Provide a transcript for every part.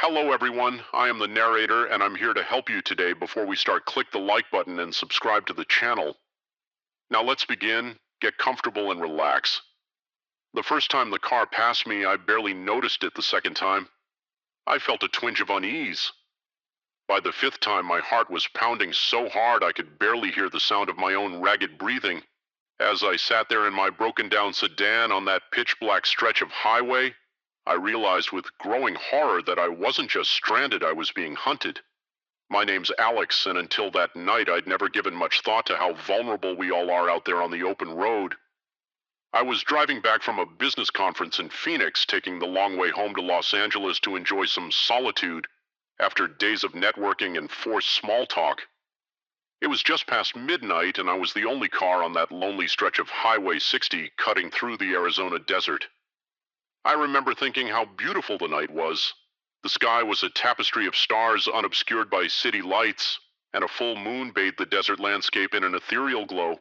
Hello, everyone. I am the narrator, and I'm here to help you today. Before we start, click the like button and subscribe to the channel. Now, let's begin. Get comfortable and relax. The first time the car passed me, I barely noticed it the second time. I felt a twinge of unease. By the fifth time, my heart was pounding so hard I could barely hear the sound of my own ragged breathing. As I sat there in my broken-down sedan on that pitch-black stretch of highway, I realized with growing horror that I wasn't just stranded, I was being hunted. My name's Alex, and until that night, I'd never given much thought to how vulnerable we all are out there on the open road. I was driving back from a business conference in Phoenix, taking the long way home to Los Angeles to enjoy some solitude after days of networking and forced small talk. It was just past midnight, and I was the only car on that lonely stretch of Highway 60 cutting through the Arizona desert. I remember thinking how beautiful the night was. The sky was a tapestry of stars unobscured by city lights, and a full moon bathed the desert landscape in an ethereal glow.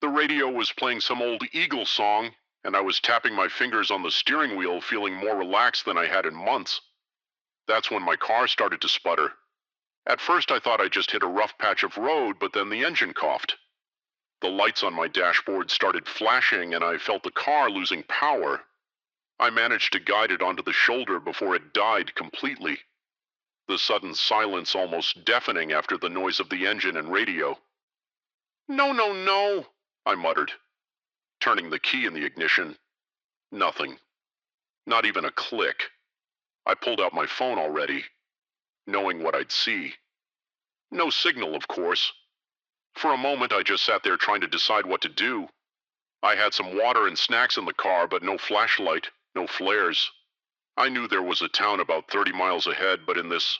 The radio was playing some old Eagle song, and I was tapping my fingers on the steering wheel, feeling more relaxed than I had in months. That's when my car started to sputter. At first I thought I just hit a rough patch of road, but then the engine coughed. The lights on my dashboard started flashing, and I felt the car losing power. I managed to guide it onto the shoulder before it died completely. The sudden silence almost deafening after the noise of the engine and radio. "No, no, no," I muttered, turning the key in the ignition. Nothing. Not even a click. I pulled out my phone already, knowing what I'd see. No signal, of course. For a moment, I just sat there trying to decide what to do. I had some water and snacks in the car, but no flashlight, no flares. I knew there was a town about 30 miles ahead, but in this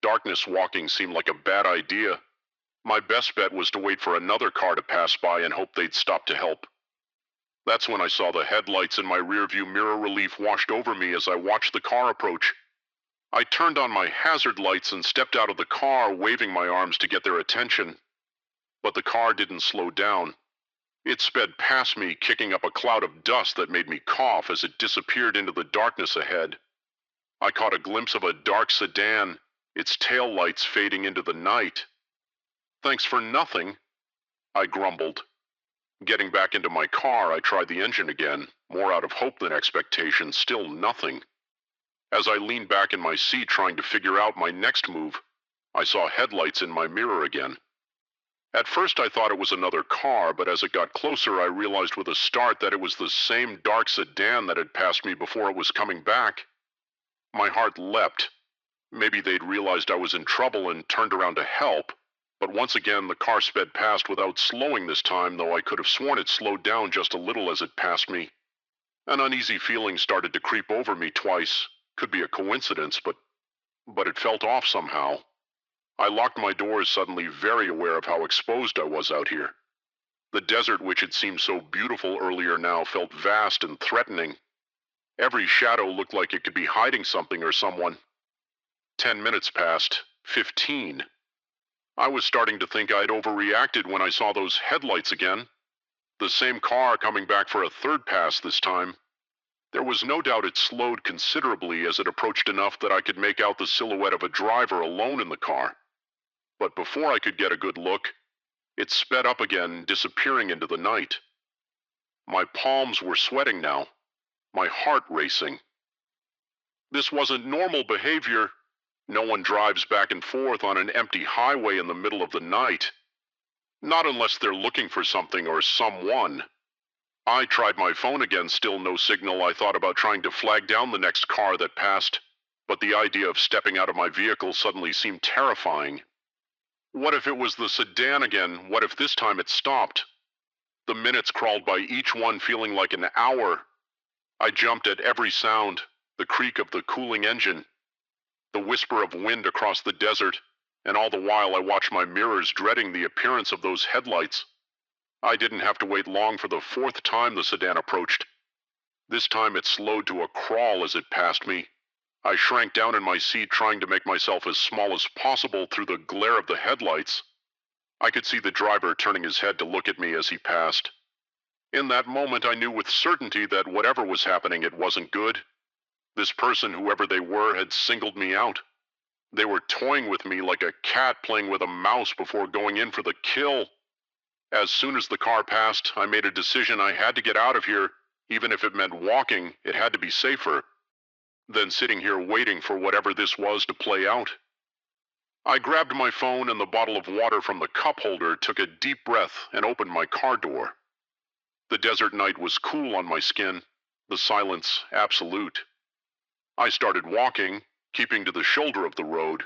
darkness, walking seemed like a bad idea. My best bet was to wait for another car to pass by and hope they'd stop to help. That's when I saw the headlights in my rearview mirror relief washed over me as I watched the car approach. I turned on my hazard lights and stepped out of the car, waving my arms to get their attention. But the car didn't slow down. It sped past me, kicking up a cloud of dust that made me cough as it disappeared into the darkness ahead. I caught a glimpse of a dark sedan, its tail lights fading into the night. "Thanks for nothing," I grumbled. Getting back into my car, I tried the engine again, more out of hope than expectation, still nothing. As I leaned back in my seat trying to figure out my next move, I saw headlights in my mirror again. At first I thought it was another car, but as it got closer I realized with a start that it was the same dark sedan that had passed me before it was coming back. My heart leapt. Maybe they'd realized I was in trouble and turned around to help, but once again the car sped past without slowing this time, though I could have sworn it slowed down just a little as it passed me. An uneasy feeling started to creep over me twice. Could be a coincidence, but it felt off somehow. I locked my doors, suddenly very aware of how exposed I was out here. The desert, which had seemed so beautiful earlier, now felt vast and threatening. Every shadow looked like it could be hiding something or someone. 10 minutes passed. 15. I was starting to think I'd overreacted when I saw those headlights again. The same car coming back for a third pass this time. There was no doubt it slowed considerably as it approached enough that I could make out the silhouette of a driver alone in the car. But before I could get a good look, it sped up again, disappearing into the night. My palms were sweating now, my heart racing. This wasn't normal behavior. No one drives back and forth on an empty highway in the middle of the night. Not unless they're looking for something or someone. I tried my phone again, still no signal. I thought about trying to flag down the next car that passed, but the idea of stepping out of my vehicle suddenly seemed terrifying. What if it was the sedan again? What if this time it stopped? The minutes crawled by, each one feeling like an hour. I jumped at every sound, the creak of the cooling engine, the whisper of wind across the desert, and all the while I watched my mirrors, dreading the appearance of those headlights. I didn't have to wait long for the fourth time the sedan approached. This time it slowed to a crawl as it passed me. I shrank down in my seat, trying to make myself as small as possible through the glare of the headlights. I could see the driver turning his head to look at me as he passed. In that moment I knew with certainty that whatever was happening, it wasn't good. This person, whoever they were, had singled me out. They were toying with me like a cat playing with a mouse before going in for the kill. As soon as the car passed, I made a decision I had to get out of here, even if it meant walking. It had to be safer than sitting here waiting for whatever this was to play out. I grabbed my phone and the bottle of water from the cup holder, took a deep breath, and opened my car door. The desert night was cool on my skin, the silence absolute. I started walking, keeping to the shoulder of the road,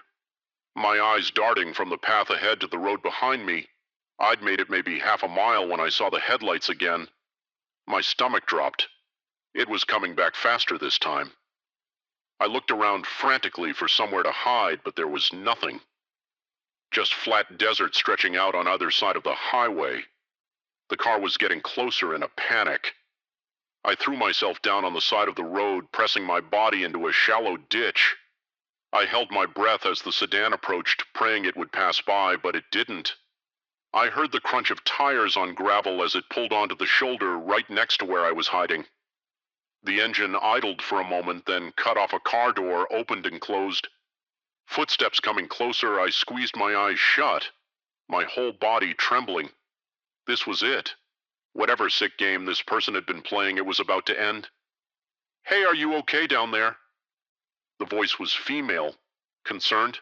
my eyes darting from the path ahead to the road behind me. I'd made it maybe half a mile when I saw the headlights again. My stomach dropped. It was coming back faster this time. I looked around frantically for somewhere to hide, but there was nothing. Just flat desert stretching out on either side of the highway. The car was getting closer in a panic. I threw myself down on the side of the road, pressing my body into a shallow ditch. I held my breath as the sedan approached, praying it would pass by, but it didn't. I heard the crunch of tires on gravel as it pulled onto the shoulder right next to where I was hiding. The engine idled for a moment, then cut off a car door, opened and closed. Footsteps coming closer, I squeezed my eyes shut, my whole body trembling. This was it. Whatever sick game this person had been playing, it was about to end. "Hey, are you okay down there?" The voice was female, concerned.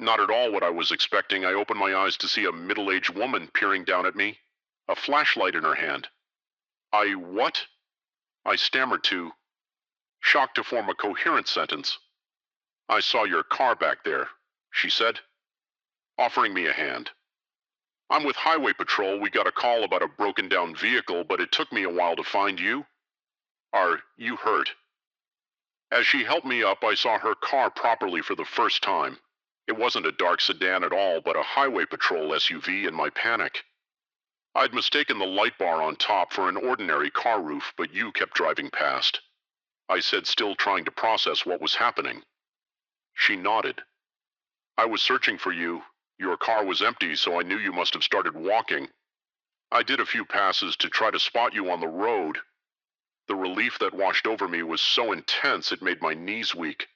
Not at all what I was expecting. I opened my eyes to see a middle-aged woman peering down at me, a flashlight in her hand. What?" I stammered shocked to form a coherent sentence. "I saw your car back there," she said, offering me a hand. "I'm with Highway Patrol. We got a call about a broken-down vehicle, but it took me a while to find you. Are you hurt?" As she helped me up, I saw her car properly for the first time. It wasn't a dark sedan at all, but a Highway Patrol SUV in my panic. I'd mistaken the light bar on top for an ordinary car roof, but you kept driving past. I said, still trying to process what was happening. She nodded. "I was searching for you. Your car was empty, so I knew you must have started walking. I did a few passes to try to spot you on the road. The relief that washed over me was so intense it made my knees weak.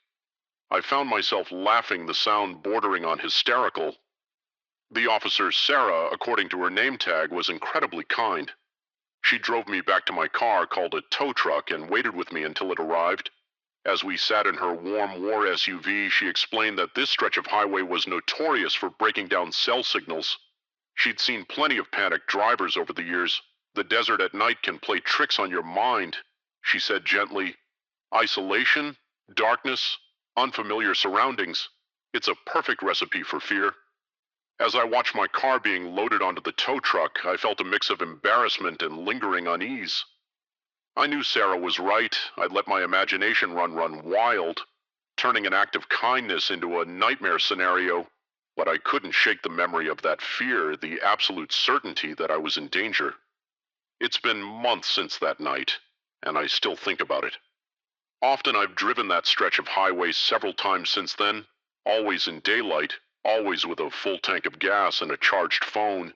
I found myself laughing, the sound bordering on hysterical. The officer, Sarah, according to her name tag, was incredibly kind. She drove me back to my car, called a tow truck, and waited with me until it arrived. As we sat in her warm war SUV, she explained that this stretch of highway was notorious for breaking down cell signals. She'd seen plenty of panicked drivers over the years. "The desert at night can play tricks on your mind," she said gently. "Isolation, darkness, unfamiliar surroundings. It's a perfect recipe for fear." As I watched my car being loaded onto the tow truck, I felt a mix of embarrassment and lingering unease. I knew Sarah was right. I'd let my imagination run wild, turning an act of kindness into a nightmare scenario, but I couldn't shake the memory of that fear, the absolute certainty that I was in danger. It's been months since that night, and I still think about it. Often I've driven that stretch of highway several times since then, always in daylight, always with a full tank of gas and a charged phone.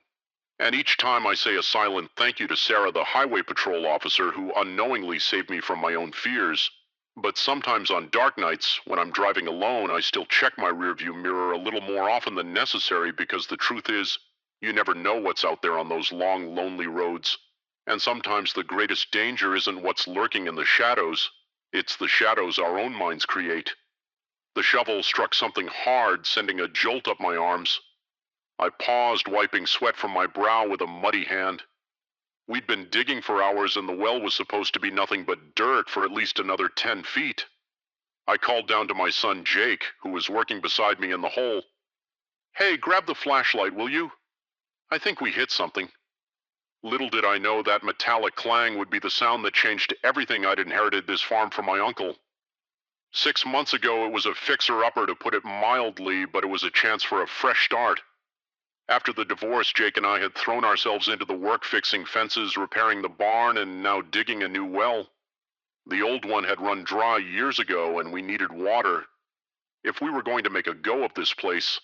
And each time I say a silent thank you to Sarah, the Highway Patrol officer who unknowingly saved me from my own fears. But sometimes on dark nights, when I'm driving alone, I still check my rearview mirror a little more often than necessary, because the truth is, you never know what's out there on those long, lonely roads. And sometimes the greatest danger isn't what's lurking in the shadows. It's the shadows our own minds create. The shovel struck something hard, sending a jolt up my arms. I paused, wiping sweat from my brow with a muddy hand. We'd been digging for hours, and the well was supposed to be nothing but dirt for at least another 10 feet. I called down to my son Jake, who was working beside me in the hole. "Hey, grab the flashlight, will you? I think we hit something." Little did I know that metallic clang would be the sound that changed everything I'd inherited this farm from my uncle. 6 months ago, it was a fixer-upper, to put it mildly, but it was a chance for a fresh start. After the divorce, Jake and I had thrown ourselves into the work fixing fences, repairing the barn, and now digging a new well. The old one had run dry years ago, and we needed water. If we were going to make a go of this place,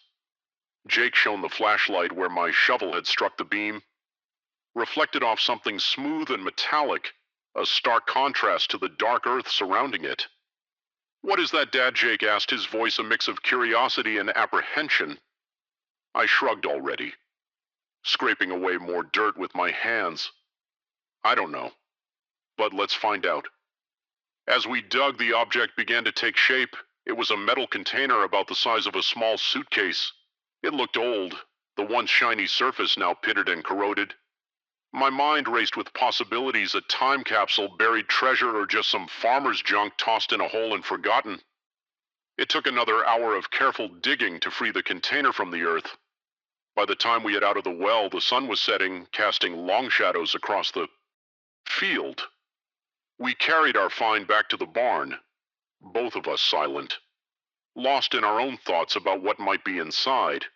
Jake shone the flashlight where my shovel had struck the beam, reflected off something smooth and metallic, a stark contrast to the dark earth surrounding it. "What is that, Dad?" Jake asked, his voice a mix of curiosity and apprehension. I shrugged already, scraping away more dirt with my hands. "I don't know, but let's find out." As we dug, the object began to take shape. It was a metal container about the size of a small suitcase. It looked old, the once shiny surface now pitted and corroded. My mind raced with possibilities: a time capsule, buried treasure, or just some farmer's junk tossed in a hole and forgotten. It took another hour of careful digging to free the container from the earth. By the time we had out of the well, the sun was setting, casting long shadows across the field. We carried our find back to the barn, both of us silent, lost in our own thoughts about what might be inside.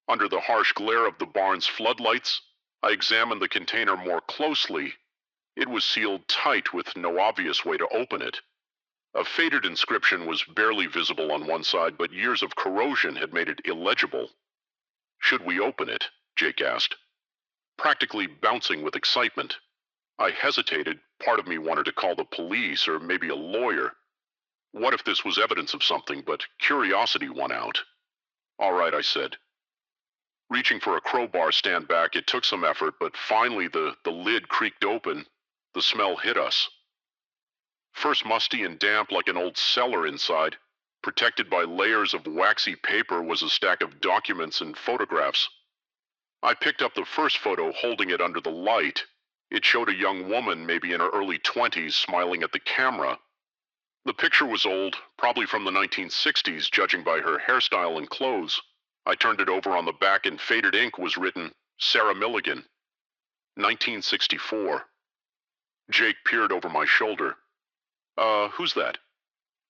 Under the harsh glare of the barn's floodlights, I examined the container more closely. It was sealed tight with no obvious way to open it. A faded inscription was barely visible on one side, but years of corrosion had made it illegible. "Should we open it?" Jake asked, practically bouncing with excitement. I hesitated. Part of me wanted to call the police or maybe a lawyer. What if this was evidence of something? But curiosity won out. "All right," I said. Reaching for a crowbar stand back, it took some effort, but finally the lid creaked open. The smell hit us. First musty and damp like an old cellar inside. Protected by layers of waxy paper was a stack of documents and photographs. I picked up the first photo, holding it under the light. It showed a young woman, maybe in her early 20s, smiling at the camera. The picture was old, probably from the 1960s, judging by her hairstyle and clothes. I turned it over. On the back in faded ink was written, "Sarah Milligan, 1964. Jake peered over my shoulder. Who's that?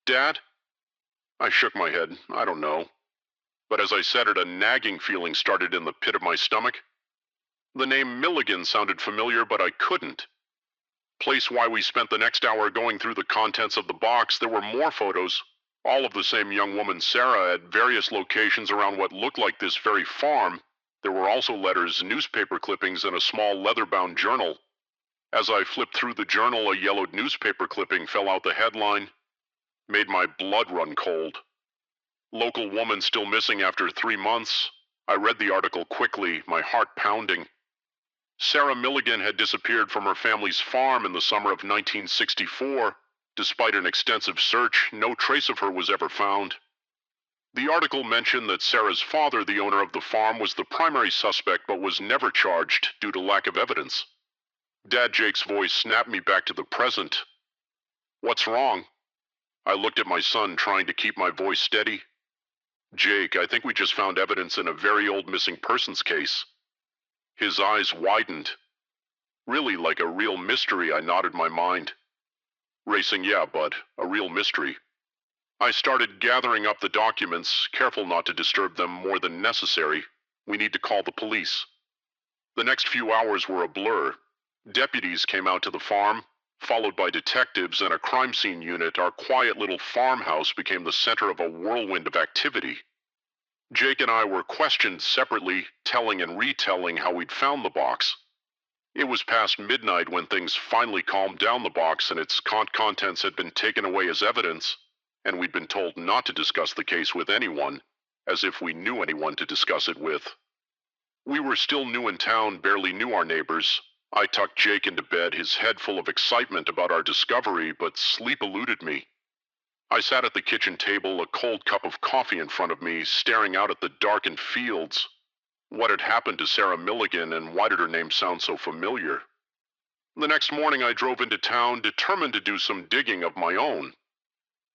Dad?" I shook my head. "I don't know." But as I said it, a nagging feeling started in the pit of my stomach. The name Milligan sounded familiar, but I couldn't place why we spent the next hour going through the contents of the box. There were more photos, all of the same young woman, Sarah, at various locations around what looked like this very farm. There were also letters, newspaper clippings, and a small leather-bound journal. As I flipped through the journal, a yellowed newspaper clipping fell out. The headline made my blood run cold. "Local woman still missing after 3 months." I read the article quickly, my heart pounding. Sarah Milligan had disappeared from her family's farm in the summer of 1964. Despite an extensive search, no trace of her was ever found. The article mentioned that Sarah's father, the owner of the farm, was the primary suspect but was never charged due to lack of evidence. Dad Jake's voice snapped me back to the present. "What's wrong?" I looked at my son, trying to keep my voice steady. "Jake, I think we just found evidence in a very old missing persons case." His eyes widened. "Really, like a real mystery?" I nodded my mind. Racing, "Yeah, bud, a real mystery." I started gathering up the documents, careful not to disturb them more than necessary. We need to call the police. The next few hours were a blur. Deputies came out to the farm, followed by detectives and a crime scene unit. Our quiet little farmhouse became the center of a whirlwind of activity. Jake and I were questioned separately, telling and retelling how we'd found the box. It was past midnight when things finally calmed down. The box and its contents had been taken away as evidence, and we'd been told not to discuss the case with anyone, as if we knew anyone to discuss it with. We were still new in town, barely knew our neighbors. I tucked Jake into bed, his head full of excitement about our discovery, but sleep eluded me. I sat at the kitchen table, a cold cup of coffee in front of me, staring out at the darkened fields. What had happened to Sarah Milligan, and why did her name sound so familiar? The next morning I drove into town, determined to do some digging of my own.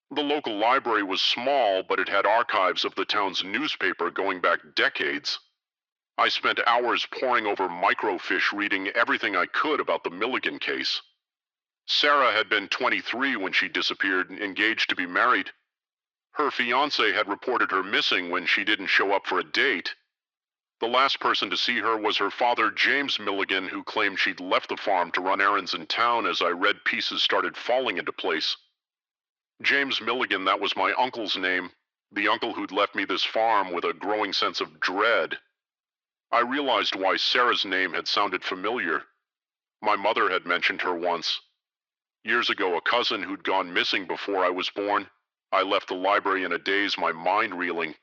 The local library was small, but it had archives of the town's newspaper going back decades. I spent hours poring over microfiche, reading everything I could about the Milligan case. Sarah had been 23 when she disappeared, engaged to be married. Her fiancé had reported her missing when she didn't show up for a date. The last person to see her was her father, James Milligan, who claimed she'd left the farm to run errands in town. As I read, pieces started falling into place. James Milligan, that was my uncle's name, the uncle who'd left me this farm with a growing sense of dread. I realized why Sarah's name had sounded familiar. My mother had mentioned her once. Years ago, a cousin who'd gone missing before I was born. I left the library in a daze, my mind reeling.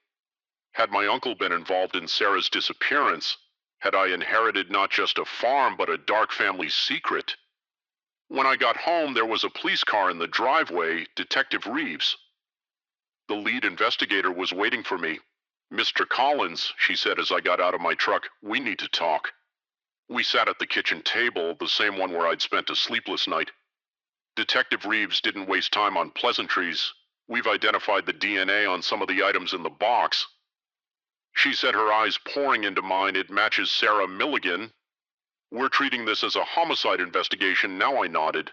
Had my uncle been involved in Sarah's disappearance? Had I inherited not just a farm, but a dark family secret? When I got home, there was a police car in the driveway, Detective Reeves. The lead investigator was waiting for me. "Mr. Collins," she said as I got out of my truck, "we need to talk." We sat at the kitchen table, the same one where I'd spent a sleepless night. Detective Reeves didn't waste time on pleasantries. "We've identified the DNA on some of the items in the box." She said, her eyes pouring into mine. "It matches Sarah Milligan. We're treating this as a homicide investigation now," I nodded.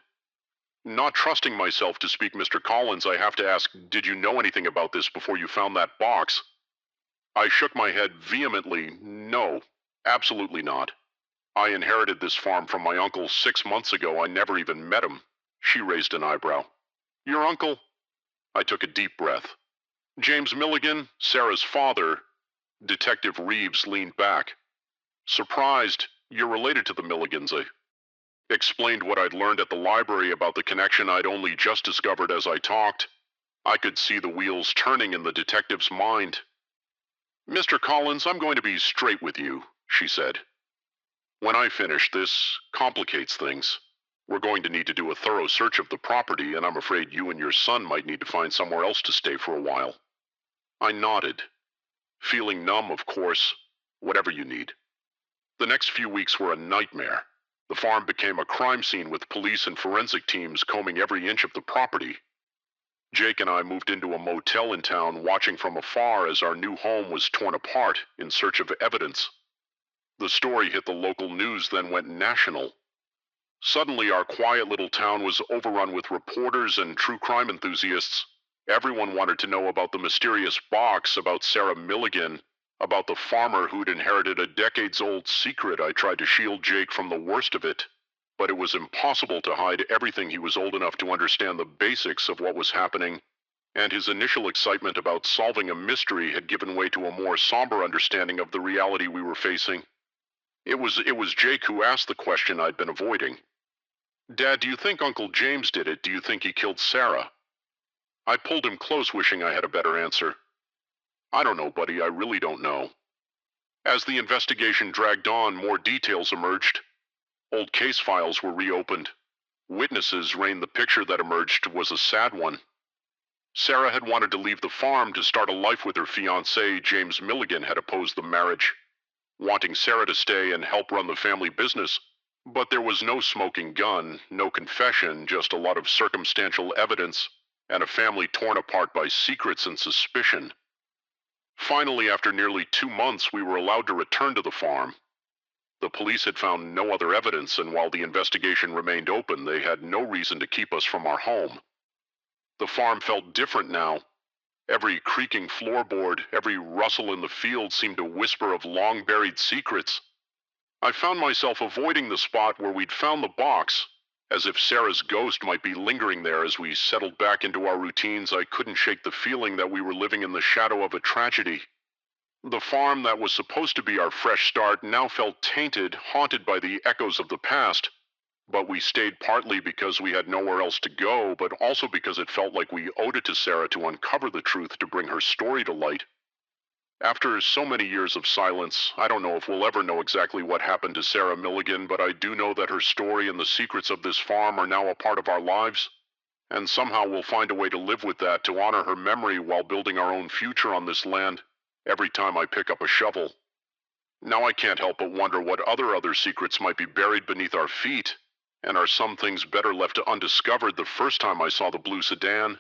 Not trusting myself to speak, "Mr. Collins, I have to ask, did you know anything about this before you found that box?" I shook my head vehemently. "No, absolutely not. I inherited this farm from my uncle 6 months ago. I never even met him." She raised an eyebrow. "Your uncle?" I took a deep breath. "James Milligan, Sarah's father." Detective Reeves leaned back. Surprised, "You're related to the Milligans." I explained what I'd learned at the library about the connection I'd only just discovered as I talked. I could see the wheels turning in the detective's mind. "Mr. Collins, I'm going to be straight with you," she said. "When I finish, this complicates things. We're going to need to do a thorough search of the property, and I'm afraid you and your son might need to find somewhere else to stay for a while." I nodded. "Feeling numb, of course. Whatever you need." The next few weeks were a nightmare. The farm became a crime scene with police and forensic teams combing every inch of the property. Jake and I moved into a motel in town, watching from afar as our new home was torn apart in search of evidence. The story hit the local news, then went national. Suddenly, our quiet little town was overrun with reporters and true crime enthusiasts. Everyone wanted to know about the mysterious box, about Sarah Milligan, about the farmer who'd inherited a decades-old secret. I tried to shield Jake from the worst of it, but it was impossible to hide everything. He was old enough to understand the basics of what was happening, and his initial excitement about solving a mystery had given way to a more somber understanding of the reality we were facing. It was Jake who asked the question I'd been avoiding. "Dad, do you think Uncle James did it? Do you think he killed Sarah?" I pulled him close, wishing I had a better answer. "I don't know, buddy, I really don't know." As the investigation dragged on, more details emerged. Old case files were reopened. Witnesses reigned. The picture that emerged was a sad one. Sarah had wanted to leave the farm to start a life with her fiancé. James Milligan had opposed the marriage, wanting Sarah to stay and help run the family business. But there was no smoking gun, no confession, just a lot of circumstantial evidence, and a family torn apart by secrets and suspicion. Finally, after nearly 2 months, we were allowed to return to the farm. The police had found no other evidence, and while the investigation remained open, they had no reason to keep us from our home. The farm felt different now. Every creaking floorboard, every rustle in the field seemed to whisper of long-buried secrets. I found myself avoiding the spot where we'd found the box, as if Sarah's ghost might be lingering there. As we settled back into our routines, I couldn't shake the feeling that we were living in the shadow of a tragedy. The farm that was supposed to be our fresh start now felt tainted, haunted by the echoes of the past. But we stayed partly because we had nowhere else to go, but also because it felt like we owed it to Sarah to uncover the truth, to bring her story to light. After so many years of silence, I don't know if we'll ever know exactly what happened to Sarah Milligan, but I do know that her story and the secrets of this farm are now a part of our lives, and somehow we'll find a way to live with that, to honor her memory while building our own future on this land. Every time I pick up a shovel. Now I can't help but wonder what other secrets might be buried beneath our feet, and are some things better left undiscovered? The first time I saw the blue sedan,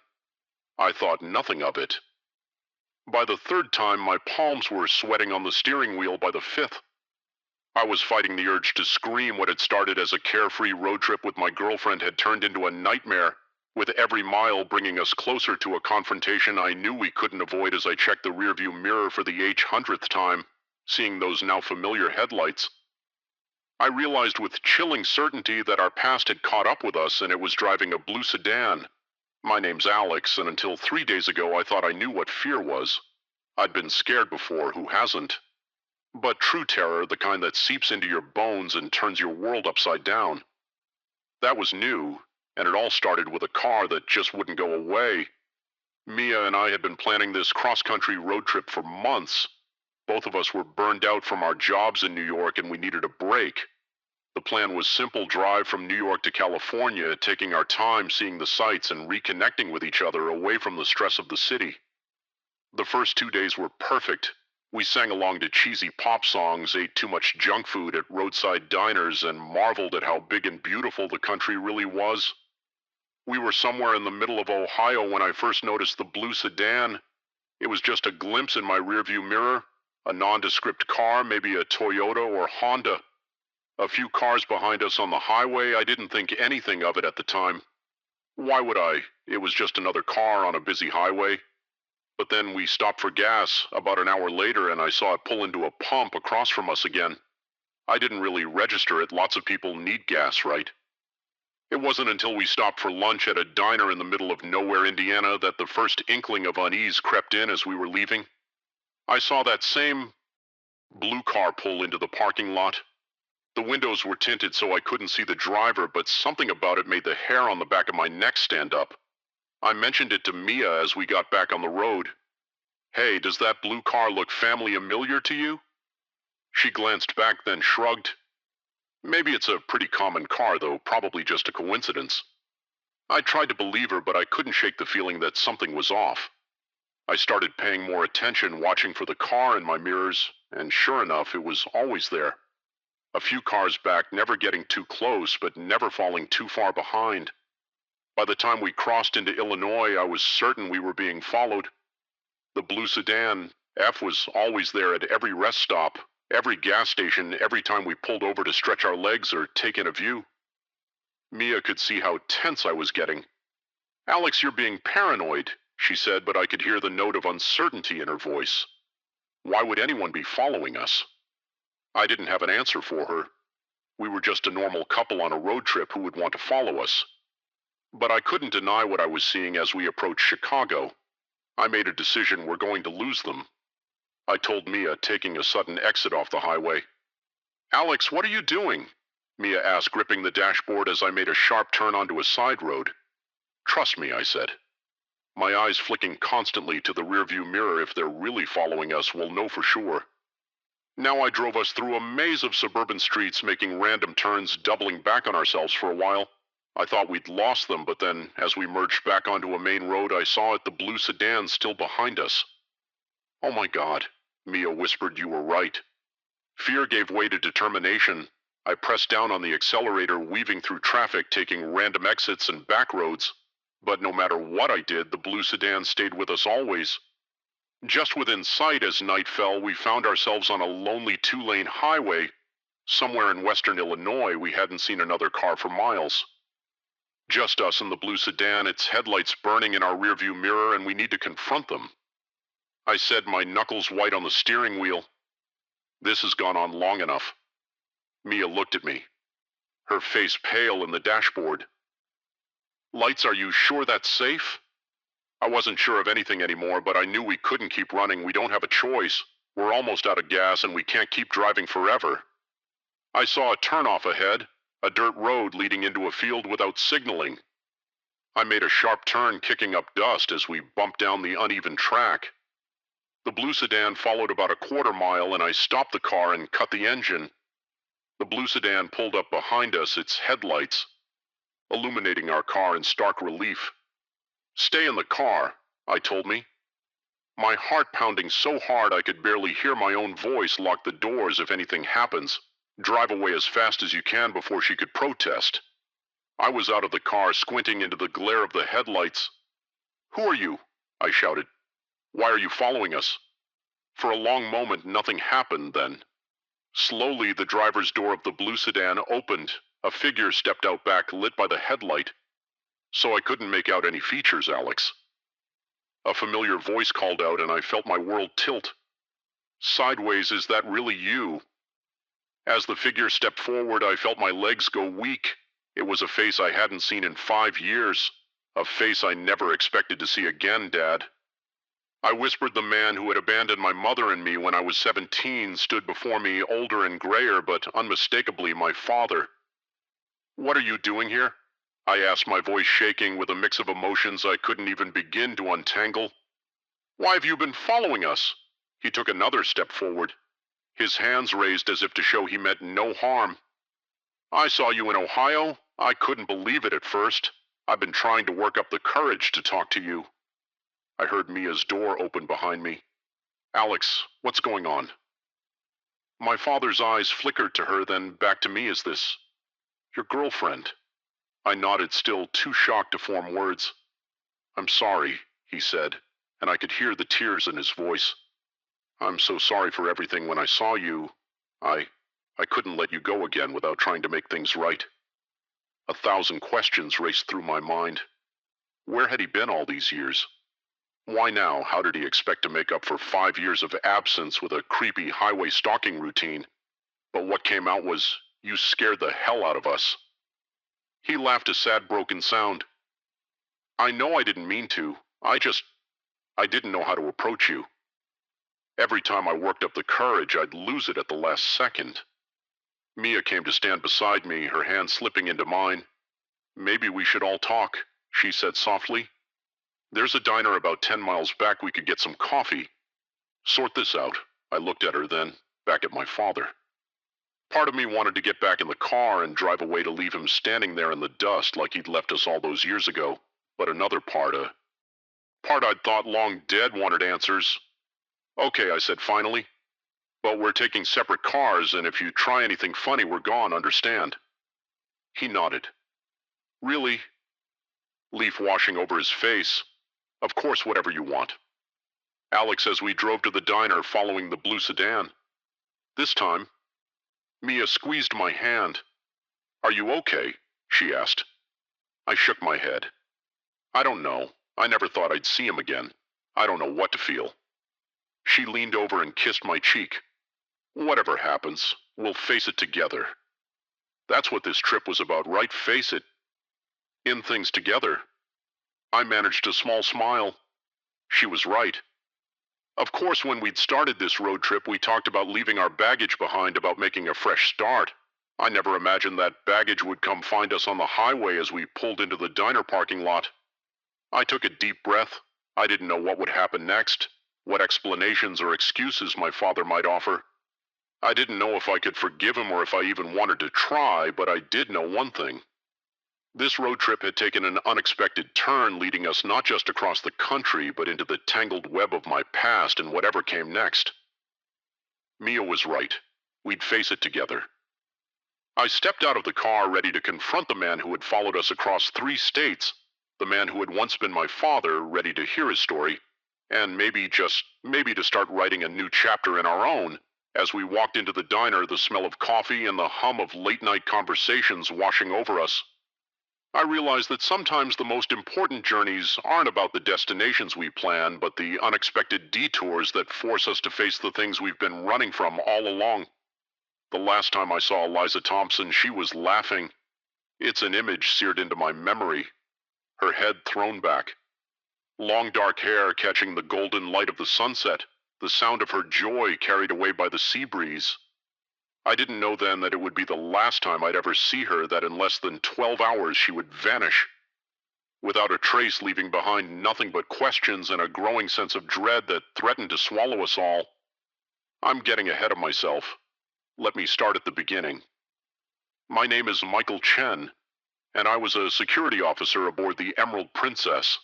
I thought nothing of it. By the third time, my palms were sweating on the steering wheel. By the fifth, I was fighting the urge to scream. What had started as a carefree road trip with my girlfriend had turned into a nightmare, with every mile bringing us closer to a confrontation I knew we couldn't avoid. As I checked the rearview mirror for the 800th time, seeing those now familiar headlights, I realized with chilling certainty that our past had caught up with us, and it was driving a blue sedan. My name's Alex, and until 3 days ago I thought I knew what fear was. I'd been scared before, who hasn't? But true terror, the kind that seeps into your bones and turns your world upside down. That was new, and it all started with a car that just wouldn't go away. Mia and I had been planning this cross-country road trip for months. Both of us were burned out from our jobs in New York and we needed a break. The plan was simple drive from New York to California, taking our time seeing the sights and reconnecting with each other away from the stress of the city. The first 2 days were perfect. We sang along to cheesy pop songs, ate too much junk food at roadside diners, and marveled at how big and beautiful the country really was. We were somewhere in the middle of Ohio when I first noticed the blue sedan. It was just a glimpse in my rearview mirror, a nondescript car, maybe a Toyota or Honda. A few cars behind us on the highway, I didn't think anything of it at the time. Why would I? It was just another car on a busy highway. But then we stopped for gas about an hour later and I saw it pull into a pump across from us again. I didn't really register it. Lots of people need gas, right? It wasn't until we stopped for lunch at a diner in the middle of nowhere, Indiana, that the first inkling of unease crept in as we were leaving. I saw that same blue car pull into the parking lot. The windows were tinted so I couldn't see the driver, but something about it made the hair on the back of my neck stand up. I mentioned it to Mia as we got back on the road. "Hey, does that blue car look family familiar to you?" She glanced back, then shrugged. "Maybe it's a pretty common car, though, probably just a coincidence." I tried to believe her, but I couldn't shake the feeling that something was off. I started paying more attention, watching for the car in my mirrors, and sure enough, it was always there. A few cars back, never getting too close, but never falling too far behind. By the time we crossed into Illinois, I was certain we were being followed. The blue sedan, F, was always there at every rest stop, every gas station, every time we pulled over to stretch our legs or take in a view. Mia could see how tense I was getting. "Alex, you're being paranoid," she said, but I could hear the note of uncertainty in her voice. Why would anyone be following us? I didn't have an answer for her. We were just a normal couple on a road trip who would want to follow us. But I couldn't deny what I was seeing as we approached Chicago. I made a decision: we're going to lose them. I told Mia, taking a sudden exit off the highway. "Alex, what are you doing?" Mia asked, gripping the dashboard as I made a sharp turn onto a side road. "Trust me," I said. My eyes flicking constantly to the rearview mirror. "If they're really following us, we'll know for sure." Now I drove us through a maze of suburban streets, making random turns, doubling back on ourselves for a while. I thought we'd lost them, but then, as we merged back onto a main road, I saw the blue sedan still behind us. "Oh my God," Mia whispered, "you were right." Fear gave way to determination. I pressed down on the accelerator, weaving through traffic, taking random exits and back roads. But no matter what I did, the blue sedan stayed with us always. Just within sight as night fell, we found ourselves on a lonely two-lane highway. Somewhere in western Illinois, we hadn't seen another car for miles. Just us and the blue sedan, its headlights burning in our rearview mirror, and we need to confront them. I said, my knuckles white on the steering wheel. "This has gone on long enough." Mia looked at me, her face pale in the dashboard. "Lights, are you sure that's safe?" I wasn't sure of anything anymore, but I knew we couldn't keep running. We don't have a choice. We're almost out of gas and we can't keep driving forever. I saw a turnoff ahead, a dirt road leading into a field without signaling. I made a sharp turn, kicking up dust as we bumped down the uneven track. The blue sedan followed about a quarter mile and I stopped the car and cut the engine. The blue sedan pulled up behind us, its headlights illuminating our car in stark relief. "Stay in the car," I told me. My heart pounding so hard I could barely hear my own voice. "Lock the doors if anything happens. Drive away as fast as you can," before she could protest. I was out of the car, squinting into the glare of the headlights. "Who are you?" I shouted. "Why are you following us?" For a long moment, nothing happened. Then, slowly, the driver's door of the blue sedan opened. A figure stepped out back, lit by the headlight. So I couldn't make out any features, Alex. A familiar voice called out, and I felt my world tilt. "Sideways, is that really you?" As the figure stepped forward, I felt my legs go weak. It was a face I hadn't seen in 5 years. A face I never expected to see again, Dad. I whispered. The man who had abandoned my mother and me when I was 17 stood before me, older and grayer, but unmistakably my father. "What are you doing here?" I asked, my voice shaking with a mix of emotions I couldn't even begin to untangle. Why have you been following us? He took another step forward, his hands raised as if to show he meant no harm. I saw you in Ohio. I couldn't believe it at first. I've been trying to work up the courage to talk to you. I heard Mia's door open behind me. Alex, what's going on? My father's eyes flickered to her, then back to me. Is this your girlfriend? I nodded, still too shocked to form words. I'm sorry, he said, and I could hear the tears in his voice. I'm so sorry for everything. When I saw you, I couldn't let you go again without trying to make things right. 1,000 questions raced through my mind. Where had he been all these years? Why now? How did he expect to make up for 5 years of absence with a creepy highway stalking routine? But what came out was, you scared the hell out of us. He laughed, a sad, broken sound. I know I didn't mean to. I didn't know how to approach you. Every time I worked up the courage, I'd lose it at the last second. Mia came to stand beside me, her hand slipping into mine. Maybe we should all talk, she said softly. There's a diner about 10 miles back. We could get some coffee. Sort this out. I looked at her, then back at my father. Part of me wanted to get back in the car and drive away to leave him standing there in the dust like he'd left us all those years ago. But another part, a part I'd thought long dead, wanted answers. Okay, I said finally. But we're taking separate cars, and if you try anything funny, we're gone, understand? He nodded. Really? Leaf washing over his face. Of course, whatever you want. Alex, as we drove to the diner following the blue sedan. This time, Mia squeezed my hand. Are you okay? She asked. I shook my head. I don't know. I never thought I'd see him again. I don't know what to feel. She leaned over and kissed my cheek. Whatever happens, we'll face it together. That's what this trip was about, right? Face it. In things together. I managed a small smile. She was right. Of course, when we'd started this road trip, we talked about leaving our baggage behind, about making a fresh start. I never imagined that baggage would come find us on the highway as we pulled into the diner parking lot. I took a deep breath. I didn't know what would happen next, what explanations or excuses my father might offer. I didn't know if I could forgive him or if I even wanted to try, but I did know one thing. This road trip had taken an unexpected turn, leading us not just across the country, but into the tangled web of my past and whatever came next. Mia was right. We'd face it together. I stepped out of the car, ready to confront the man who had followed us across 3 states, the man who had once been my father, ready to hear his story, and maybe, just maybe, to start writing a new chapter in our own. As we walked into the diner, the smell of coffee and the hum of late-night conversations washing over us, I realized that sometimes the most important journeys aren't about the destinations we plan, but the unexpected detours that force us to face the things we've been running from all along. The last time I saw Eliza Thompson, she was laughing. It's an image seared into my memory. Her head thrown back. Long dark hair catching the golden light of the sunset, the sound of her joy carried away by the sea breeze. I didn't know then that it would be the last time I'd ever see her, that in less than 12 hours she would vanish, without a trace, leaving behind nothing but questions and a growing sense of dread that threatened to swallow us all. I'm getting ahead of myself. Let me start at the beginning. My name is Michael Chen, and I was a security officer aboard the Emerald Princess,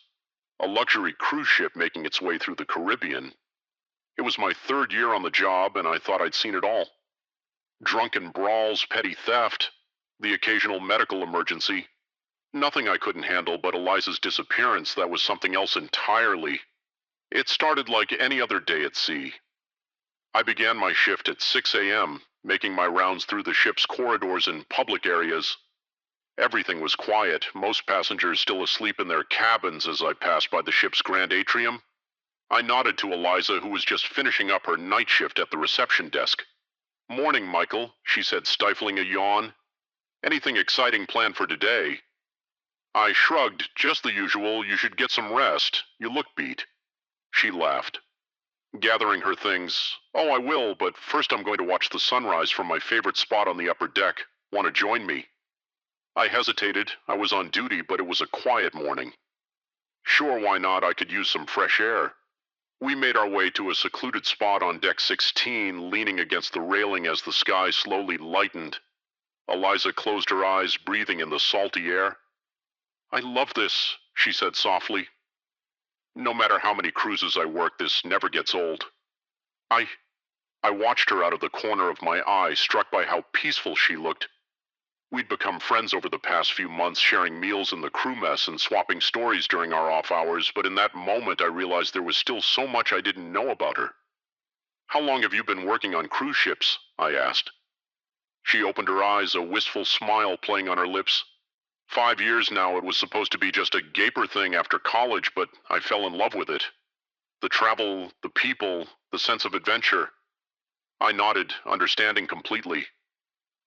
a luxury cruise ship making its way through the Caribbean. It was my 3rd year on the job, and I thought I'd seen it all. Drunken brawls, petty theft, the occasional medical emergency. Nothing I couldn't handle, but Eliza's disappearance, that was something else entirely. It started like any other day at sea. I began my shift at 6 a.m., making my rounds through the ship's corridors and public areas. Everything was quiet, most passengers still asleep in their cabins as I passed by the ship's grand atrium. I nodded to Eliza, who was just finishing up her night shift at the reception desk. Morning, Michael, she said, stifling a yawn. Anything exciting planned for today? I shrugged. Just the usual. You should get some rest. You look beat. She laughed. Gathering her things. Oh, I will, but first I'm going to watch the sunrise from my favorite spot on the upper deck. Want to join me? I hesitated. I was on duty, but it was a quiet morning. Sure, why not? I could use some fresh air. We made our way to a secluded spot on deck 16, leaning against the railing as the sky slowly lightened. Eliza closed her eyes, breathing in the salty air. "I love this," she said softly. "No matter how many cruises I work, this never gets old." I I watched her out of the corner of my eye, struck by how peaceful she looked. We'd become friends over the past few months, sharing meals in the crew mess and swapping stories during our off hours, but in that moment I realized there was still so much I didn't know about her. "How long have you been working on cruise ships?" I asked. She opened her eyes, a wistful smile playing on her lips. "5 years now. It was supposed to be just a gaper thing after college, but I fell in love with it. The travel, the people, the sense of adventure." I nodded, understanding completely.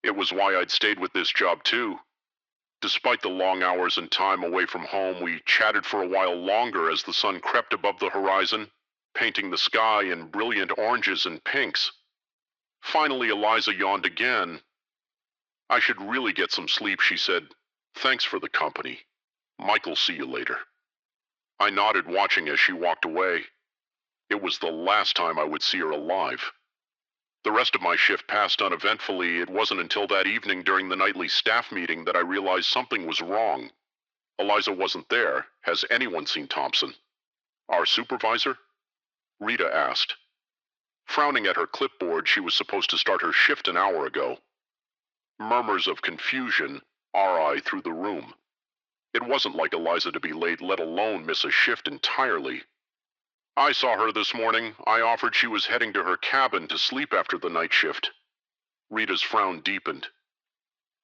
It was why I'd stayed with this job too. Despite the long hours and time away from home, we chatted for a while longer as the sun crept above the horizon, painting the sky in brilliant oranges and pinks. Finally, Eliza yawned again. "I should really get some sleep," she said. "Thanks for the company. Michael, see you later." I nodded, watching as she walked away. It was the last time I would see her alive. The rest of my shift passed uneventfully. It wasn't until that evening during the nightly staff meeting that I realized something was wrong. Eliza wasn't there. Has anyone seen Thompson? "Our supervisor?" Rita asked. Frowning at her clipboard, she was supposed to start her shift an hour ago. Murmurs of confusion, through the room. It wasn't like Eliza to be late, let alone miss a shift entirely. "I saw her this morning. I offered she was heading to her cabin to sleep after the night shift." Rita's frown deepened.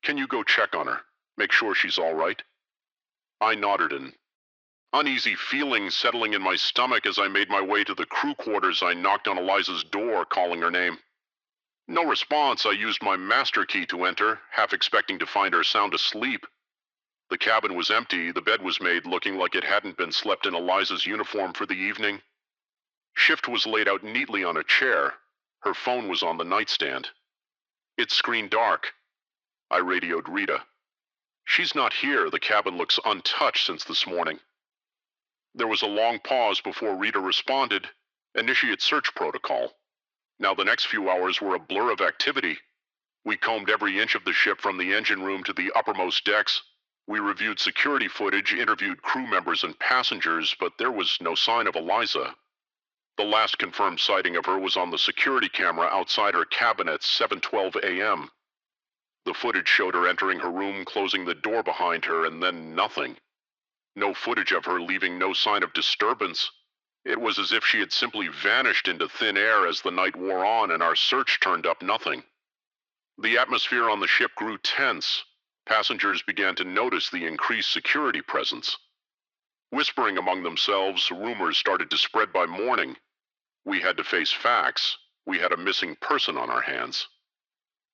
"Can you go check on her? Make sure she's all right?" I nodded, an uneasy feeling settling in my stomach as I made my way to the crew quarters. I knocked on Eliza's door, calling her name. No response. I used my master key to enter, half expecting to find her sound asleep. The cabin was empty. The bed was made looking like it hadn't been slept in Eliza's uniform for the evening. Shift was laid out neatly on a chair. Her phone was on the nightstand. It screened dark. I radioed Rita. "She's not here. The cabin looks untouched since this morning." There was a long pause before Rita responded. "Initiate search protocol." Now the next few hours were a blur of activity. We combed every inch of the ship from the engine room to the uppermost decks. We reviewed security footage, interviewed crew members and passengers, but there was no sign of Eliza. The last confirmed sighting of her was on the security camera outside her cabin at 7:12 a.m. The footage showed her entering her room, closing the door behind her, and then nothing. No footage of her leaving, no sign of disturbance. It was as if she had simply vanished into thin air as the night wore on and our search turned up nothing. The atmosphere on the ship grew tense. Passengers began to notice the increased security presence. Whispering among themselves, rumors started to spread by morning. We had to face facts. We had a missing person on our hands.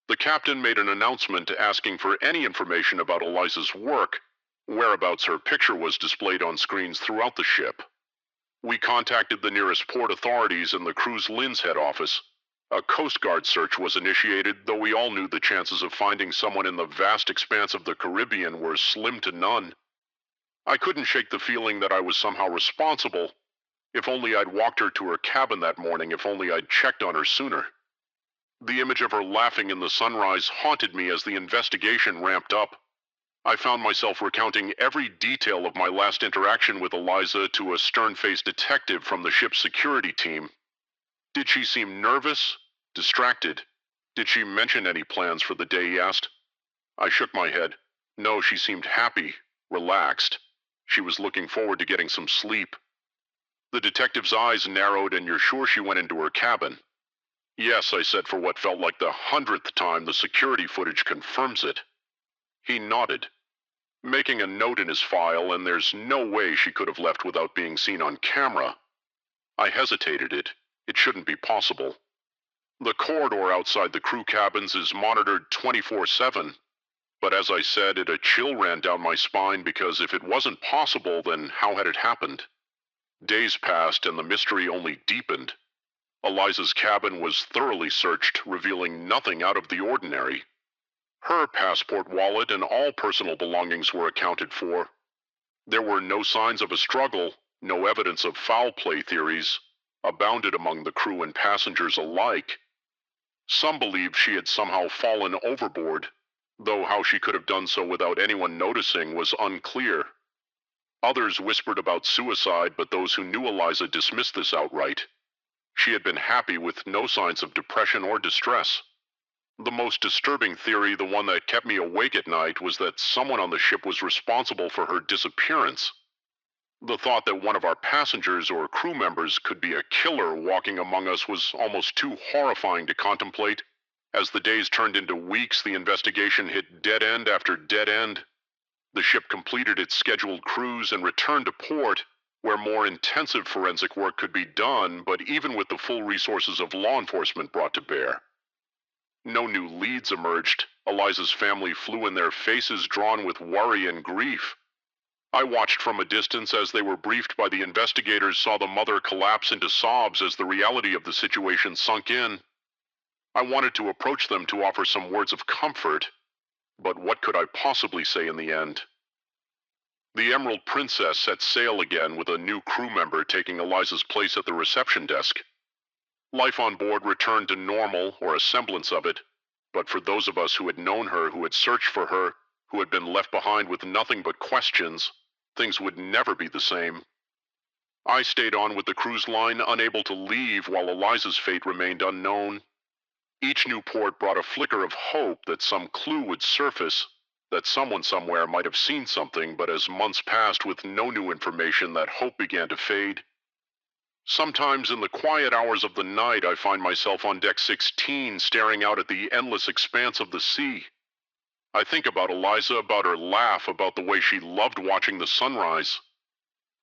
The captain made an announcement asking for any information about Eliza's work. Whereabouts her picture was displayed on screens throughout the ship. We contacted the nearest port authorities and the cruise LIN's head office. A Coast Guard search was initiated, though we all knew the chances of finding someone in the vast expanse of the Caribbean were slim to none. I couldn't shake the feeling that I was somehow responsible. If only I'd walked her to her cabin that morning, if only I'd checked on her sooner. The image of her laughing in the sunrise haunted me as the investigation ramped up. I found myself recounting every detail of my last interaction with Eliza to a stern-faced detective from the ship's security team. "Did she seem nervous? Distracted? Did she mention any plans for the day?" he asked. I shook my head. No, she seemed happy, relaxed. She was looking forward to getting some sleep. The detective's eyes narrowed. "And you're sure she went into her cabin?" "Yes," I said for what felt like the 100th time. "The security footage confirms it." He nodded, making a note in his file, "and there's no way she could have left without being seen on camera." I hesitated. It shouldn't be possible. The corridor outside the crew cabins is monitored 24/7. But as I said, a chill ran down my spine, because if it wasn't possible, then how had it happened? Days passed and the mystery only deepened. Eliza's cabin was thoroughly searched, revealing nothing out of the ordinary. Her passport, wallet, and all personal belongings were accounted for. There were no signs of a struggle, no evidence of foul play theories, abounded among the crew and passengers alike. Some believed she had somehow fallen overboard, though how she could have done so without anyone noticing was unclear. Others whispered about suicide, but those who knew Eliza dismissed this outright. She had been happy with no signs of depression or distress. The most disturbing theory, the one that kept me awake at night, was that someone on the ship was responsible for her disappearance. The thought that one of our passengers or crew members could be a killer walking among us was almost too horrifying to contemplate. As the days turned into weeks, the investigation hit dead end after dead end. The ship completed its scheduled cruise and returned to port, where more intensive forensic work could be done, but even with the full resources of law enforcement brought to bear. No new leads emerged. Eliza's family flew in their faces, drawn with worry and grief. I watched from a distance as they were briefed by the investigators, saw the mother collapse into sobs as the reality of the situation sunk in. I wanted to approach them to offer some words of comfort, but what could I possibly say in the end? The Emerald Princess set sail again with a new crew member taking Eliza's place at the reception desk. Life on board returned to normal, or a semblance of it, but for those of us who had known her, who had searched for her, who had been left behind with nothing but questions, things would never be the same. I stayed on with the cruise line, unable to leave while Eliza's fate remained unknown. Each new port brought a flicker of hope that some clue would surface, that someone somewhere might have seen something, but as months passed with no new information, that hope began to fade. Sometimes in the quiet hours of the night, I find myself on deck 16, staring out at the endless expanse of the sea. I think about Eliza, about her laugh, about the way she loved watching the sunrise.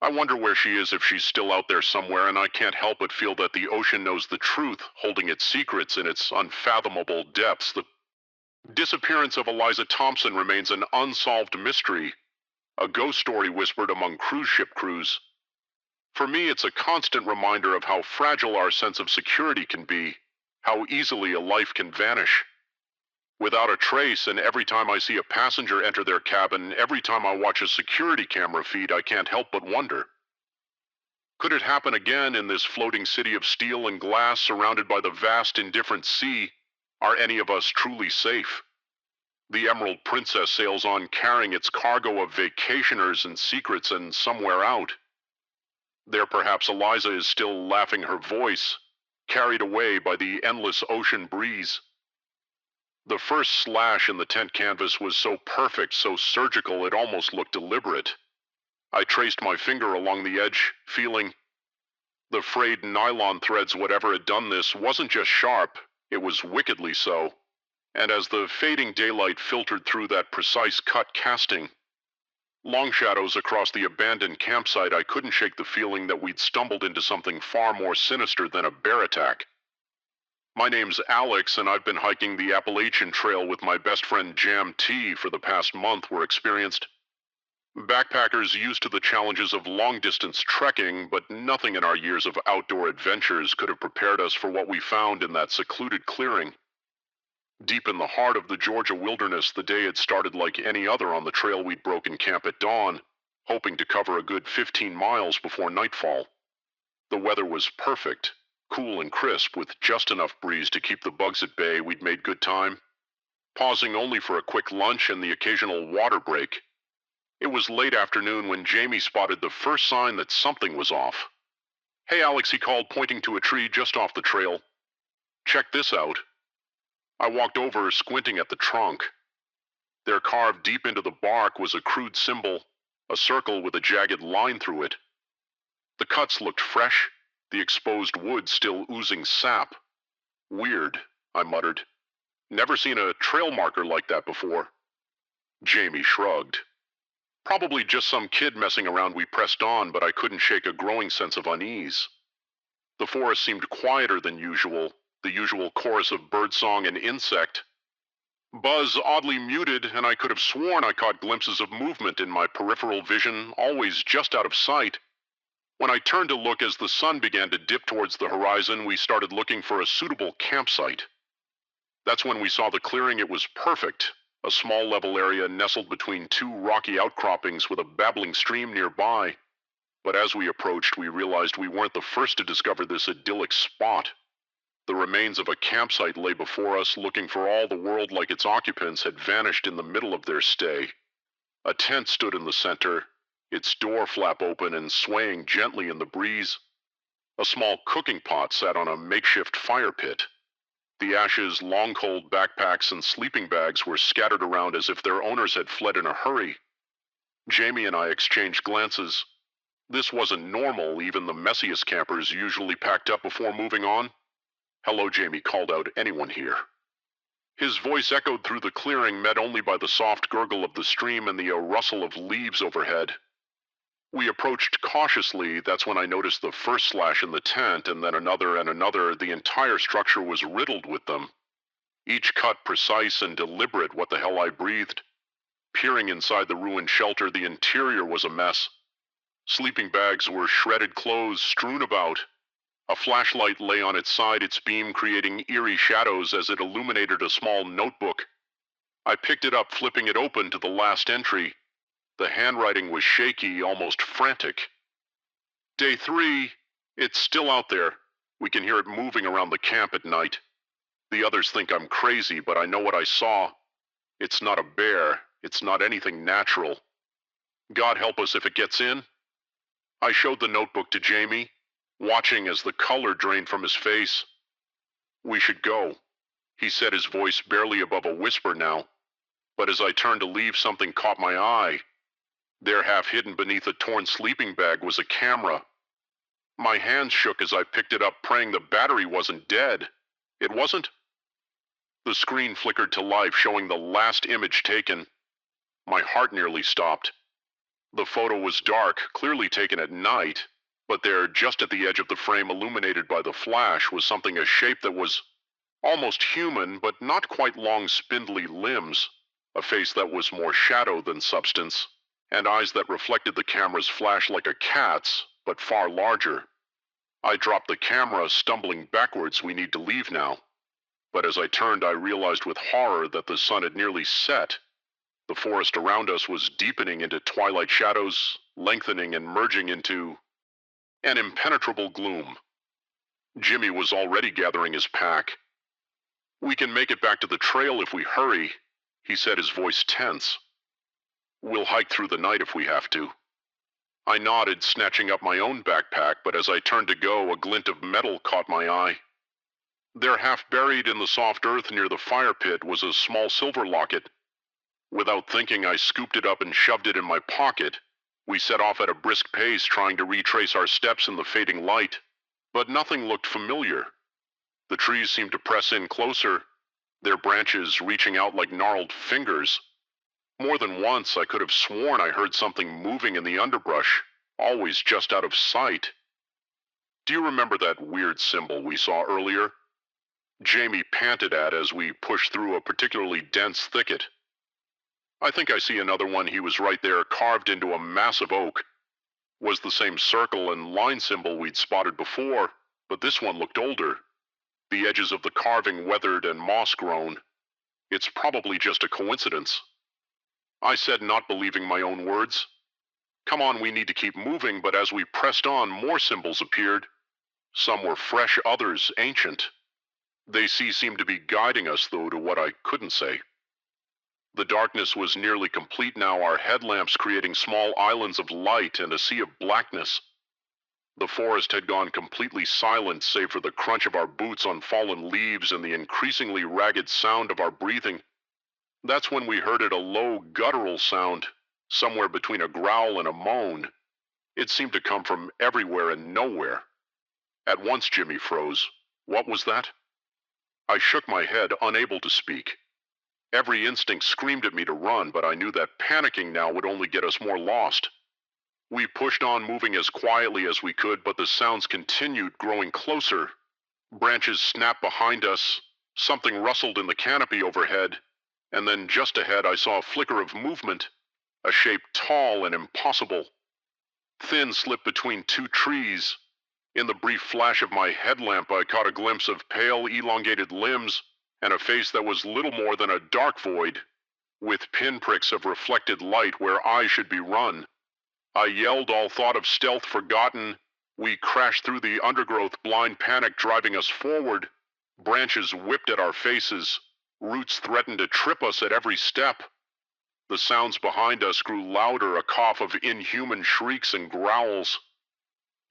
I wonder where she is, if she's still out there somewhere, and I can't help but feel that the ocean knows the truth, holding its secrets in its unfathomable depths. The disappearance of Eliza Thompson remains an unsolved mystery, a ghost story whispered among cruise ship crews. For me, it's a constant reminder of how fragile our sense of security can be, how easily a life can vanish. Without a trace, and every time I see a passenger enter their cabin, every time I watch a security camera feed, I can't help but wonder. Could it happen again in this floating city of steel and glass, surrounded by the vast, indifferent sea? Are any of us truly safe? The Emerald Princess sails on, carrying its cargo of vacationers and secrets, and somewhere out, there perhaps Eliza is still laughing her voice, carried away by the endless ocean breeze. The first slash in the tent canvas was so perfect, so surgical, it almost looked deliberate. I traced my finger along the edge, feeling the frayed nylon threads. Whatever had done this wasn't just sharp, it was wickedly so. And as the fading daylight filtered through that precise cut casting, long shadows across the abandoned campsite, I couldn't shake the feeling that we'd stumbled into something far more sinister than a bear attack. My name's Alex, and I've been hiking the Appalachian Trail with my best friend Jam T for the past month. We're experienced backpackers used to the challenges of long-distance trekking, but nothing in our years of outdoor adventures could have prepared us for what we found in that secluded clearing. Deep in the heart of the Georgia wilderness, the day had started like any other on the trail we'd broken camp at dawn, hoping to cover a good 15 miles before nightfall. The weather was perfect, cool and crisp, with just enough breeze to keep the bugs at bay. We'd made good time, pausing only for a quick lunch and the occasional water break. It was late afternoon when Jamie spotted the first sign that something was off. "Hey, Alex," he called, pointing to a tree just off the trail. "Check this out." I walked over, squinting at the trunk. There, carved deep into the bark, was a crude symbol, a circle with a jagged line through it. The cuts looked fresh, the exposed wood still oozing sap. "Weird," I muttered. "Never seen a trail marker like that before." Jamie shrugged. "Probably just some kid messing around." We pressed on, but I couldn't shake a growing sense of unease. The forest seemed quieter than usual, the usual chorus of birdsong and insect buzz oddly muted, and I could have sworn I caught glimpses of movement in my peripheral vision, always just out of sight. When I turned to look as the sun began to dip towards the horizon, we started looking for a suitable campsite. That's when we saw the clearing. It was perfect, a small level area nestled between two rocky outcroppings with a babbling stream nearby. But as we approached, we realized we weren't the first to discover this idyllic spot. The remains of a campsite lay before us, looking for all the world like its occupants had vanished in the middle of their stay. A tent stood in the center, its door flap open and swaying gently in the breeze. A small cooking pot sat on a makeshift fire pit. The ashes, long cold backpacks, and sleeping bags were scattered around as if their owners had fled in a hurry. Jamie and I exchanged glances. This wasn't normal. Even the messiest campers usually packed up before moving on. "Hello," Jamie called out. "Anyone here?" His voice echoed through the clearing, met only by the soft gurgle of the stream and the rustle of leaves overhead. We approached cautiously. That's when I noticed the first slash in the tent, and then another and another. The entire structure was riddled with them. Each cut precise and deliberate. What the hell, I breathed. Peering inside the ruined shelter, the interior was a mess. Sleeping bags were shredded clothes strewn about. A flashlight lay on its side, its beam creating eerie shadows as it illuminated a small notebook. I picked it up, flipping it open to the last entry. The handwriting was shaky, almost frantic. "Day 3, it's still out there. We can hear it moving around the camp at night. The others think I'm crazy, but I know what I saw. It's not a bear. It's not anything natural. God help us if it gets in." I showed the notebook to Jamie, watching as the color drained from his face. "We should go," he said, his voice barely above a whisper now. But as I turned to leave, something caught my eye. There, half hidden beneath a torn sleeping bag, was a camera. My hands shook as I picked it up, praying the battery wasn't dead. It wasn't. The screen flickered to life, showing the last image taken. My heart nearly stopped. The photo was dark, clearly taken at night, but there, just at the edge of the frame, illuminated by the flash, was something, a shape that was almost human, but not quite long, spindly limbs, a face that was more shadow than substance, and eyes that reflected the camera's flash like a cat's, but far larger. I dropped the camera, stumbling backwards. "We need to leave now." But as I turned, I realized with horror that the sun had nearly set. The forest around us was deepening into twilight shadows, lengthening and merging into an impenetrable gloom. Jimmy was already gathering his pack. "We can make it back to the trail if we hurry," he said, his voice tense. "We'll hike through the night if we have to." I nodded, snatching up my own backpack, but as I turned to go, a glint of metal caught my eye. There, half buried in the soft earth near the fire pit, was a small silver locket. Without thinking, I scooped it up and shoved it in my pocket. We set off at a brisk pace, trying to retrace our steps in the fading light. But nothing looked familiar. The trees seemed to press in closer, their branches reaching out like gnarled fingers. More than once, I could have sworn I heard something moving in the underbrush, always just out of sight. "Do you remember that weird symbol we saw earlier?" Jamie panted at as we pushed through a particularly dense thicket. "I think I see another one." He was right there, carved into a massive oak. Was the same circle and line symbol we'd spotted before, but this one looked older. The edges of the carving weathered and moss-grown. "It's probably just a coincidence," I said, not believing my own words. "Come on, we need to keep moving." But as we pressed on, more symbols appeared. Some were fresh, others ancient. They seemed to be guiding us, though, to what I couldn't say. The darkness was nearly complete now, our headlamps creating small islands of light and a sea of blackness. The forest had gone completely silent, save for the crunch of our boots on fallen leaves and the increasingly ragged sound of our breathing. That's when we heard it, a low, guttural sound, somewhere between a growl and a moan. It seemed to come from everywhere and nowhere. At once, Jimmy froze. "What was that?" I shook my head, unable to speak. Every instinct screamed at me to run, but I knew that panicking now would only get us more lost. We pushed on, moving as quietly as we could, but the sounds continued, growing closer. Branches snapped behind us, something rustled in the canopy overhead, and then just ahead I saw a flicker of movement, a shape tall and impossible. Thin, slipped between two trees. In the brief flash of my headlamp, I caught a glimpse of pale, elongated limbs and a face that was little more than a dark void. with pinpricks of reflected light where eyes should be run. I yelled, all thought of stealth forgotten. We crashed through the undergrowth, blind panic driving us forward. Branches whipped at our faces. Roots threatened to trip us at every step. The sounds behind us grew louder, a cough of inhuman shrieks and growls.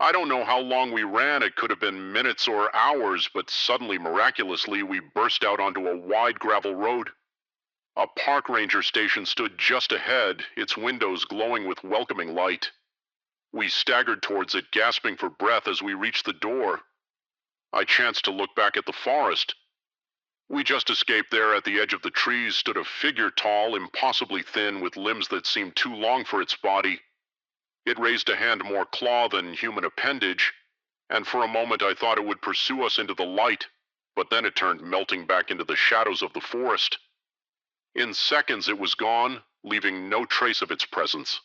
I don't know how long we ran, it could have been minutes or hours, but suddenly, miraculously, we burst out onto a wide gravel road. A park ranger station stood just ahead, its windows glowing with welcoming light. We staggered towards it, gasping for breath as we reached the door. I chanced to look back at the forest. We just escaped there. At the edge of the trees stood a figure, tall, impossibly thin, with limbs that seemed too long for its body. It raised a hand more claw than human appendage, and for a moment I thought it would pursue us into the light, but then it turned, melting back into the shadows of the forest. In seconds it was gone, leaving no trace of its presence.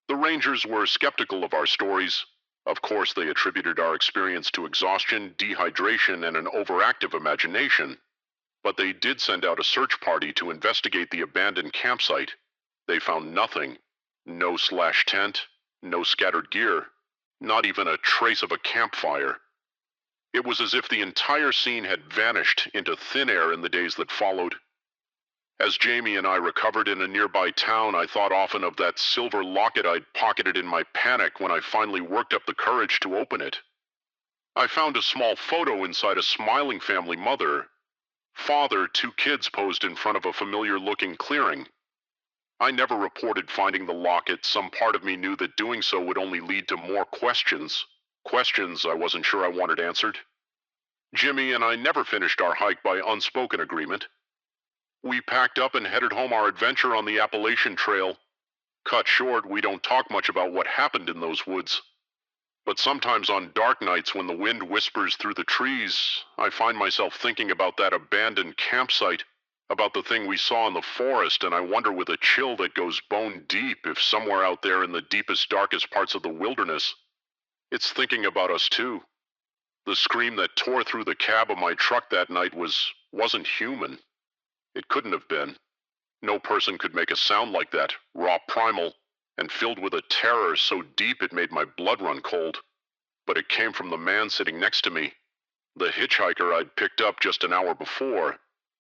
The rangers were skeptical of our stories. Of course, they attributed our experience to exhaustion, dehydration, and an overactive imagination. But they did send out a search party to investigate the abandoned campsite. They found nothing. No slash tent, no scattered gear, not even a trace of a campfire. It was as if the entire scene had vanished into thin air in the days that followed. As Jamie and I recovered in a nearby town, I thought often of that silver locket I'd pocketed in my panic when I finally worked up the courage to open it. I found a small photo inside a smiling family: mother, father, 2 kids posed in front of a familiar-looking clearing. I never reported finding the locket. Some part of me knew that doing so would only lead to more questions. Questions I wasn't sure I wanted answered. Jimmy and I never finished our hike by unspoken agreement. We packed up and headed home, our adventure on the Appalachian Trail. Cut short, we don't talk much about what happened in those woods. But sometimes on dark nights when the wind whispers through the trees, I find myself thinking about that abandoned campsite, about the thing we saw in the forest, and I wonder with a chill that goes bone deep if somewhere out there in the deepest, darkest parts of the wilderness, it's thinking about us too. The scream that tore through the cab of my truck that night wasn't human. It couldn't have been. No person could make a sound like that, raw, primal, and filled with a terror so deep it made my blood run cold. But it came from the man sitting next to me, the hitchhiker I'd picked up just an hour before,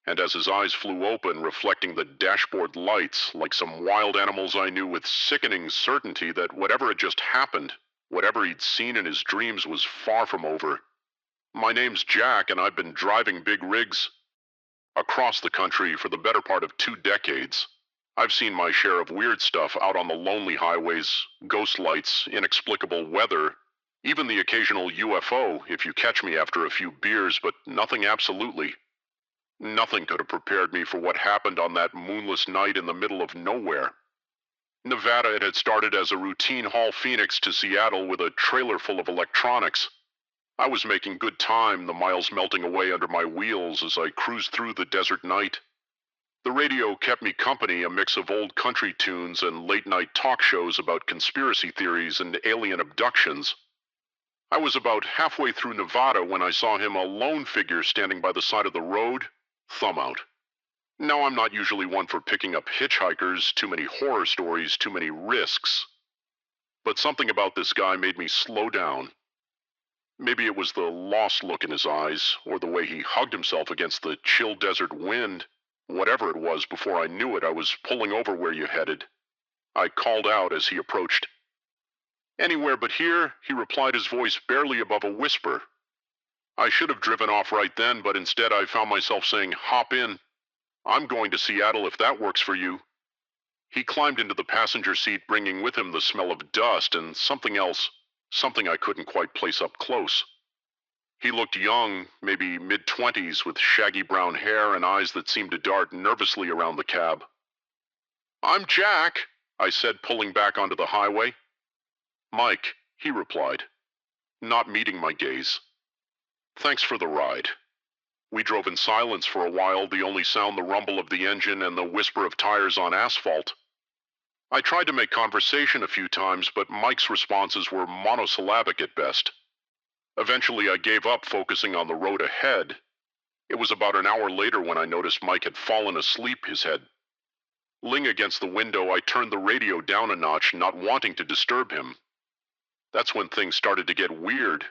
and as his eyes flew open, reflecting the dashboard lights, like some wild animals, I knew with sickening certainty that whatever had just happened, whatever he'd seen in his dreams, was far from over. My name's Jack, and I've been driving big rigs across the country for the better part of 2 decades. I've seen my share of weird stuff out on the lonely highways: ghost lights, inexplicable weather, even the occasional UFO if you catch me after a few beers, but nothing absolutely. Nothing could have prepared me for what happened on that moonless night in the middle of nowhere. Nevada, it had started as a routine haul Phoenix to Seattle with a trailer full of electronics. I was making good time, the miles melting away under my wheels as I cruised through the desert night. The radio kept me company, a mix of old country tunes and late-night talk shows about conspiracy theories and alien abductions. I was about halfway through Nevada when I saw him, a lone figure standing by the side of the road, thumb out. Now, I'm not usually one for picking up hitchhikers, too many horror stories, too many risks. But something about this guy made me slow down. Maybe it was the lost look in his eyes, or the way he hugged himself against the chill desert wind. Whatever it was, before I knew it, I was pulling over. Where you headed? I called out as he approached. Anywhere but here, he replied, his voice barely above a whisper. I should have driven off right then, but instead I found myself saying, hop in. I'm going to Seattle if that works for you. He climbed into the passenger seat, bringing with him the smell of dust and something else, something I couldn't quite place up close. He looked young, maybe mid-20s, with shaggy brown hair and eyes that seemed to dart nervously around the cab. I'm Jack, I said, pulling back onto the highway. Mike, he replied, not meeting my gaze. Thanks for the ride. We drove in silence for a while, the only sound the rumble of the engine and the whisper of tires on asphalt. I tried to make conversation a few times, but Mike's responses were monosyllabic at best. Eventually, I gave up, focusing on the road ahead. It was about an hour later when I noticed Mike had fallen asleep, his head Leaning against the window, I turned the radio down a notch, not wanting to disturb him. That's when things started to get weird.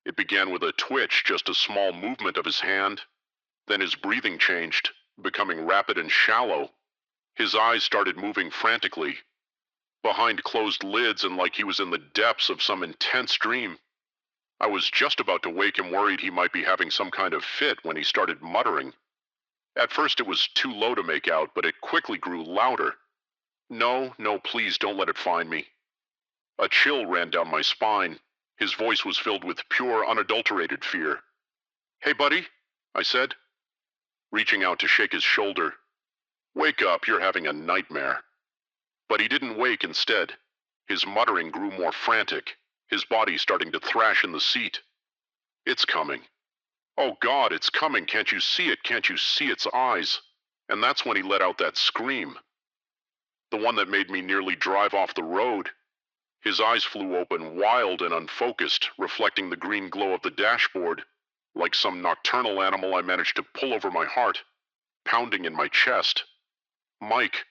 It began with a twitch, just a small movement of his hand. Then his breathing changed, becoming rapid and shallow. His eyes started moving frantically, behind closed lids and like he was in the depths of some intense dream. I was just about to wake him, worried he might be having some kind of fit, when he started muttering. At first it was too low to make out, but it quickly grew louder. No, no, please don't let it find me. A chill ran down my spine. His voice was filled with pure, unadulterated fear. Hey, buddy, I said, reaching out to shake his shoulder. Wake up, you're having a nightmare. But he didn't wake. Instead, his muttering grew more frantic, his body starting to thrash in the seat. It's coming. Oh God, it's coming. Can't you see it? Can't you see its eyes? And that's when he let out that scream. The one that made me nearly drive off the road. His eyes flew open, wild and unfocused, reflecting the green glow of the dashboard. Like some nocturnal animal, I managed to pull over my heart, pounding in my chest. Mike.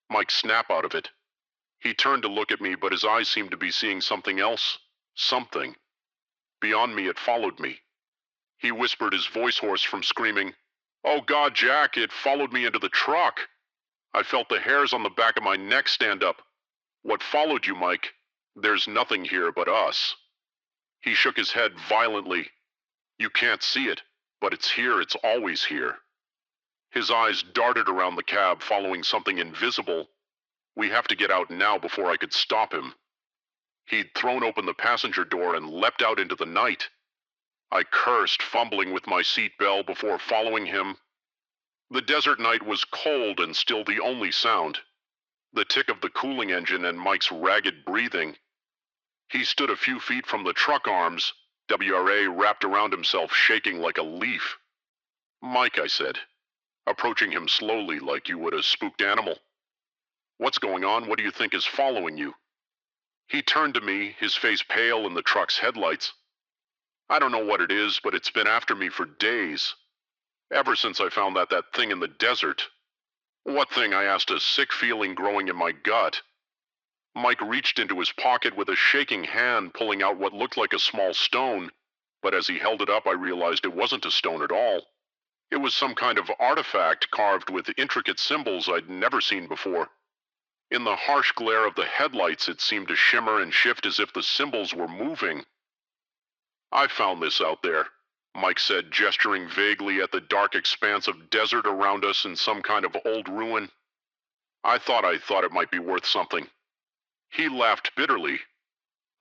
Mike, snap out of it. He turned to look at me, but his eyes seemed to be seeing something else. Something. Beyond me, it followed me. He whispered, his voice hoarse from screaming. Oh God, Jack, it followed me into the truck. I felt the hairs on the back of my neck stand up. What followed you, Mike? There's nothing here but us. He shook his head violently. You can't see it, but it's here. It's always here. His eyes darted around the cab, following something invisible. We have to get out now before I could stop him. He'd thrown open the passenger door and leapt out into the night. I cursed, fumbling with my seat belt before following him. The desert night was cold and still the only sound. The tick of the cooling engine and Mike's ragged breathing. He stood a few feet from the truck arms, WRA wrapped around himself, shaking like a leaf. Mike, I said, approaching him slowly like you would a spooked animal. What's going on? What do you think is following you? He turned to me, his face pale in the truck's headlights. I don't know what it is, but it's been after me for days. Ever since I found that thing in the desert. What thing? I asked, a sick feeling growing in my gut. Mike reached into his pocket with a shaking hand, pulling out what looked like a small stone, but as he held it up I realized it wasn't a stone at all. It was some kind of artifact carved with intricate symbols I'd never seen before. In the harsh glare of the headlights it seemed to shimmer and shift as if the symbols were moving. I found this out there, Mike said, gesturing vaguely at the dark expanse of desert around us in some kind of old ruin. I thought it might be worth something. He laughed bitterly.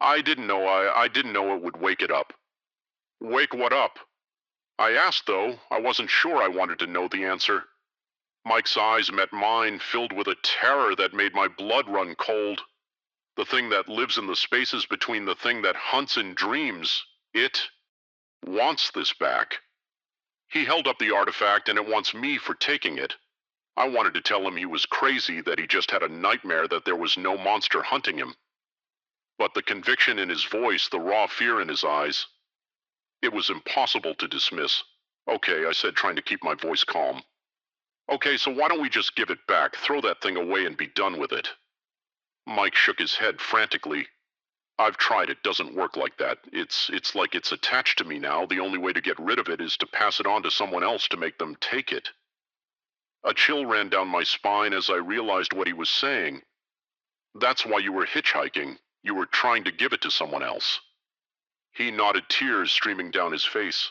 I didn't know it would wake it up. Wake what up? I asked, though. I wasn't sure I wanted to know the answer. Mike's eyes met mine, filled with a terror that made my blood run cold. The thing that lives in the spaces between the thing that hunts in dreams, it wants this back. He held up the artifact and it wants me for taking it. I wanted to tell him he was crazy, that he just had a nightmare, that there was no monster hunting him. But the conviction in his voice, the raw fear in his eyes, it was impossible to dismiss. Okay, I said, trying to keep my voice calm. Okay, so why don't we just give it back, throw that thing away and be done with it? Mike shook his head frantically. I've tried, it doesn't work like that. It's like it's attached to me now. The only way to get rid of it is to pass it on to someone else, to make them take it. A chill ran down my spine as I realized what he was saying. That's why you were hitchhiking. You were trying to give it to someone else. He nodded, tears streaming down his face.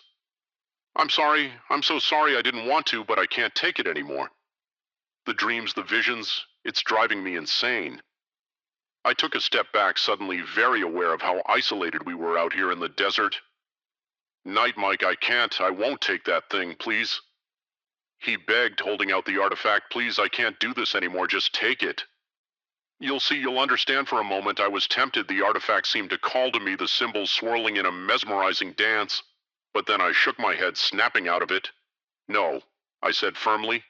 I'm sorry. I'm so sorry. I didn't want to, but I can't take it anymore. The dreams, the visions, it's driving me insane. I took a step back, suddenly very aware of how isolated we were out here in the desert. Night, Mike, I can't. I won't take that thing, please. He begged, holding out the artifact. Please, I can't do this anymore. Just take it. You'll see, you'll understand. For a moment, I was tempted. The artifact seemed to call to me, the symbols swirling in a mesmerizing dance. But then I shook my head, snapping out of it. No, I said firmly.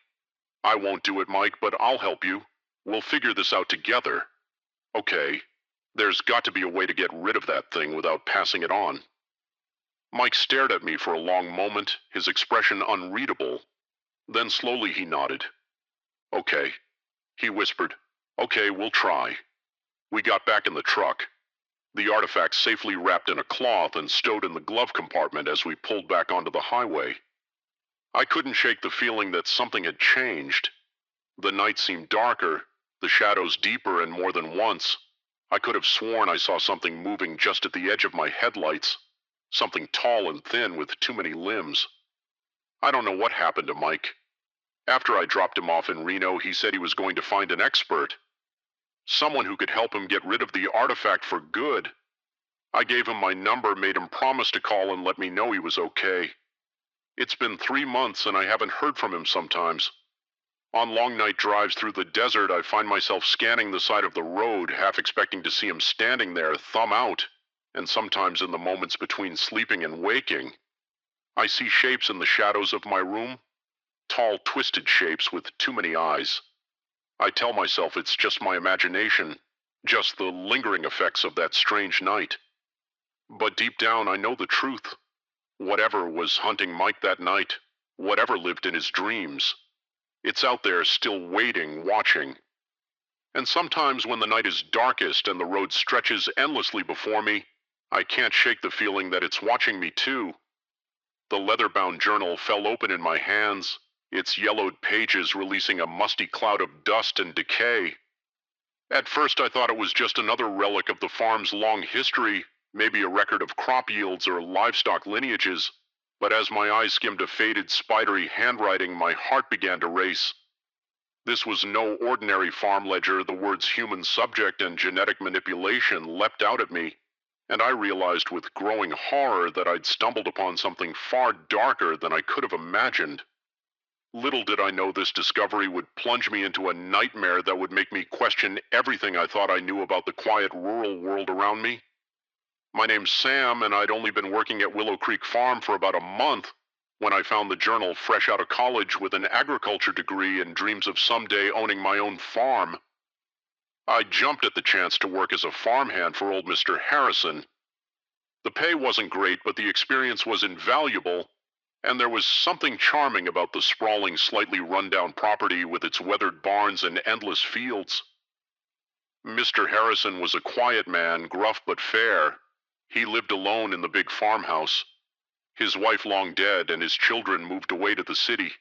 I won't do it, Mike, but I'll help you. We'll figure this out together. Okay, there's got to be a way to get rid of that thing without passing it on. Mike stared at me for a long moment, his expression unreadable. Then slowly he nodded. Okay, He whispered, "Okay, we'll try." We got back in the truck, the artifact safely wrapped in a cloth and stowed in the glove compartment as we pulled back onto the highway. I couldn't shake the feeling that something had changed. The night seemed darker, the shadows deeper, and more than once, I could have sworn I saw something moving just at the edge of my headlights, something tall and thin with too many limbs. I don't know what happened to Mike. After I dropped him off in Reno, he said he was going to find an expert, someone who could help him get rid of the artifact for good. I gave him my number, made him promise to call and let me know he was okay. It's been 3 months and I haven't heard from him sometimes. On long night drives through the desert, I find myself scanning the side of the road, half expecting to see him standing there, thumb out, and sometimes in the moments between sleeping and waking, I see shapes in the shadows of my room, tall, twisted shapes with too many eyes. I tell myself it's just my imagination, just the lingering effects of that strange night. But deep down, I know the truth. Whatever was hunting Mike that night, whatever lived in his dreams, it's out there still waiting, watching. And sometimes when the night is darkest and the road stretches endlessly before me, I can't shake the feeling that it's watching me too. The leather-bound journal fell open in my hands, its yellowed pages releasing a musty cloud of dust and decay. At first I thought it was just another relic of the farm's long history, maybe a record of crop yields or livestock lineages, but as my eyes skimmed a faded, spidery handwriting, my heart began to race. This was no ordinary farm ledger. The words human subject and genetic manipulation leapt out at me, and I realized with growing horror that I'd stumbled upon something far darker than I could have imagined. Little did I know this discovery would plunge me into a nightmare that would make me question everything I thought I knew about the quiet rural world around me. My name's Sam, and I'd only been working at Willow Creek Farm for about a month when I found the journal fresh out of college with an agriculture degree and dreams of someday owning my own farm. I jumped at the chance to work as a farmhand for old Mr. Harrison. The pay wasn't great, but the experience was invaluable, and there was something charming about the sprawling, slightly run-down property with its weathered barns and endless fields. Mr. Harrison was a quiet man, gruff but fair. He lived alone in the big farmhouse. His wife long dead, and his children moved away to the city.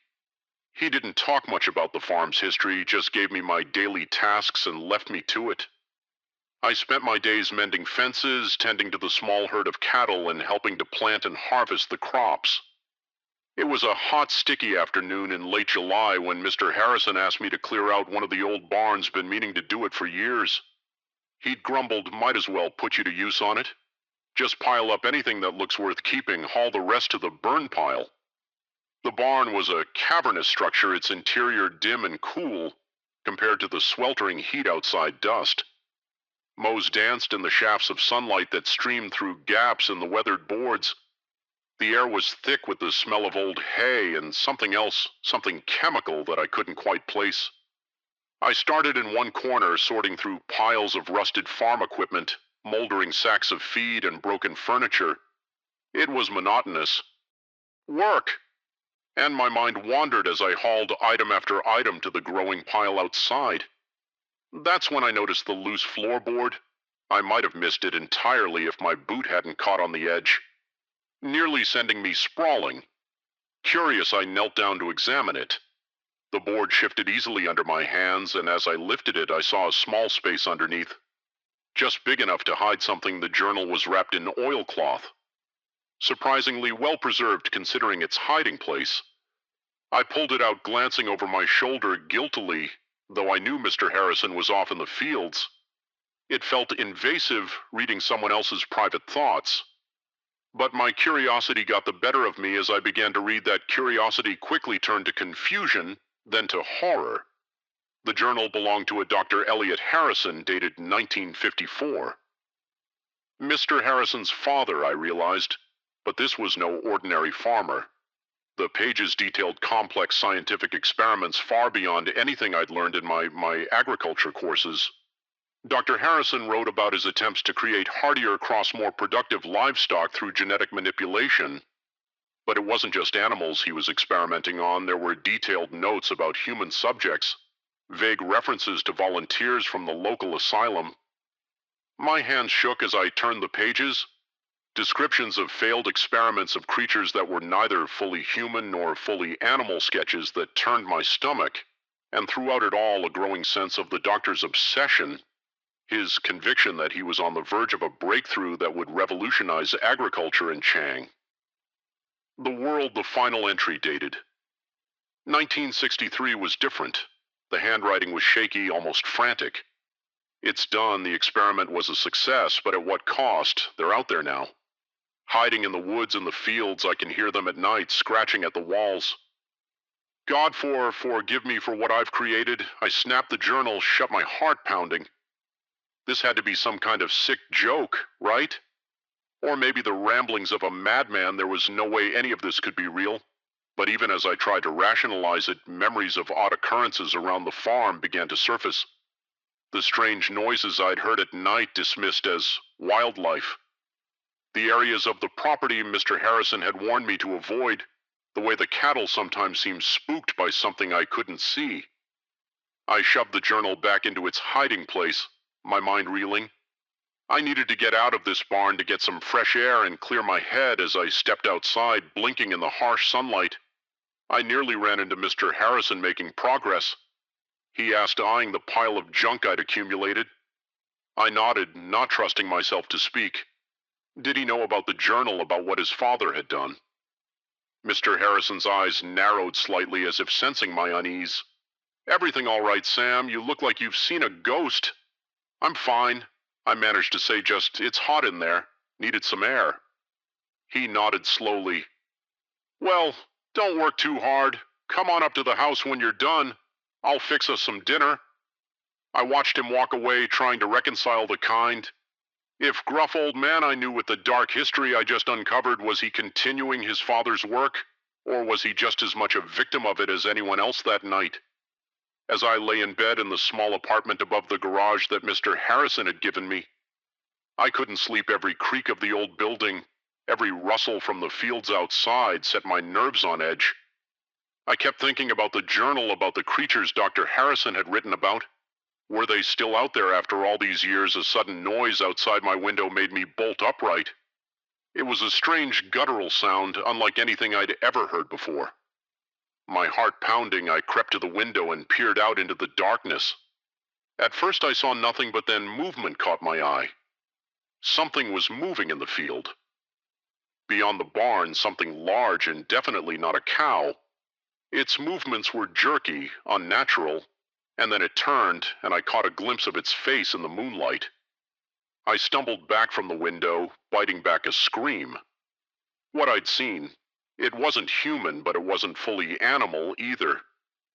He didn't talk much about the farm's history, just gave me my daily tasks and left me to it. I spent my days mending fences, tending to the small herd of cattle, and helping to plant and harvest the crops. It was a hot, sticky afternoon in late July when Mr. Harrison asked me to clear out one of the old barns, been meaning to do it for years. He'd grumbled, might as well put you to use on it. Just pile up anything that looks worth keeping, haul the rest to the burn pile. The barn was a cavernous structure, its interior dim and cool, compared to the sweltering heat outside dust. Mows danced in the shafts of sunlight that streamed through gaps in the weathered boards. The air was thick with the smell of old hay and something else, something chemical that I couldn't quite place. I started in one corner, sorting through piles of rusted farm equipment, moldering sacks of feed and broken furniture. It was monotonous. Work! And my mind wandered as I hauled item after item to the growing pile outside. That's when I noticed the loose floorboard. I might have missed it entirely if my boot hadn't caught on the edge, nearly sending me sprawling. Curious, I knelt down to examine it. The board shifted easily under my hands, and as I lifted it, I saw a small space underneath, just big enough to hide something. The journal was wrapped in oilcloth, surprisingly well preserved considering its hiding place. I pulled it out, glancing over my shoulder guiltily, though I knew Mr. Harrison was off in the fields. It felt invasive, reading someone else's private thoughts. But my curiosity got the better of me as I began to read. That curiosity quickly turned to confusion, then to horror. The journal belonged to a Dr. Elliot Harrison, dated 1954. Mr. Harrison's father, I realized, but this was no ordinary farmer. The pages detailed complex scientific experiments far beyond anything I'd learned in my agriculture courses. Dr. Harrison wrote about his attempts to create hardier, more productive livestock through genetic manipulation. But it wasn't just animals he was experimenting on. There were detailed notes about human subjects. vague references to volunteers from the local asylum. My hands shook as I turned the pages. Descriptions of failed experiments of creatures that were neither fully human nor fully animal sketches that turned my stomach, and throughout it all a growing sense of the doctor's obsession, his conviction that he was on the verge of a breakthrough that would revolutionize agriculture in Chang. The world the final entry dated. 1963 was different. The handwriting was shaky, almost frantic. It's done, the experiment was a success, but at what cost? They're out there now. Hiding in the woods and the fields, I can hear them at night, scratching at the walls. God forgive me for what I've created. I snapped the journal, shut my heart pounding. This had to be some kind of sick joke, right? Or maybe the ramblings of a madman. There was no way any of this could be real. But even as I tried to rationalize it, memories of odd occurrences around the farm began to surface. The strange noises I'd heard at night dismissed as wildlife. The areas of the property Mr. Harrison had warned me to avoid, the way the cattle sometimes seemed spooked by something I couldn't see. I shoved the journal back into its hiding place, my mind reeling. I needed to get out of this barn to get some fresh air and clear my head as I stepped outside, blinking in the harsh sunlight. I nearly ran into Mr. Harrison making progress. He asked, eyeing the pile of junk I'd accumulated. I nodded, not trusting myself to speak. Did he know about the journal, about what his father had done? Mr. Harrison's eyes narrowed slightly as if sensing my unease. Everything all right, Sam. You look like you've seen a ghost. I'm fine. I managed to say just, it's hot in there. Needed some air. He nodded slowly. Well, don't work too hard. Come on up to the house when you're done. I'll fix us some dinner. I watched him walk away, trying to reconcile the kind. If gruff old man I knew with the dark history I just uncovered, was he continuing his father's work, or was he just as much a victim of it as anyone else that night? As I lay in bed in the small apartment above the garage that Mr. Harrison had given me, I couldn't sleep. Every creak of the old building, every rustle from the fields outside set my nerves on edge. I kept thinking about the journal, about the creatures Dr. Harrison had written about. Were they still out there after all these years? A sudden noise outside my window made me bolt upright. It was a strange guttural sound, unlike anything I'd ever heard before. My heart pounding, I crept to the window and peered out into the darkness. At first I saw nothing, but then movement caught my eye. Something was moving in the field. Beyond the barn, something large and definitely not a cow. Its movements were jerky, unnatural, and then it turned, and I caught a glimpse of its face in the moonlight. I stumbled back from the window, biting back a scream. What I'd seen, it wasn't human, but it wasn't fully animal either.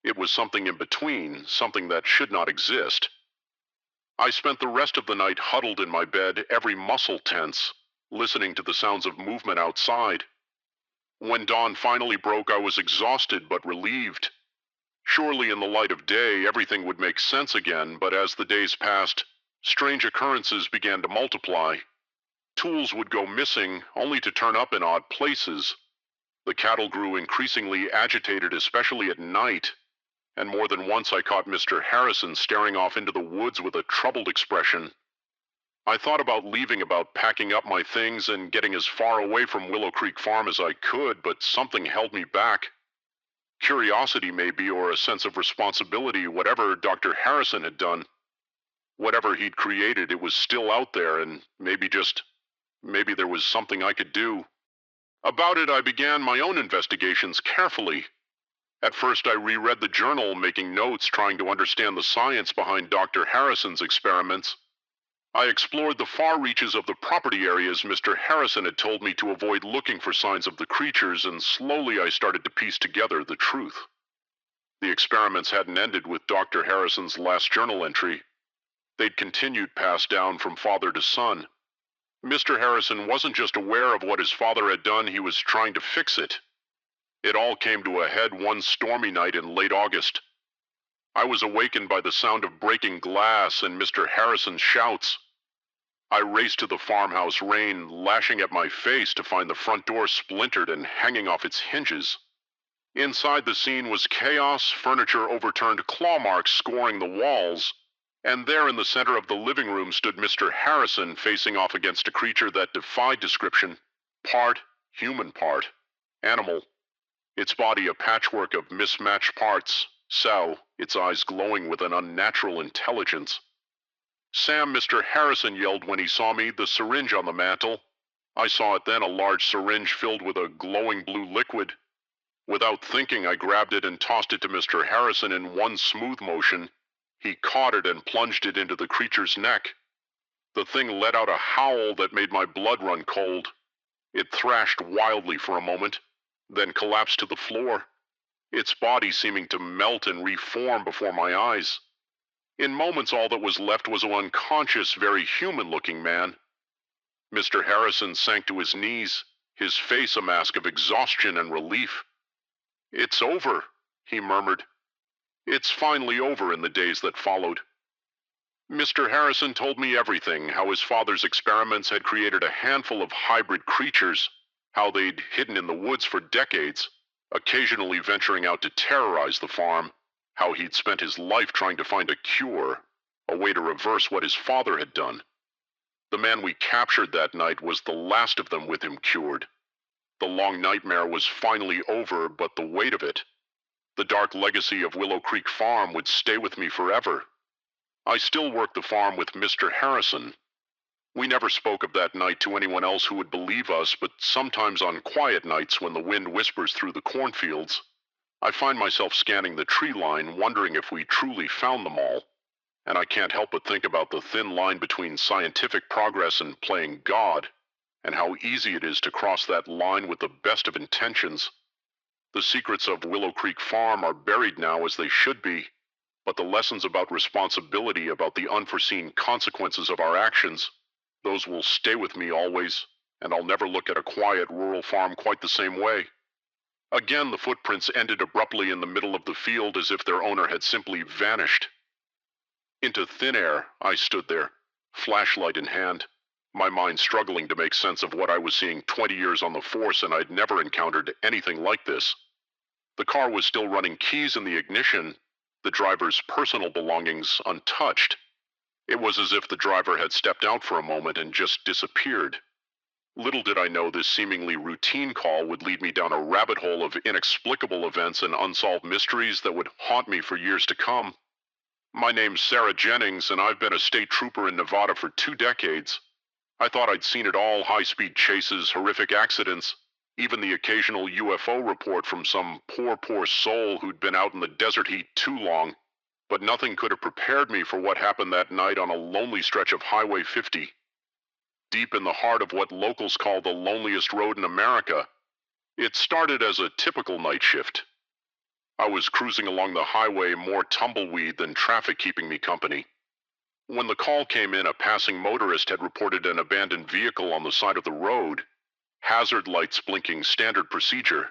It was something in between, something that should not exist. I spent the rest of the night huddled in my bed, every muscle tense, listening to the sounds of movement outside. When dawn finally broke, I was exhausted but relieved. Surely in the light of day, everything would make sense again, but as the days passed, strange occurrences began to multiply. Tools would go missing, only to turn up in odd places. The cattle grew increasingly agitated, especially at night, and more than once I caught Mr. Harrison staring off into the woods with a troubled expression. I thought about leaving, about packing up my things and getting as far away from Willow Creek Farm as I could, but something held me back. Curiosity maybe, or a sense of responsibility. Whatever Dr. Harrison had done, whatever he'd created, it was still out there, and maybe there was something I could do. About it, I began my own investigations carefully. At first I reread the journal, making notes, trying to understand the science behind Dr. Harrison's experiments. I explored the far reaches of the property areas Mr. Harrison had told me to avoid looking for signs of the creatures, and slowly I started to piece together the truth. The experiments hadn't ended with Dr. Harrison's last journal entry. They'd continued, passed down from father to son. Mr. Harrison wasn't just aware of what his father had done, he was trying to fix it. It all came to a head one stormy night in late August. I was awakened by the sound of breaking glass and Mr. Harrison's shouts. I raced to the farmhouse, rain lashing at my face, to find the front door splintered and hanging off its hinges. Inside the scene was chaos, furniture overturned, claw marks scoring the walls, and there in the center of the living room stood Mr. Harrison facing off against a creature that defied description, part human, part animal, its body a patchwork of mismatched parts, so its eyes glowing with an unnatural intelligence. "Sam," Mr. Harrison yelled when he saw me, "the syringe on the mantel." I saw it then, a large syringe filled with a glowing blue liquid. Without thinking, I grabbed it and tossed it to Mr. Harrison in one smooth motion. He caught it and plunged it into the creature's neck. The thing let out a howl that made my blood run cold. It thrashed wildly for a moment, then collapsed to the floor, its body seeming to melt and reform before my eyes. In moments, all that was left was an unconscious, very human-looking man. Mr. Harrison sank to his knees, his face a mask of exhaustion and relief. "It's over," he murmured. "It's finally over." In the days that followed, Mr. Harrison told me everything, how his father's experiments had created a handful of hybrid creatures, how they'd hidden in the woods for decades, occasionally venturing out to terrorize the farm, how he'd spent his life trying to find a cure, a way to reverse what his father had done. The man we captured that night was the last of them with him cured. The long nightmare was finally over, but the weight of it, the dark legacy of Willow Creek Farm, would stay with me forever. I still worked the farm with Mr. Harrison. We never spoke of that night to anyone else who would believe us, but sometimes on quiet nights when the wind whispers through the cornfields, I find myself scanning the tree line, wondering if we truly found them all. And I can't help but think about the thin line between scientific progress and playing God, and how easy it is to cross that line with the best of intentions. The secrets of Willow Creek Farm are buried now as they should be, but the lessons about responsibility, about the unforeseen consequences of our actions, those will stay with me always, and I'll never look at a quiet rural farm quite the same way. Again, the footprints ended abruptly in the middle of the field, as if their owner had simply vanished. Into thin air, I stood there, flashlight in hand, my mind struggling to make sense of what I was seeing. 20 years on the force, and I'd never encountered anything like this. The car was still running, keys in the ignition, the driver's personal belongings untouched. It was as if the driver had stepped out for a moment and just disappeared. Little did I know this seemingly routine call would lead me down a rabbit hole of inexplicable events and unsolved mysteries that would haunt me for years to come. My name's Sarah Jennings, and I've been a state trooper in Nevada for 2 decades. I thought I'd seen it all: high-speed chases, horrific accidents, even the occasional UFO report from some poor soul who'd been out in the desert heat too long. But nothing could have prepared me for what happened that night on a lonely stretch of Highway 50. Deep in the heart of what locals call the loneliest road in America. It started as a typical night shift. I was cruising along the highway, more tumbleweed than traffic keeping me company. When the call came in, a passing motorist had reported an abandoned vehicle on the side of the road, hazard lights blinking, standard procedure.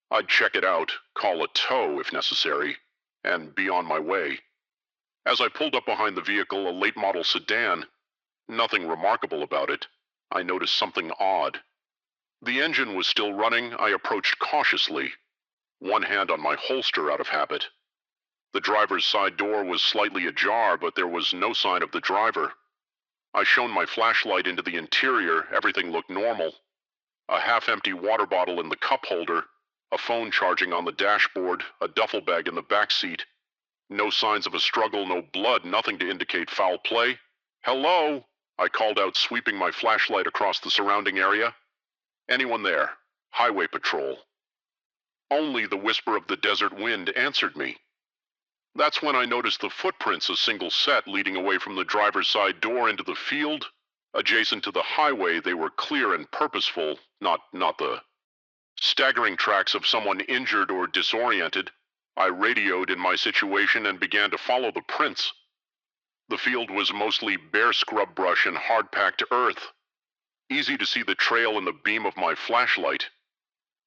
I'd check it out, call a tow if necessary, and be on my way. As I pulled up behind the vehicle, a late model sedan, nothing remarkable about it, I noticed something odd. The engine was still running. I approached cautiously, one hand on my holster out of habit. The driver's side door was slightly ajar, but there was no sign of the driver. I shone my flashlight into the interior. Everything looked normal. A half-empty water bottle in the cup holder, a phone charging on the dashboard, a duffel bag in the back seat. No signs of a struggle, no blood, nothing to indicate foul play. "Hello?" I called out, sweeping my flashlight across the surrounding area. "Anyone there?" "Highway patrol." Only the whisper of the desert wind answered me. That's when I noticed the footprints, a single set leading away from the driver's side door into the field. Adjacent to the highway, they were clear and purposeful, not the staggering tracks of someone injured or disoriented. I radioed in my situation and began to follow the prints. The field was mostly bare scrub brush and hard-packed earth. Easy to see the trail in the beam of my flashlight.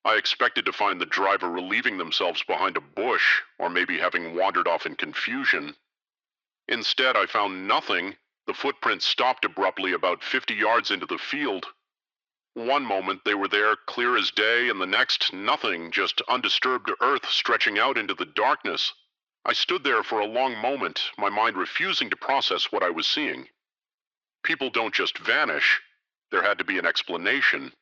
I expected to find the driver relieving themselves behind a bush, or maybe having wandered off in confusion. Instead, I found nothing. The footprints stopped abruptly about 50 yards into the field. One moment they were there clear as day, and the next nothing, just undisturbed earth stretching out into the darkness. I stood there for a long moment, my mind refusing to process what I was seeing. People don't just vanish. There had to be an explanation.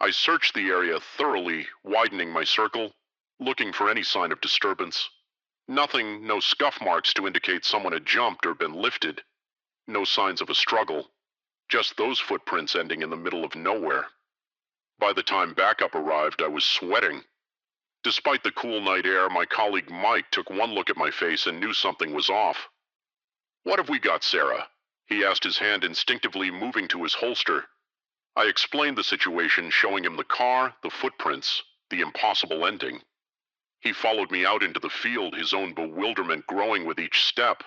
I searched the area thoroughly, widening my circle, looking for any sign of disturbance. Nothing, no scuff marks to indicate someone had jumped or been lifted. No signs of a struggle. Just those footprints ending in the middle of nowhere. By the time backup arrived, I was sweating. Despite the cool night air, my colleague Mike took one look at my face and knew something was off. "What have we got, Sarah?" He asked, his hand instinctively moving to his holster. I explained the situation, showing him the car, the footprints, the impossible ending. He followed me out into the field, his own bewilderment growing with each step.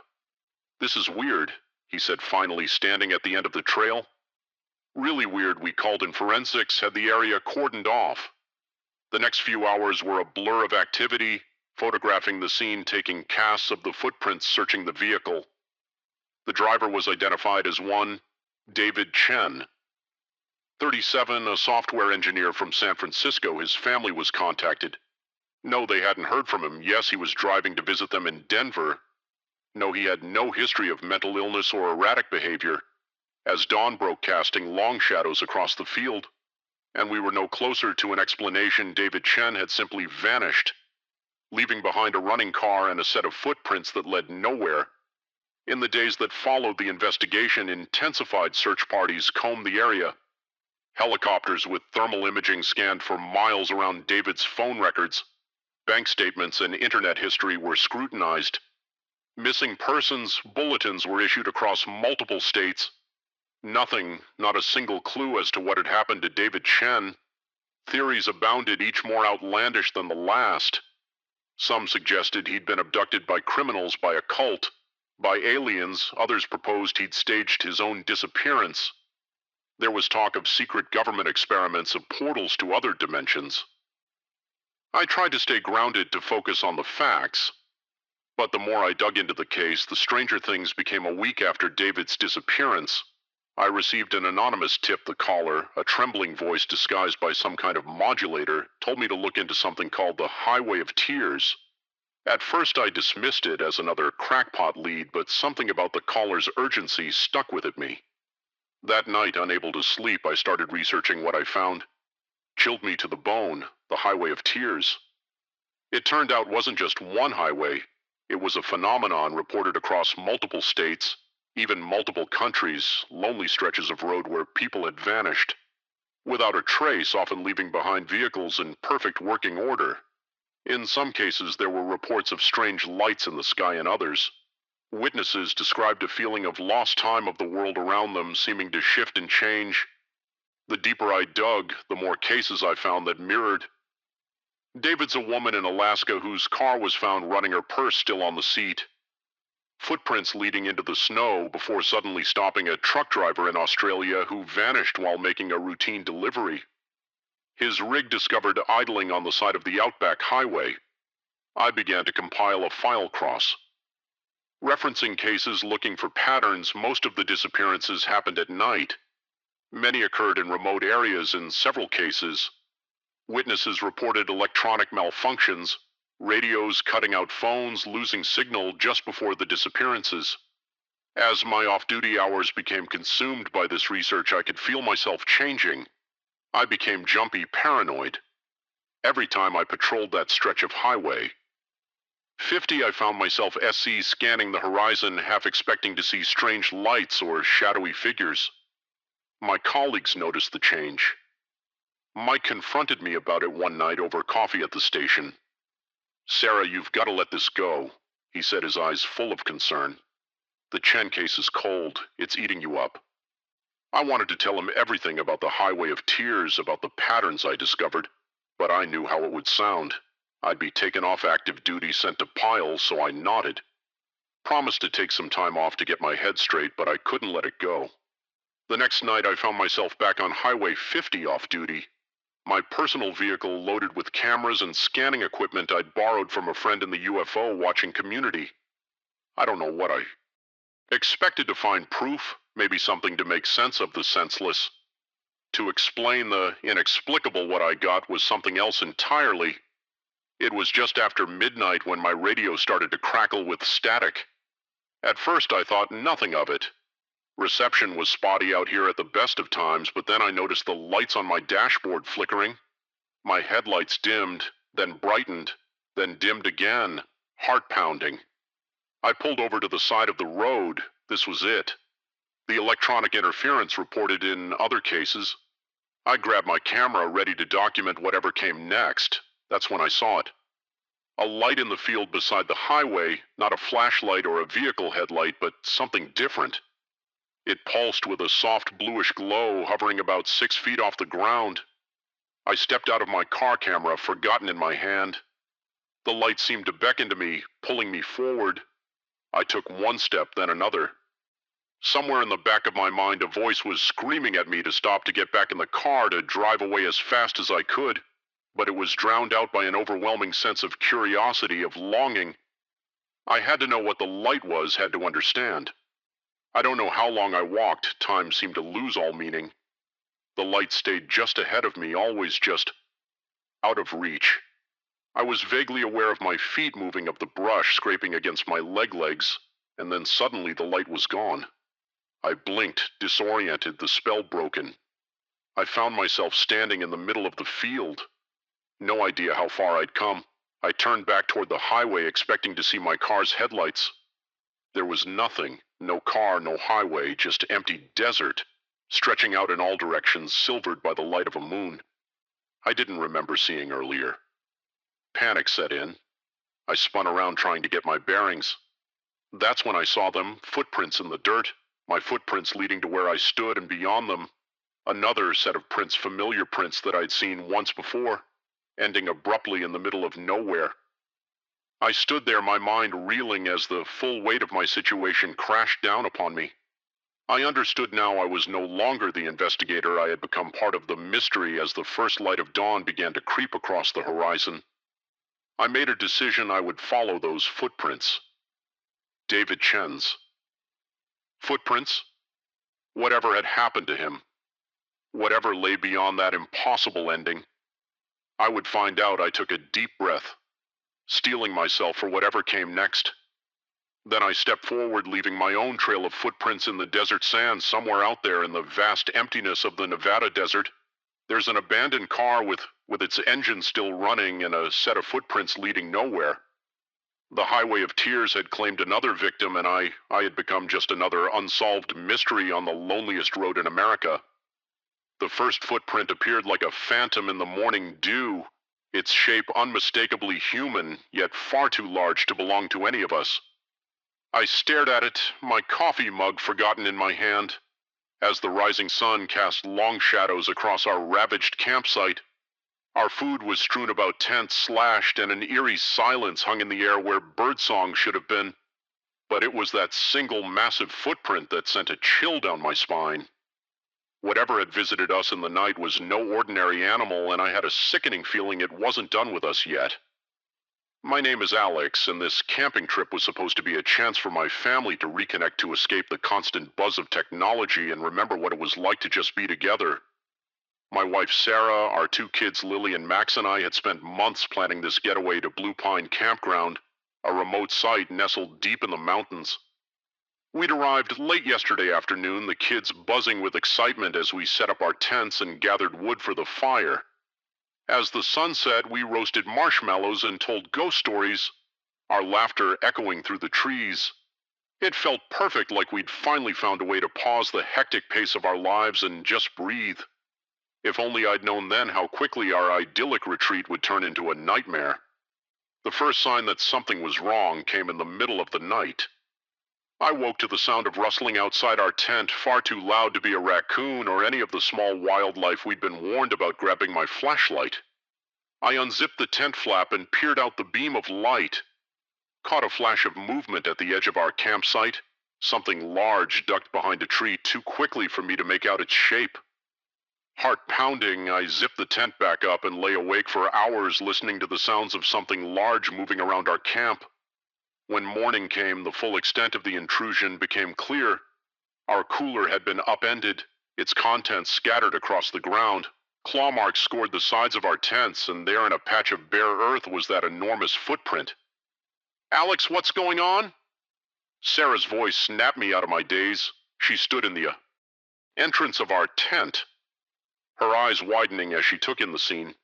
"This is weird," he said finally, standing at the end of the trail. "Really weird. We called in forensics, had the area cordoned off." The next few hours were a blur of activity, photographing the scene, taking casts of the footprints, searching the vehicle. The driver was identified as one David Chen. 37, a software engineer from San Francisco. His family was contacted. No, they hadn't heard from him. Yes, he was driving to visit them in Denver. No, he had no history of mental illness or erratic behavior. As dawn broke, casting long shadows across the field, and we were no closer to an explanation, David Chen had simply vanished, leaving behind a running car and a set of footprints that led nowhere. In the days that followed the investigation, intensified search parties combed the area. Helicopters with thermal imaging scanned for miles around David's phone records. Bank statements and internet history were scrutinized. Missing persons bulletins were issued across multiple states. Nothing, not a single clue as to what had happened to David Chen. Theories abounded, each more outlandish than the last. Some suggested he'd been abducted by criminals, by a cult, by aliens. Others proposed he'd staged his own disappearance. There was talk of secret government experiments, of portals to other dimensions. I tried to stay grounded, to focus on the facts. But the more I dug into the case, the stranger things became. A week after David's disappearance, I received an anonymous tip. The caller, a trembling voice disguised by some kind of modulator, told me to look into something called the Highway of Tears. At first I dismissed it as another crackpot lead, but something about the caller's urgency stuck with me. That night, unable to sleep, I started researching what I found. Chilled me to the bone, the Highway of Tears. It turned out wasn't just one highway. It was a phenomenon reported across multiple states, even multiple countries, lonely stretches of road where people had vanished, without a trace, often leaving behind vehicles in perfect working order. In some cases, there were reports of strange lights in the sky. In others, witnesses described a feeling of lost time, of the world around them seeming to shift and change. The deeper I dug, the more cases I found that mirrored. David's a woman in Alaska whose car was found running, her purse still on the seat. Footprints leading into the snow before suddenly stopping. A truck driver in Australia who vanished while making a routine delivery. His rig discovered idling on the side of the Outback Highway. I began to compile a file cross, referencing cases, looking for patterns. Most of the disappearances happened at night. Many occurred in remote areas. In several cases, witnesses reported electronic malfunctions, radios cutting out, phones losing signal just before the disappearances. As my off-duty hours became consumed by this research, I could feel myself changing. I became jumpy, paranoid. Every time I patrolled that stretch of highway. 50, I found myself SC scanning the horizon, half expecting to see strange lights or shadowy figures. My colleagues noticed the change. Mike confronted me about it one night over coffee at the station. "Sarah, you've got to let this go," he said, his eyes full of concern. "The Chen case is cold. It's eating you up." I wanted to tell him everything about the Highway of Tears, about the patterns I discovered, but I knew how it would sound. I'd be taken off active duty, sent to Piles, so I nodded. Promised to take some time off to get my head straight, but I couldn't let it go. The next night I found myself back on Highway 50 off duty. My personal vehicle loaded with cameras and scanning equipment I'd borrowed from a friend in the UFO watching community. I don't know what I expected to find. Proof, maybe something to make sense of the senseless. To explain the inexplicable, what I got was something else entirely. It was just after midnight when my radio started to crackle with static. At first I thought nothing of it. Reception was spotty out here at the best of times, but then I noticed the lights on my dashboard flickering. My headlights dimmed, then brightened, then dimmed again, heart pounding. I pulled over to the side of the road. This was it. The electronic interference reported in other cases. I grabbed my camera, ready to document whatever came next. That's when I saw it. A light in the field beside the highway, not a flashlight or a vehicle headlight, but something different. It pulsed with a soft bluish glow, hovering about 6 feet off the ground. I stepped out of my car camera, forgotten in my hand. The light seemed to beckon to me, pulling me forward. I took one step, then another. Somewhere in the back of my mind, a voice was screaming at me to stop, to get back in the car, to drive away as fast as I could. But it was drowned out by an overwhelming sense of curiosity, of longing. I had to know what the light was, had to understand. I don't know how long I walked. Time seemed to lose all meaning. The light stayed just ahead of me, always just out of reach. I was vaguely aware of my feet moving, of the brush scraping against my legs, and then suddenly the light was gone. I blinked, disoriented, the spell broken. I found myself standing in the middle of the field. No idea how far I'd come. I turned back toward the highway, expecting to see my car's headlights. There was nothing, no car, no highway, just empty desert, stretching out in all directions, silvered by the light of a moon I didn't remember seeing earlier. Panic set in. I spun around, trying to get my bearings. That's when I saw them, footprints in the dirt, my footprints leading to where I stood, and beyond them, another set of prints, familiar prints that I'd seen once before, ending abruptly in the middle of nowhere. I stood there, my mind reeling as the full weight of my situation crashed down upon me. I understood now I was no longer the investigator. I had become part of the mystery as the first light of dawn began to creep across the horizon. I made a decision. I would follow those footprints. David Chen's. Footprints? Whatever had happened to him, whatever lay beyond that impossible ending, I would find out. I took a deep breath, steeling myself for whatever came next. Then I stepped forward, leaving my own trail of footprints in the desert sand. Somewhere out there in the vast emptiness of the Nevada desert, there's an abandoned car with its engine still running, and a set of footprints leading nowhere. The highway of tears had claimed another victim, and I had become just another unsolved mystery on the loneliest road in America. The first footprint appeared like a phantom in the morning dew, its shape unmistakably human, yet far too large to belong to any of us. I stared at it, my coffee mug forgotten in my hand, as the rising sun cast long shadows across our ravaged campsite. Our food was strewn about, tents slashed, and an eerie silence hung in the air where birdsong should have been. But it was that single massive footprint that sent a chill down my spine. Whatever had visited us in the night was no ordinary animal, and I had a sickening feeling it wasn't done with us yet. My name is Alex, and this camping trip was supposed to be a chance for my family to reconnect, to escape the constant buzz of technology and remember what it was like to just be together. My wife Sarah, our 2 kids Lily and Max, and I had spent months planning this getaway to Blue Pine Campground, a remote site nestled deep in the mountains. We'd arrived late yesterday afternoon, the kids buzzing with excitement as we set up our tents and gathered wood for the fire. As the sun set, we roasted marshmallows and told ghost stories, our laughter echoing through the trees. It felt perfect, like we'd finally found a way to pause the hectic pace of our lives and just breathe. If only I'd known then how quickly our idyllic retreat would turn into a nightmare. The first sign that something was wrong came in the middle of the night. I woke to the sound of rustling outside our tent, far too loud to be a raccoon or any of the small wildlife we'd been warned about, grabbing my flashlight. I unzipped the tent flap and peered out the beam of light. Caught a flash of movement at the edge of our campsite. Something large ducked behind a tree too quickly for me to make out its shape. Heart pounding, I zipped the tent back up and lay awake for hours, listening to the sounds of something large moving around our camp. When morning came, the full extent of the intrusion became clear. Our cooler had been upended, its contents scattered across the ground. Claw marks scored the sides of our tents, and there in a patch of bare earth was that enormous footprint. Alex, what's going on? Sarah's voice snapped me out of my daze. She stood in the entrance of our tent, her eyes widening as she took in the scene.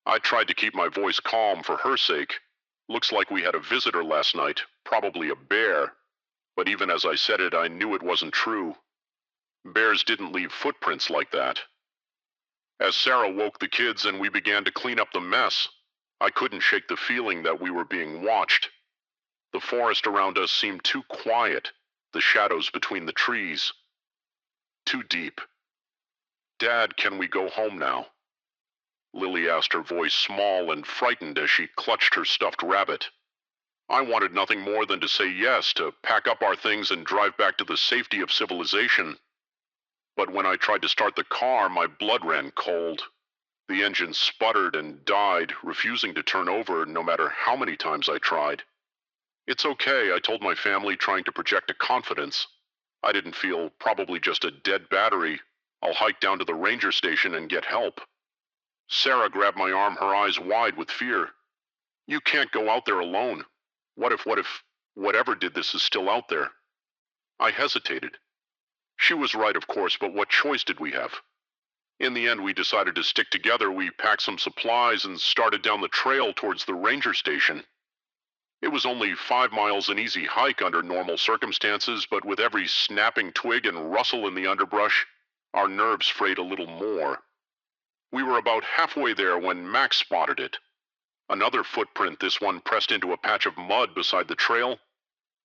I tried to keep my voice calm for her sake. Looks like we had a visitor last night, probably a bear. But even as I said it, I knew it wasn't true. Bears didn't leave footprints like that. As Sarah woke the kids and we began to clean up the mess, I couldn't shake the feeling that we were being watched. The forest around us seemed too quiet, the shadows between the trees. Too deep. Dad, can we go home now? Lily asked, her voice small and frightened as she clutched her stuffed rabbit. I wanted nothing more than to say yes, to pack up our things and drive back to the safety of civilization. But when I tried to start the car, my blood ran cold. The engine sputtered and died, refusing to turn over no matter how many times I tried. It's okay, I told my family, trying to project a confidence. I didn't feel, probably just a dead battery. I'll hike down to the ranger station and get help. Sarah grabbed my arm, her eyes wide with fear. You can't go out there alone. What if whatever did this is still out there? I hesitated. She was right, of course, but what choice did we have? In the end, we decided to stick together. We packed some supplies and started down the trail towards the ranger station. It was only 5 miles, an easy hike under normal circumstances, but with every snapping twig and rustle in the underbrush, our nerves frayed a little more. We were about halfway there when Max spotted it. Another footprint, this one pressed into a patch of mud beside the trail.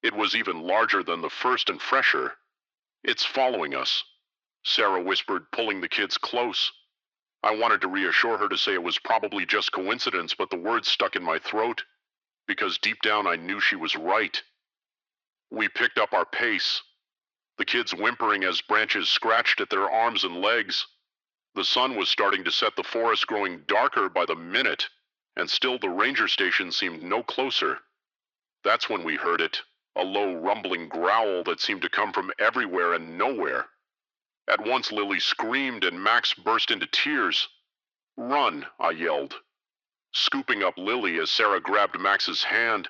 It was even larger than the first and fresher. It's following us, Sarah whispered, pulling the kids close. I wanted to reassure her, to say it was probably just coincidence, but the words stuck in my throat, because deep down I knew she was right. We picked up our pace, the kids whimpering as branches scratched at their arms and legs. The sun was starting to set, the forest growing darker by the minute, and still the ranger station seemed no closer. That's when we heard it, a low rumbling growl that seemed to come from everywhere and nowhere. At once Lily screamed and Max burst into tears. Run, I yelled, scooping up Lily as Sarah grabbed Max's hand.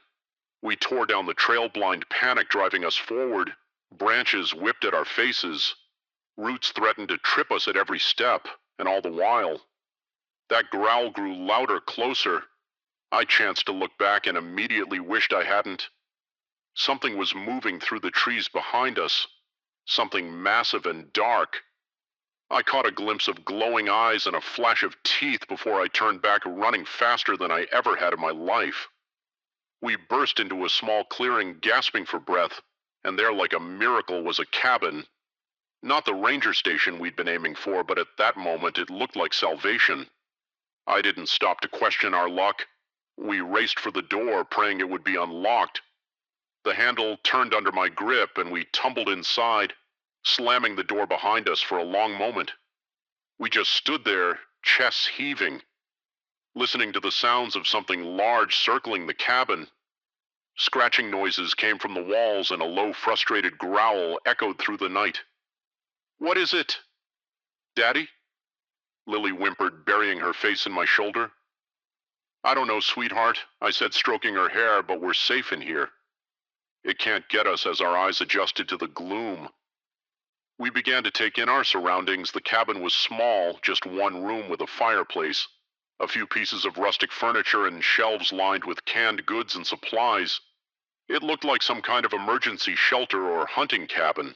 We tore down the trail, blind panic driving us forward. Branches whipped at our faces. Roots threatened to trip us at every step, and all the while, that growl grew louder, closer. I chanced to look back and immediately wished I hadn't. Something was moving through the trees behind us, something massive and dark. I caught a glimpse of glowing eyes and a flash of teeth before I turned back, running faster than I ever had in my life. We burst into a small clearing, gasping for breath, and there, like a miracle, was a cabin. Not the ranger station we'd been aiming for, but at that moment it looked like salvation. I didn't stop to question our luck. We raced for the door, praying it would be unlocked. The handle turned under my grip, and we tumbled inside, slamming the door behind us for a long moment. We just stood there, chests heaving, listening to the sounds of something large circling the cabin. Scratching noises came from the walls, and a low, frustrated growl echoed through the night. What is it? Daddy? Lily whimpered, burying her face in my shoulder. I don't know, sweetheart, I said, stroking her hair, but we're safe in here. It can't get us, as our eyes adjusted to the gloom. We began to take in our surroundings. The cabin was small, just one room with a fireplace, a few pieces of rustic furniture, and shelves lined with canned goods and supplies. It looked like some kind of emergency shelter or hunting cabin.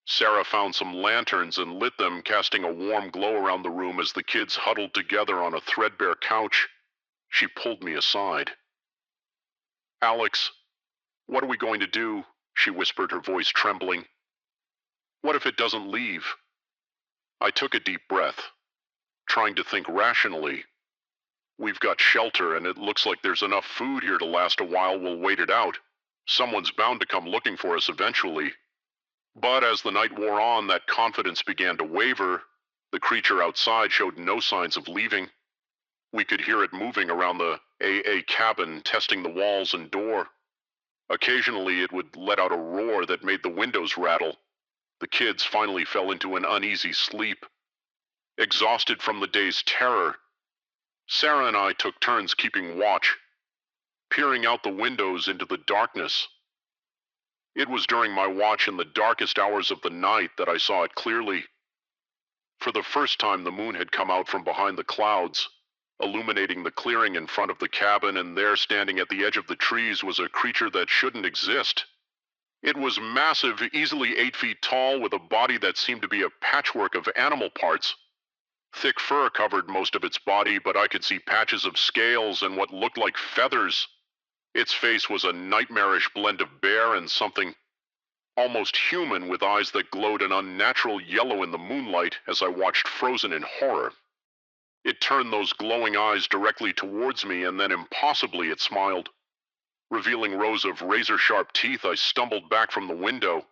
Sarah found some lanterns and lit them, casting a warm glow around the room as the kids huddled together on a threadbare couch. She pulled me aside. Alex, what are we going to do? She whispered, her voice trembling. What if it doesn't leave? I took a deep breath, trying to think rationally. We've got shelter, and it looks like there's enough food here to last a while. We'll wait it out. Someone's bound to come looking for us eventually. But as the night wore on, that confidence began to waver. The creature outside showed no signs of leaving. We could hear it moving around the AA cabin, testing the walls and door. Occasionally, it would let out a roar that made the windows rattle. The kids finally fell into an uneasy sleep. Exhausted from the day's terror, Sarah and I took turns keeping watch, peering out the windows into the darkness. It was during my watch in the darkest hours of the night that I saw it clearly. For the first time, the moon had come out from behind the clouds, illuminating the clearing in front of the cabin, and there, standing at the edge of the trees, was a creature that shouldn't exist. It was massive, easily 8 feet tall, with a body that seemed to be a patchwork of animal parts. Thick fur covered most of its body, but I could see patches of scales and what looked like feathers. Its face was a nightmarish blend of bear and something almost human, with eyes that glowed an unnatural yellow in the moonlight as I watched, frozen in horror. It turned those glowing eyes directly towards me, and then impossibly it smiled. Revealing rows of razor-sharp teeth, I stumbled back from the window,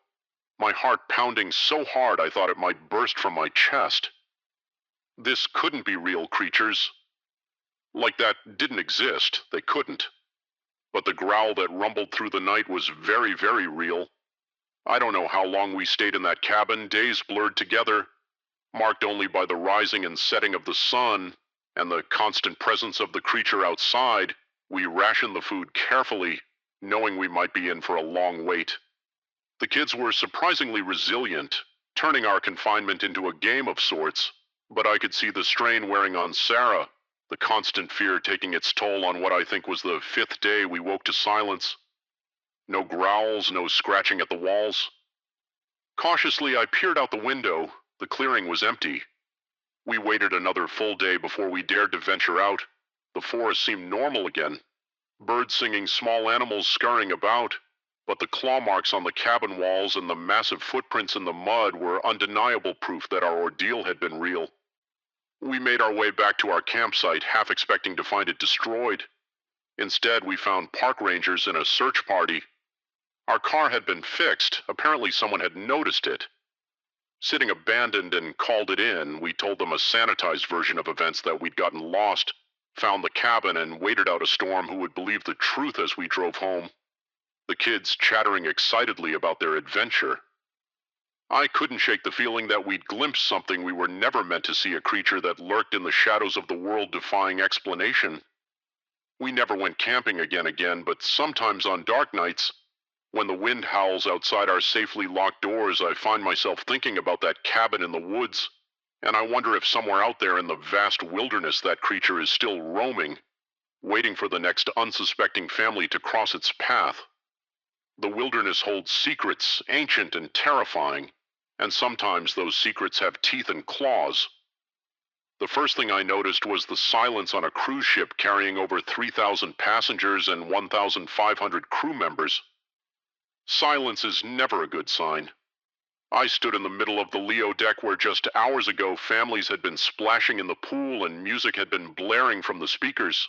my heart pounding so hard I thought it might burst from my chest. This couldn't be real creatures. Like that didn't exist. They couldn't. But the growl that rumbled through the night was very, very real. I don't know how long we stayed in that cabin, days blurred together, marked only by the rising and setting of the sun and the constant presence of the creature outside. We rationed the food carefully, knowing we might be in for a long wait. The kids were surprisingly resilient, turning our confinement into a game of sorts, but I could see the strain wearing on Sarah, the constant fear taking its toll on what I think was the 5th day we woke to silence. No growls, no scratching at the walls. Cautiously, I peered out the window. The clearing was empty. We waited another full day before we dared to venture out. The forest seemed normal again. Birds singing, small animals scurrying about, but the claw marks on the cabin walls and the massive footprints in the mud were undeniable proof that our ordeal had been real. We made our way back to our campsite, half expecting to find it destroyed. Instead, we found park rangers in a search party. Our car had been fixed. Apparently someone had noticed it. Sitting abandoned and called it in, we told them a sanitized version of events, that we'd gotten lost, found the cabin, and waited out a storm. Who would believe the truth as we drove home? The kids chattering excitedly about their adventure. I couldn't shake the feeling that we'd glimpsed something we were never meant to see, a creature that lurked in the shadows of the world, defying explanation. We never went camping again, but sometimes on dark nights, when the wind howls outside our safely locked doors, I find myself thinking about that cabin in the woods, and I wonder if somewhere out there in the vast wilderness that creature is still roaming, waiting for the next unsuspecting family to cross its path. The wilderness holds secrets, ancient and terrifying, and sometimes those secrets have teeth and claws. The first thing I noticed was the silence on a cruise ship carrying over 3,000 passengers and 1,500 crew members. Silence is never a good sign. I stood in the middle of the Leo deck where just hours ago families had been splashing in the pool and music had been blaring from the speakers.